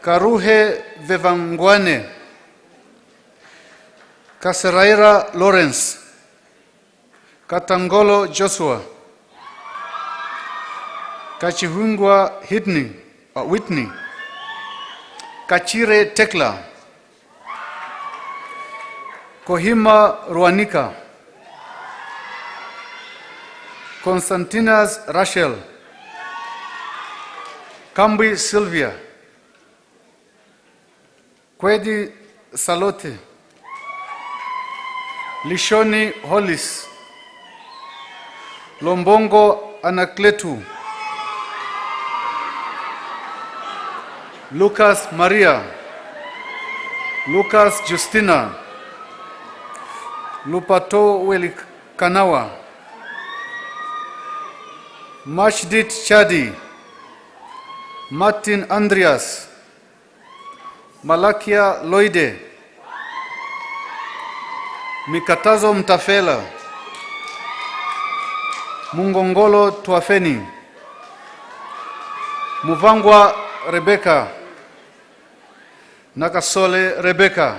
Karuhe Vevangwane, Kaseraira Lawrence, Katangolo Joshua, Kachihungwa Whitney, Kachire Tekla, Kohima Ruanika, Constantinas Rachel, Kambi Sylvia, Kwedi Salote, Lishoni Hollis, Lombongo Anakletu, Lucas Maria, Lucas Justina, Lupato Welikanawa, Mashdit Chadi, Martin Andreas, Malakia Loide, Mikatazo Mtafela, Mungongolo Tuafeni, Muvangwa Rebecca, Nakasole Rebecca,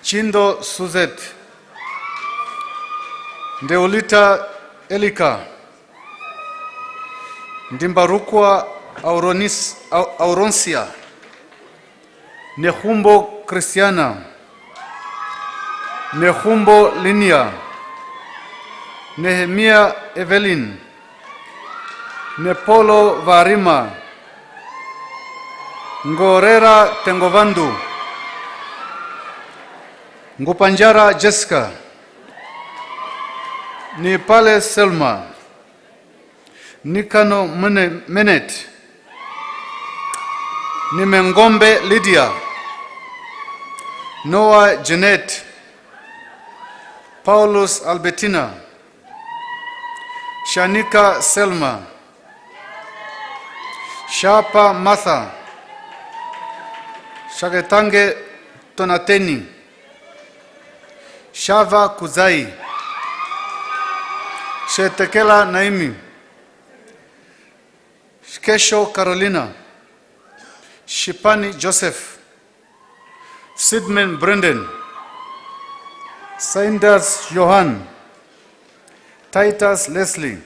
Chindo Suzette, Ndeolita Elika, Ndimbarukwa Auronsia, Nehumbo Christiana, Nehumbo Linia, Nehemia Evelyn, Nepolo Varima, Ngorera Tengovandu, Ngupanjara Jessica, Nipale Selma, Nikano Menet, Nimengombe Lydia, Noah Jeanette, Paulus Albertina, Shanika Selma, Shapa Martha, Shagetange Tonateni, Shava Kuzai, Shetekela Naimi, Kesho Carolina, Shipani Joseph, Sidman Brendan, Sanders Johan, Titus Leslie,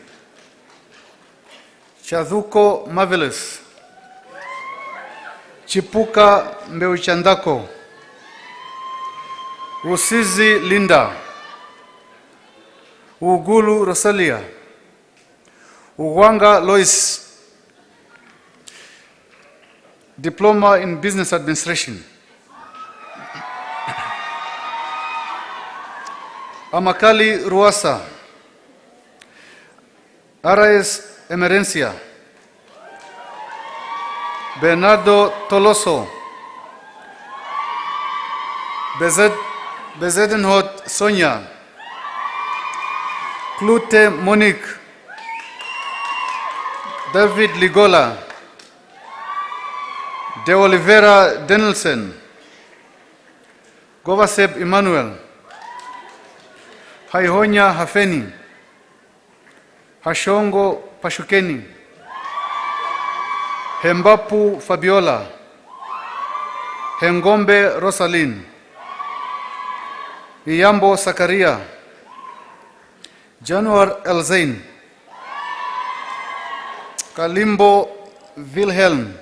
Chaduko Marvelous, Chipuka Mbeuchandako, Usizi Linda, Ugulu Rosalia, Uwanga Lois, Diploma in Business Administration, Amakali Ruasa, Araes Emerencia, Bernardo Toloso, Bezedenhot Sonia, Klute Monique, David Ligola, De Oliveira Danielson, Govaseb Emmanuel, Haihonya Hafeni, Hashongo Pashukeni, Hembapu Fabiola, Hengombe Rosaline, Iyambo Sakaria, Januar Elzain, Kalimbo Wilhelm,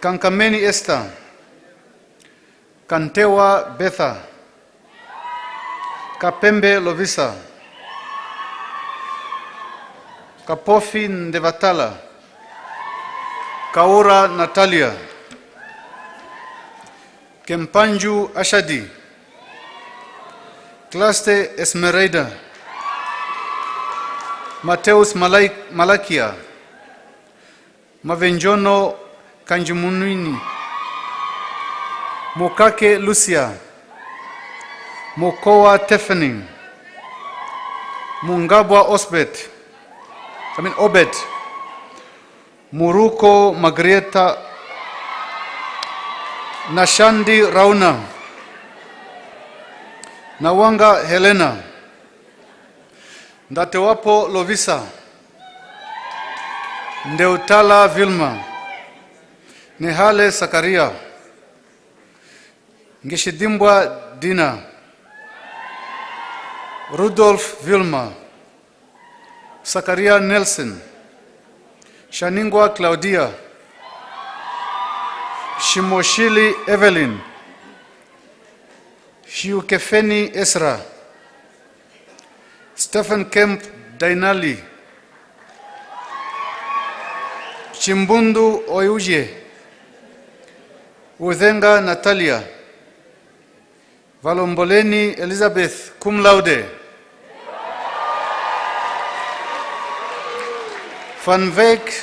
Kankameni Esther, Kantewa Betha, Kapembe Lovisa, Kapofi Ndevatala, Kaura Natalia, Kempanju Ashadi, Claste Esmeralda, Mateus Malakia, Mavenjono Kanjumunini, Mokake Lucia, Mokoa Tiffany, Mungabwa Obed, Muruko Magrieta, Nashandi Rauna, Nawanga Helena, Ndatewapo Lovisa, Ndeutala Vilma, Nehale Sakaria, Ngishidimbwa Dina, Rudolf Vilma, Sakaria Nelson, Shaningwa Claudia, Shimoshili Evelyn, Hiukefeni Esra, Stephen Kemp Dainali, Chimbundu Oyuje, Uzenga Natalia, Valomboleni Elizabeth cum laude, Van Veek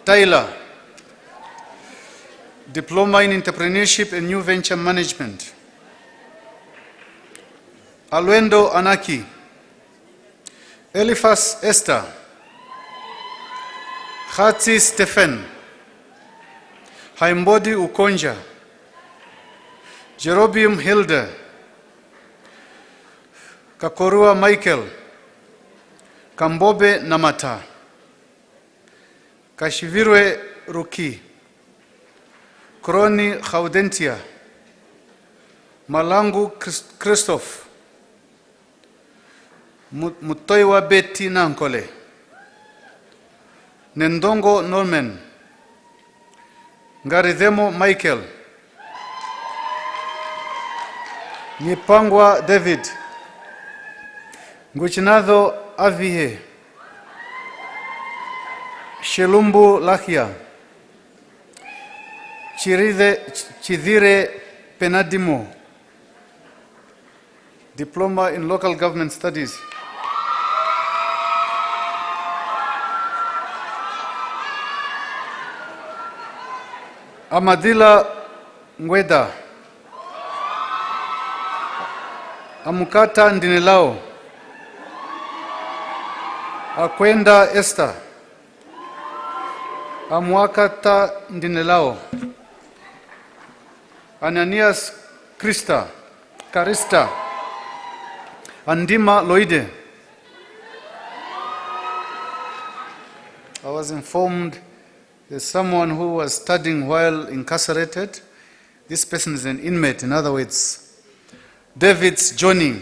Tyler, Diploma in Entrepreneurship and New Venture Management, Alwendo Anaki, Eliphas Esther, Hatsi Stephen, Haimbodi Ukonja, Jerobium Hilda, Kakorua Michael, Kambobe Namata, Kashivirwe Ruki, Kroni Gaudentia, Malangu Christoph, Mutoiwa Betty Nankole, Nendongo Norman, Ngaridemo Michael, Nipangwa David, Nguchinado Avihe, Shelumbu Lahia, Chidire Penadimo, Diploma in Local Government Studies. Amadila Ngweda, Amukata Ndinelao, Akwenda Esther, Amuakata Ndinelao, Ananias Karista, Andima Loide. I was informed there's someone who was studying while incarcerated. This person is an inmate, in other words, David's Johnny.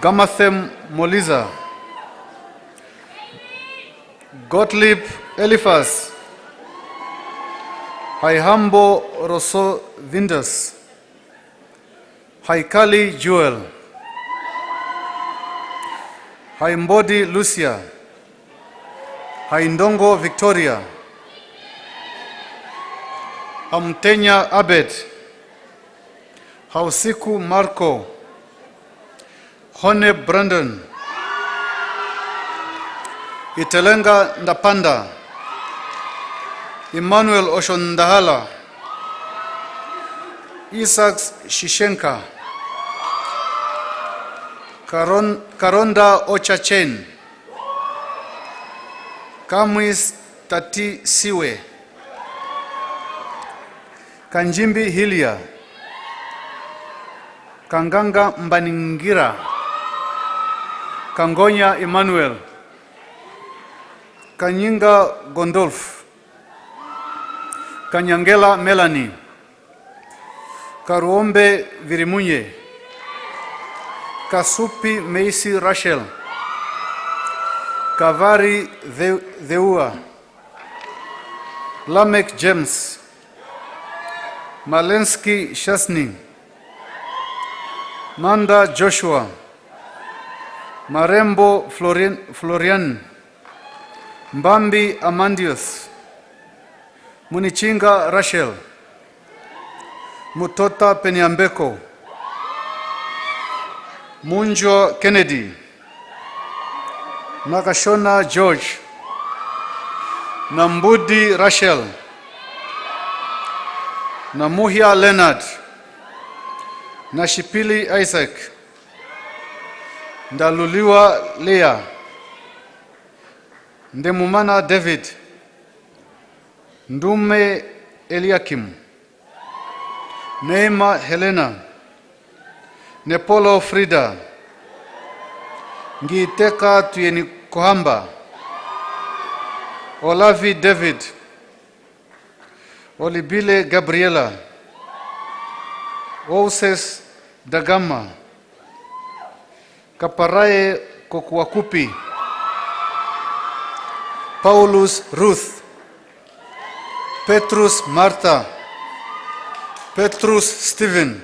Gamathem Moliza, Gottlieb Eliphas, Haihambo Rosso Vindas, Haikali Joel, Haimbodi Lucia, Haindongo Victoria, Amtenya Abed, Hausiku Marco, Hone Brandon, Itelenga Ndapanda, Emmanuel Oshondahala, Isaac Shishenka, Karonda Ochachen, Kamwis Tati Siwe, Kanjimbi Hilia, Kanganga Mbaningira, Kangonya Emmanuel, Kanyinga Gondolf, Kanyangela Melanie, Karuombe Virimunye, Kasupi Meisi Rachel, Kavari Theua, Lamek James, Malensky Shasni, Manda Joshua, Marembo Florian, Mbambi Amandius, Munichinga Rachel, Mutota Penyambeko, Munjo Kennedy, Nakashona George, Nambudi Rachel, Namuhia Leonard, Nashipili Isaac, Ndaluliwa Leah, Ndemumana David, Ndume Eliakim, Neema Helena, Nepolo Frida, Ngiteka Tuyeni Kohamba, Olavi David, Olibile Gabriela, Oses Dagama, Kaparae Kokuakupi, Paulus Ruth, Petrus Martha, Petrus Stephen,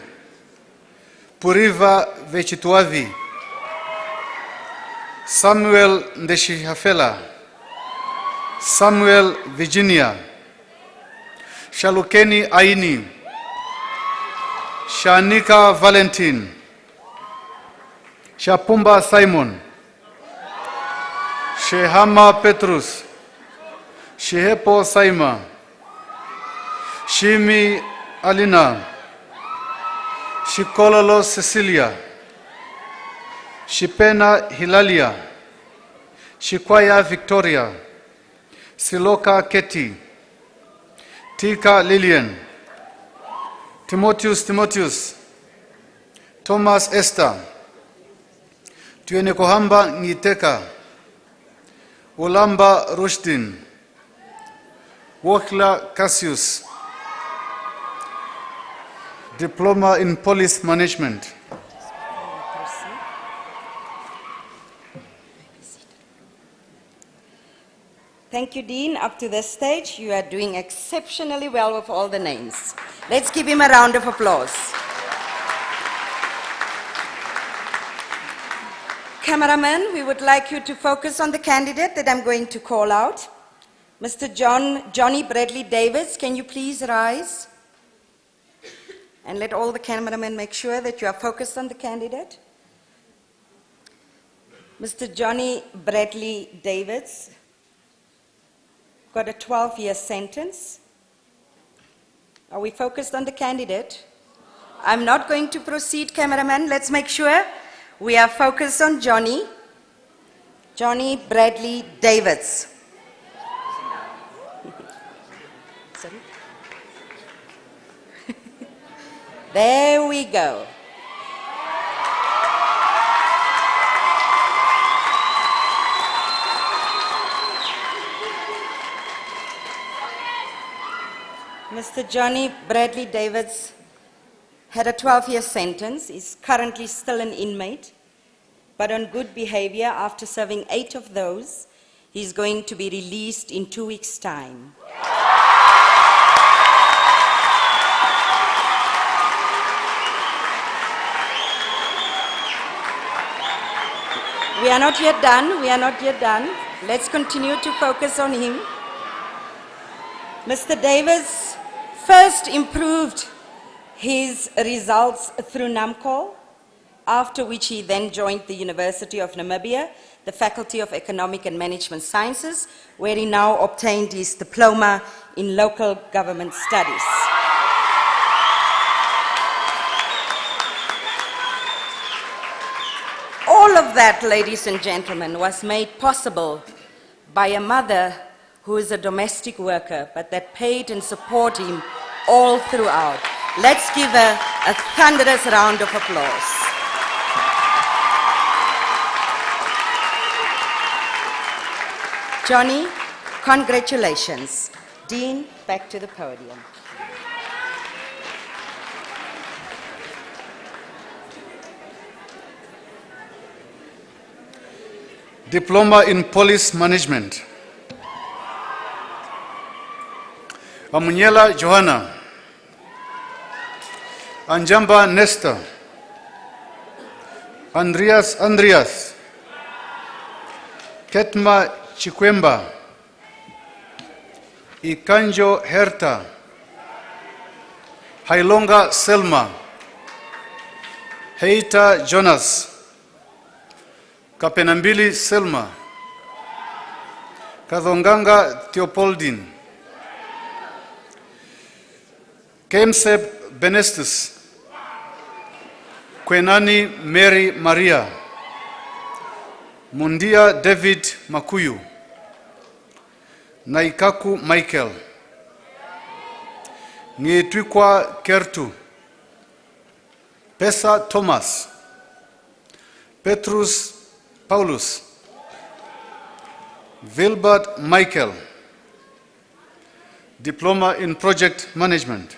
Puriva Vechituavi, Samuel Ndeshihafela, Samuel Virginia, Shalukeni Aini, Shanika Valentine, Shapumba Simon, Shehama Petrus, Shehepo Saima, Shimi Alina, Shikololo Cecilia, Shipena Hilalia, Shikwaya Victoria, Siloka Keti, Tika Lillian, Timotheus, Thomas Esther, Tuenekohamba Ngiteka, Ulamba Rushdin, Wokla Cassius, Diploma in Police Management. Thank you, Dean. Up to this stage, you are doing exceptionally well with all the names. Let's give him a round of applause. Cameraman, we would like you to focus on the candidate that I'm going to call out. Mr. Johnny Bradley Davis, can you please rise? And let all the cameramen make sure that you are focused on the candidate. Mr. Johnny Bradley Davis got a 12-year sentence. Are we focused on the candidate? I'm not going to proceed, cameraman. Let's make sure we are focused on Johnny Bradley Davis. Sorry. There we go. Mr. Johnny Bradley Davis had a 12-year sentence. He's currently still an inmate, but on good behavior, after serving 8 of those, he's going to be released in 2 weeks' time. We are not yet done. Let's continue to focus on him. Mr. Davis First improved his results through NAMCOL, after which he then joined the University of Namibia, the Faculty of Economic and Management Sciences, where he now obtained his diploma in local government studies. All of that, ladies and gentlemen, was made possible by a mother who is a domestic worker, but that paid and supported him all throughout. Let's give her a thunderous round of applause. Johnny, congratulations. Dean, back to the podium. Diploma in Police Management. Amunyela Johanna. Anjamba Nestor. Andreas. Ketma Chikwemba. Ikanjo Herta. Hailonga Selma. Heita Jonas. Kapenambili Selma. Kadhonganga Theopoldine. Kemseb Benestus. Kwenani Mary Maria. Mundia David Makuyu. Naikaku Michael. Ngetwikwa Kertu. Pesa Thomas. Petrus Paulus. Wilbert Michael. Diploma in Project Management.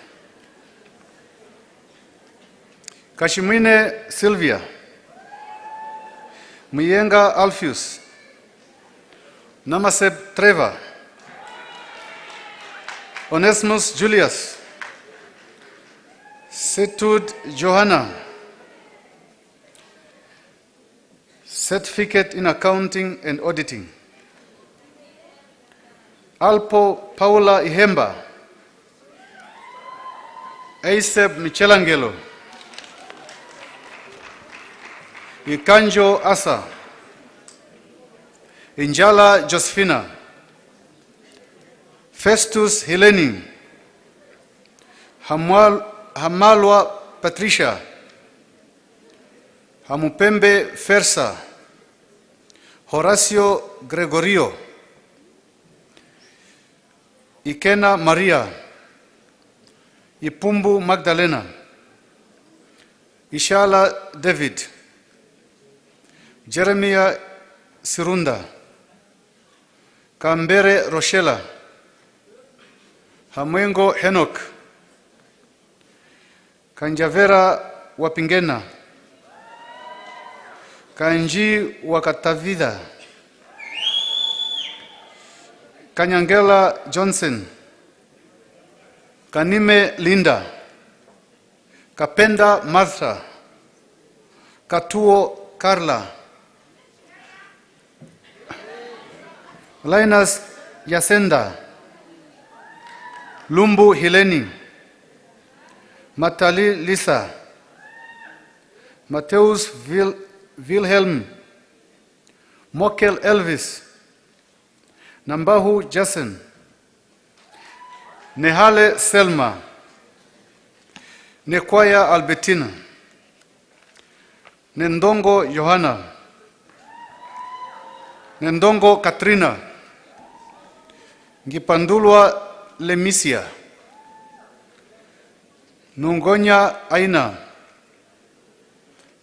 Kashimine Sylvia. Muyenga Alpheus. Namaseb Trevor. Onesimus Julius. Setud Johanna. Certificate in Accounting and Auditing. Alpo Paula Ihemba. Aiseb Michelangelo. Ikanjo Asa. Injala Josephina. Festus Heleni. Hamalwa Patricia. Hamupembe Fersa. Horacio Gregorio. Ikena Maria. Ipumbu Magdalena. Ishala David. Jeremiah Sirunda. Kambere Rochella. Hamwengo Henok. Kanjavera Wapingena. Kanji Wakatavida. Kanyangela Johnson. Kanime Linda. Kapenda Martha. Katuo Carla. Linus Yasenda. Lumbu Hileni. Matali Lisa. Mateus Wilhelm. Mokel Elvis. Nambahu Jason. Nehale Selma. Nekwaya Albertina. Nendongo Johanna. Nendongo Katrina. Ngipandulwa Lemisia. Nungonya Aina.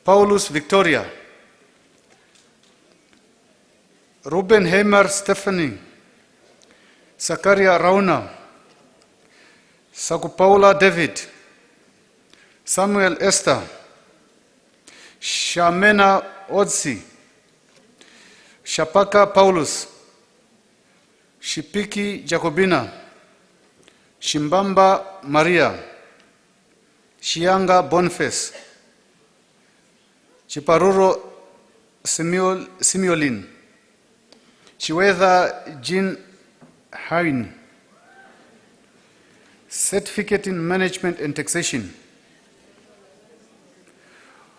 Paulus Victoria. Ruben Heimer Stephanie. Sakaria Rauna. Sakupaula David. Samuel Esther. Shamena Odsi. Shapaka Paulus. Shipiki Jacobina. Shimbamba Maria. Shianga Boniface. Chiparuro Simiolin. Chiwetha Jean Hain. Certificate in Management and Taxation.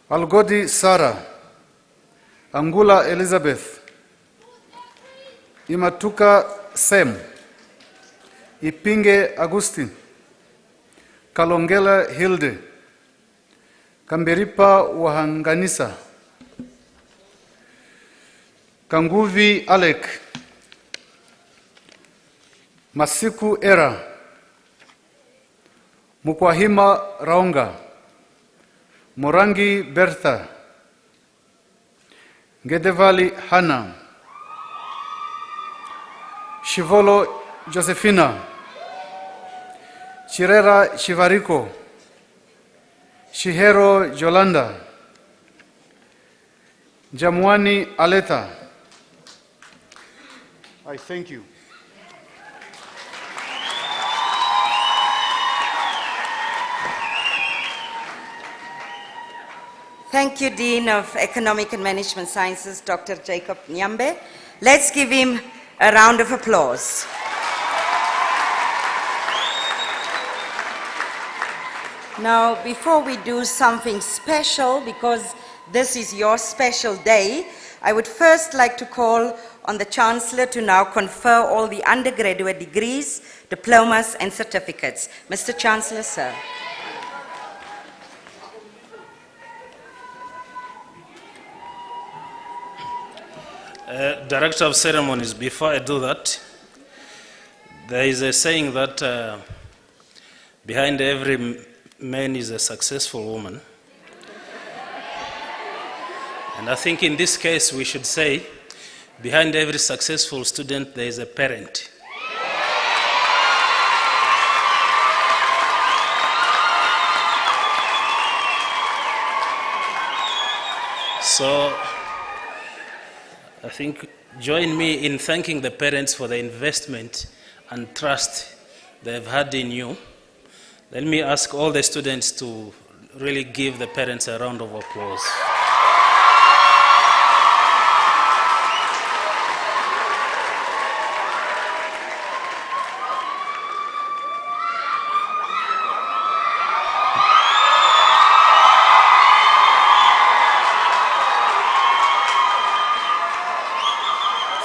Algodi Sarah, Angula Elizabeth, Imatuka Sem, Ipinge Agustin, Kalongela Hilde, Kamberipa Wahanganisa, Kanguvi Alek, Masiku Era, Mukwahima Raunga, Morangi Bertha, Gedevali Hana, Shivolo Josefina, Chirera Shivariko, Shihero Jolanda, Jamwani Aleta. I thank you. Thank you, Dean of Economic and Management Sciences, Dr. Jacob Nyambe. Let's give him a round of applause. Now, before we do something special, because this is your special day, I would first like to call on the Chancellor to now confer all the undergraduate degrees, diplomas, and certificates. Mr. Chancellor, sir. Director of Ceremonies, before I do that, there is a saying that behind every man is a successful woman. And I think in this case we should say, behind every successful student there is a parent. So, I think join me in thanking the parents for the investment and trust they've had in you. Let me ask all the students to really give the parents a round of applause.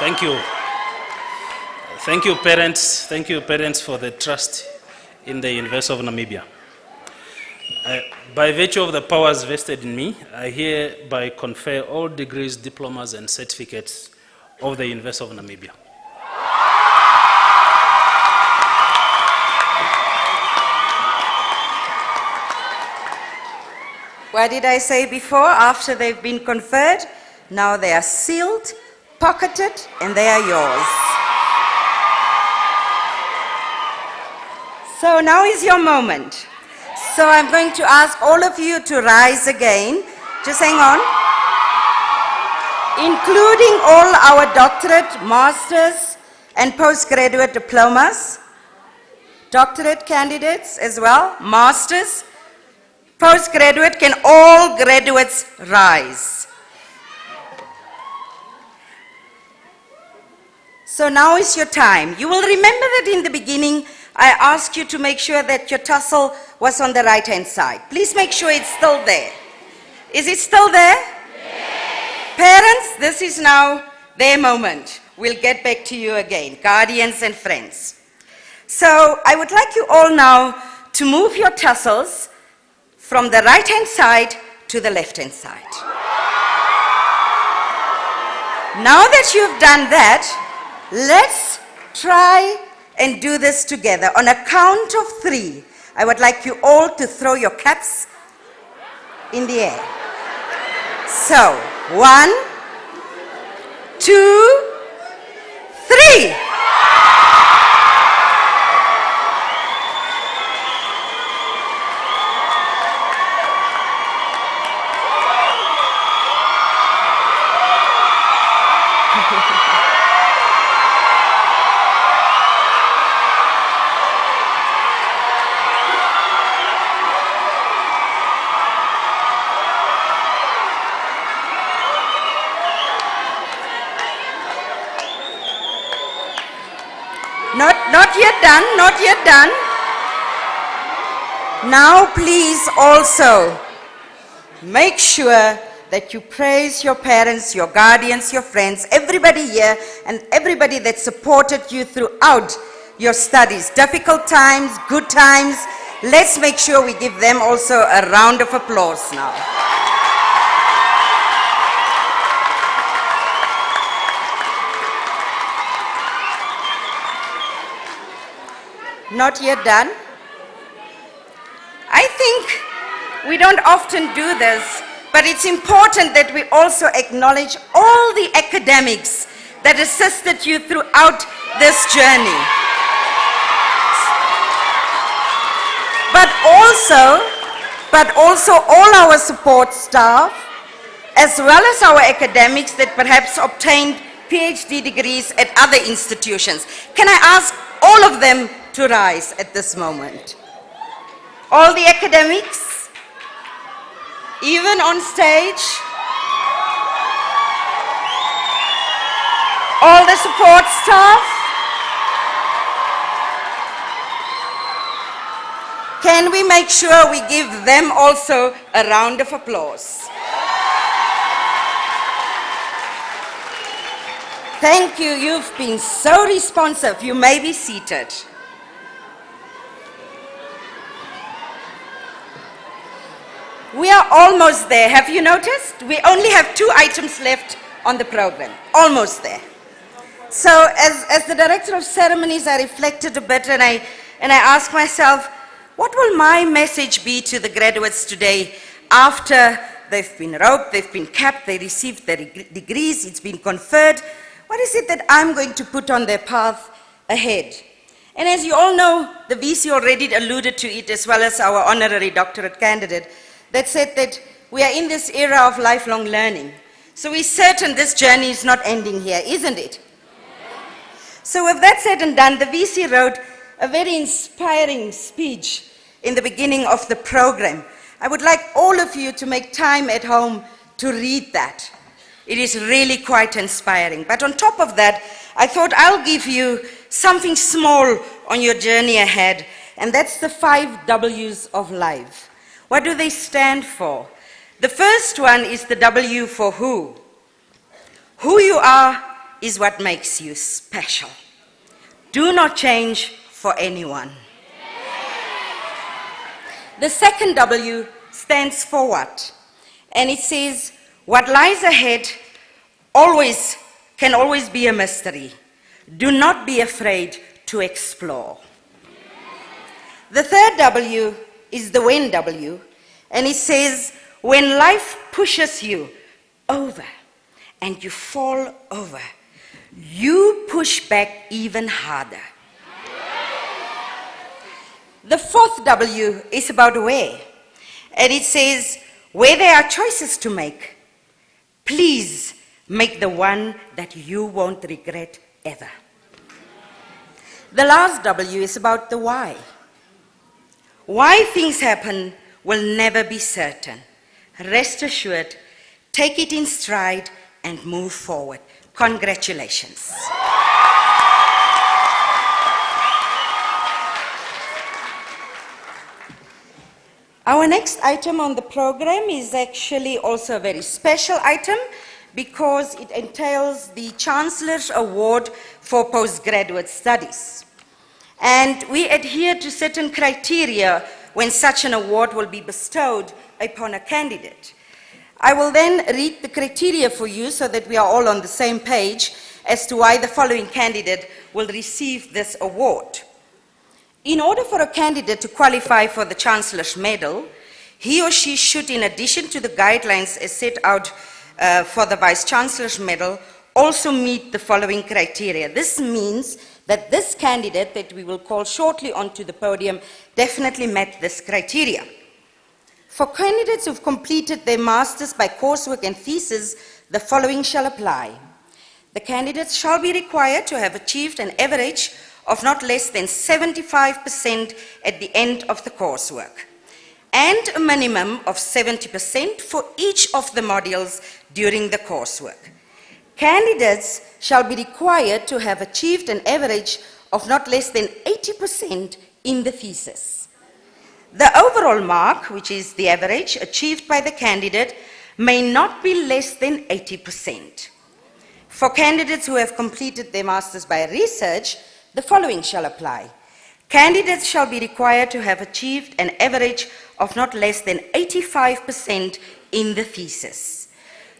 Thank you. Thank you, parents. Thank you, parents, for the trust in the University of Namibia. By virtue of the powers vested in me, I hereby confer all degrees, diplomas, and certificates of the University of Namibia. What did I say before? After they've been conferred, now they are sealed, pocketed, and they are yours. So now is your moment. So I'm going to ask all of you to rise again. Just hang on. Including all our doctorate, masters, and postgraduate diplomas. Doctorate candidates as well, masters, postgraduate. Can all graduates rise? So now is your time. You will remember that in the beginning, I asked you to make sure that your tussle was on the right-hand side. Please make sure it's still there. Is it still there? Yes. Parents, this is now their moment. We'll get back to you again, guardians and friends. So I would like you all now to move your tussles from the right-hand side to the left-hand side. Now that you've done that, let's try and do this together. On a count of 3, I would like you all to throw your caps in the air. So, 1, 2, 3. Not yet done, not yet done. Now please also make sure that you praise your parents, your guardians, your friends, everybody here and everybody that supported you throughout your studies. Difficult times, good times. Let's make sure we give them also a round of applause now. Not yet done. I think we don't often do this, but it's important that we also acknowledge all the academics that assisted you throughout this journey. But also all our support staff, as well as our academics that perhaps obtained PhD degrees at other institutions. Can I ask all of them to rise at this moment? All the academics, even on stage, all the support staff. Can we make sure we give them also a round of applause? Thank you, you've been so responsive. You may be seated. We are almost there. Have you noticed? We only have 2 items left on the program. Almost there. So as the Director of Ceremonies, I reflected a bit and I asked myself, what will my message be to the graduates today after they've been robed, they've been capped, they received their degrees, it's been conferred? What is it that I'm going to put on their path ahead? And as you all know, the VC already alluded to it, as well as our honorary doctorate candidate, that said that we are in this era of lifelong learning. So we're certain this journey is not ending here, isn't it? So with that said and done, the VC wrote a very inspiring speech in the beginning of the program. I would like all of you to make time at home to read that. It is really quite inspiring. But on top of that, I thought I'll give you something small on your journey ahead, and that's the 5 W's of life. What do they stand for? The first one is the W for who. Who you are is what makes you special. Do not change for anyone. The second W stands for what? And it says, what lies ahead can always be a mystery. Do not be afraid to explore. The third W is the when W, and it says, when life pushes you over and you fall over, you push back even harder. The fourth W is about where, and it says, where there are choices to make, please make the one that you won't regret ever. The last W is about the why. Why things happen will never be certain. Rest assured, take it in stride and move forward. Congratulations. Our next item on the program is actually also a very special item because it entails the Chancellor's Award for Postgraduate Studies. And we adhere to certain criteria when such an award will be bestowed upon a candidate. I will then read the criteria for you so that we are all on the same page as to why the following candidate will receive this award. In order for a candidate to qualify for the Chancellor's Medal, he or she should, in addition to the guidelines as set out for the Vice-Chancellor's Medal, also meet the following criteria. This means that this candidate that we will call shortly onto the podium definitely met this criteria. For candidates who've completed their masters by coursework and thesis, the following shall apply. The candidates shall be required to have achieved an average of not less than 75% at the end of the coursework, and a minimum of 70% for each of the modules during the coursework. Candidates shall be required to have achieved an average of not less than 80% in the thesis. The overall mark, which is the average achieved by the candidate, may not be less than 80%. For candidates who have completed their masters by research, the following shall apply. Candidates shall be required to have achieved an average of not less than 85% in the thesis.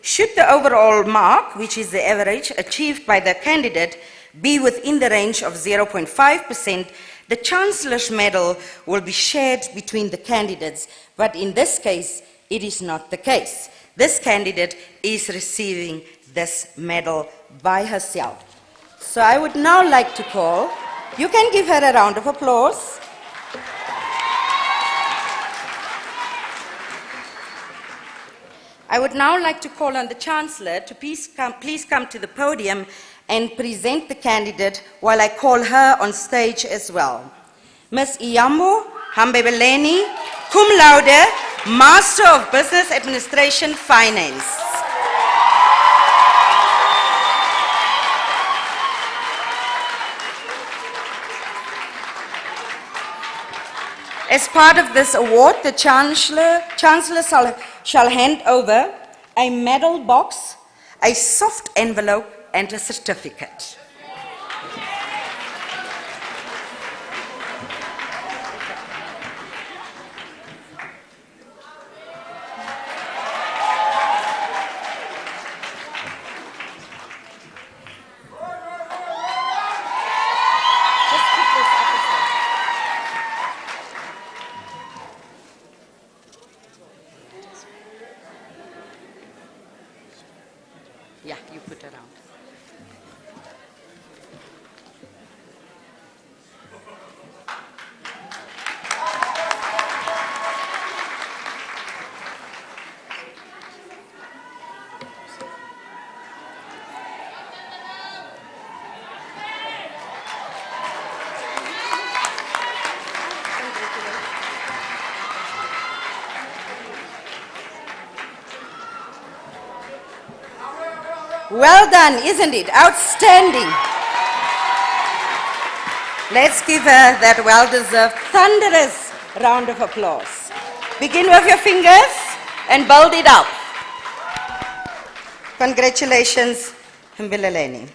Should the overall mark, which is the average achieved by the candidate, be within the range of 0.5%, the Chancellor's medal will be shared between the candidates, but in this case, it is not the case. This candidate is receiving this medal by herself. So I would now like to call, you can give her a round of applause. I would now like to call on the Chancellor to please come to the podium and present the candidate while I call her on stage as well. Ms. Iyambo Hambebeleni, cum laude, Master of Business Administration Finance. As part of this award, the Chancellor shall hand over a medal box, a soft envelope, and a certificate. Yeah, you put around. Well done, isn't it? Outstanding. Let's give her that well-deserved, thunderous round of applause. Begin with your fingers and build it up. Congratulations, Mbileleni.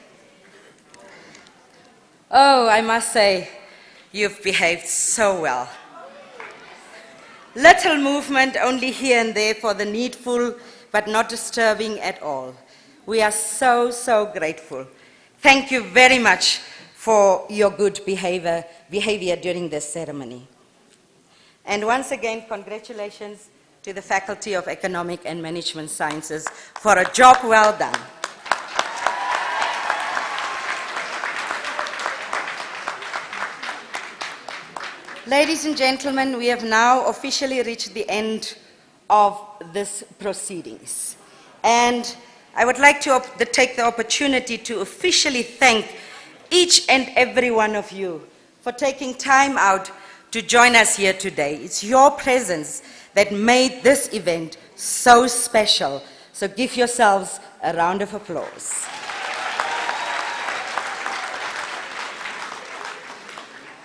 Oh, I must say, you've behaved so well. Little movement only here and there for the needful, but not disturbing at all. We are so, so grateful. Thank you very much for your good behavior during this ceremony. And once again, congratulations to the Faculty of Economic and Management Sciences for a job well done. Ladies and gentlemen, we have now officially reached the end of this proceedings. And I would like to take the opportunity to officially thank each and every one of you for taking time out to join us here today. It's your presence that made this event so special. So give yourselves a round of applause.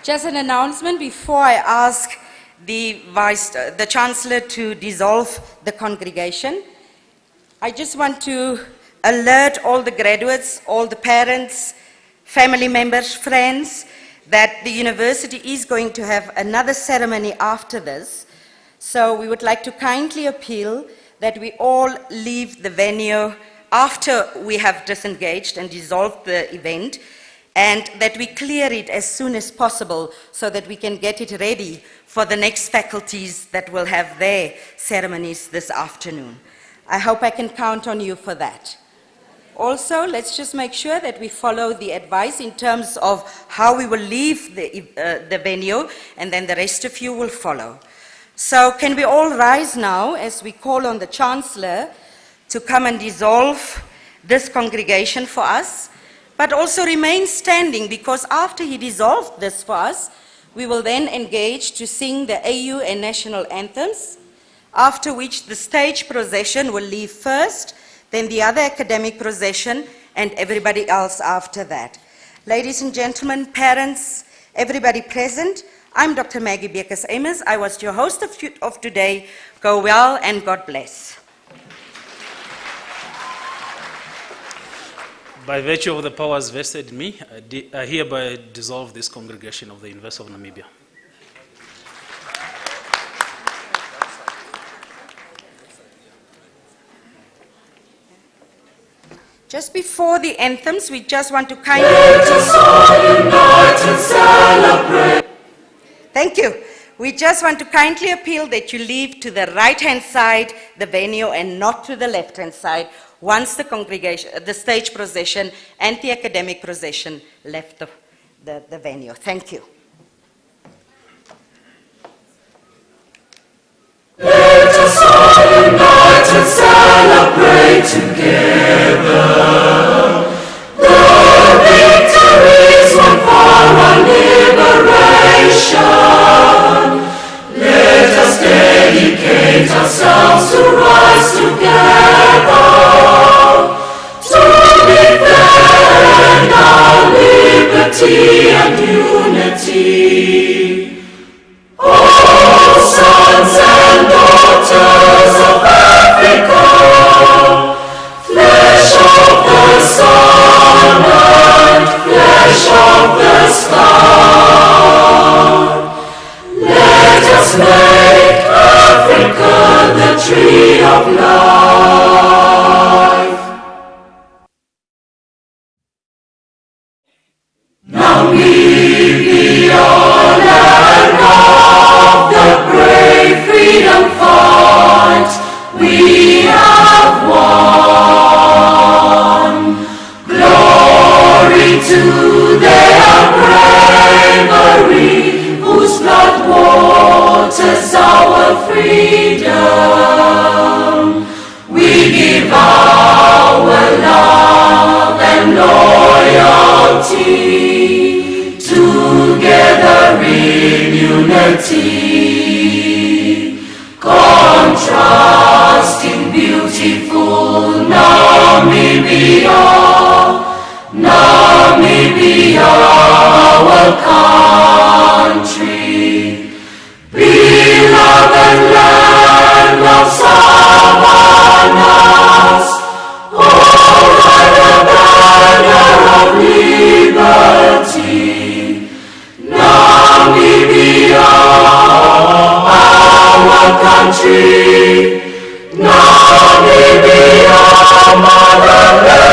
Just an announcement before I ask the Chancellor to dissolve the congregation. I just want to alert all the graduates, all the parents, family members, friends, that the university is going to have another ceremony after this. So we would like to kindly appeal that we all leave the venue after we have disengaged and dissolved the event, and that we clear it as soon as possible so that we can get it ready for the next faculties that will have their ceremonies this afternoon. I hope I can count on you for that. Also, let's just make sure that we follow the advice in terms of how we will leave the venue, and then the rest of you will follow. So can we all rise now as we call on the Chancellor to come and dissolve this congregation for us, but also remain standing, because after he dissolved this for us, we will then engage to sing the AU and national anthems, after which the stage procession will leave first, then the other academic procession, and everybody else after that. Ladies and gentlemen, parents, everybody present, I'm Dr. Maggie Bekes-Amos. I was your host of today. Go well and God bless. By virtue of the powers vested in me, I hereby dissolve this congregation of the University of Namibia. Just before the anthems, we just want to kindly... Let us all unite and celebrate. Thank you. We just want to kindly appeal that you leave to the right-hand side, the venue, and not to the left-hand side, once the congregation, the stage procession and the academic procession left the venue. Thank you. Let us all unite and celebrate together. The victories won for our liberation. Let us dedicate ourselves to rise together to defend our liberty and unity. Oh, sons and daughters of Africa, flesh of the sun and flesh of the star, let us make Africa the tree of life. Namibia, land of the brave freedom fight, we have won. Glory to their bravery, whose blood waters our freedom. We give our love and loyalty, together in unity, contrasting beautiful Namibia, Namibia, our country, beloved land of savannas, over the banner of liberty. Namibia, our country, Namibia, motherland.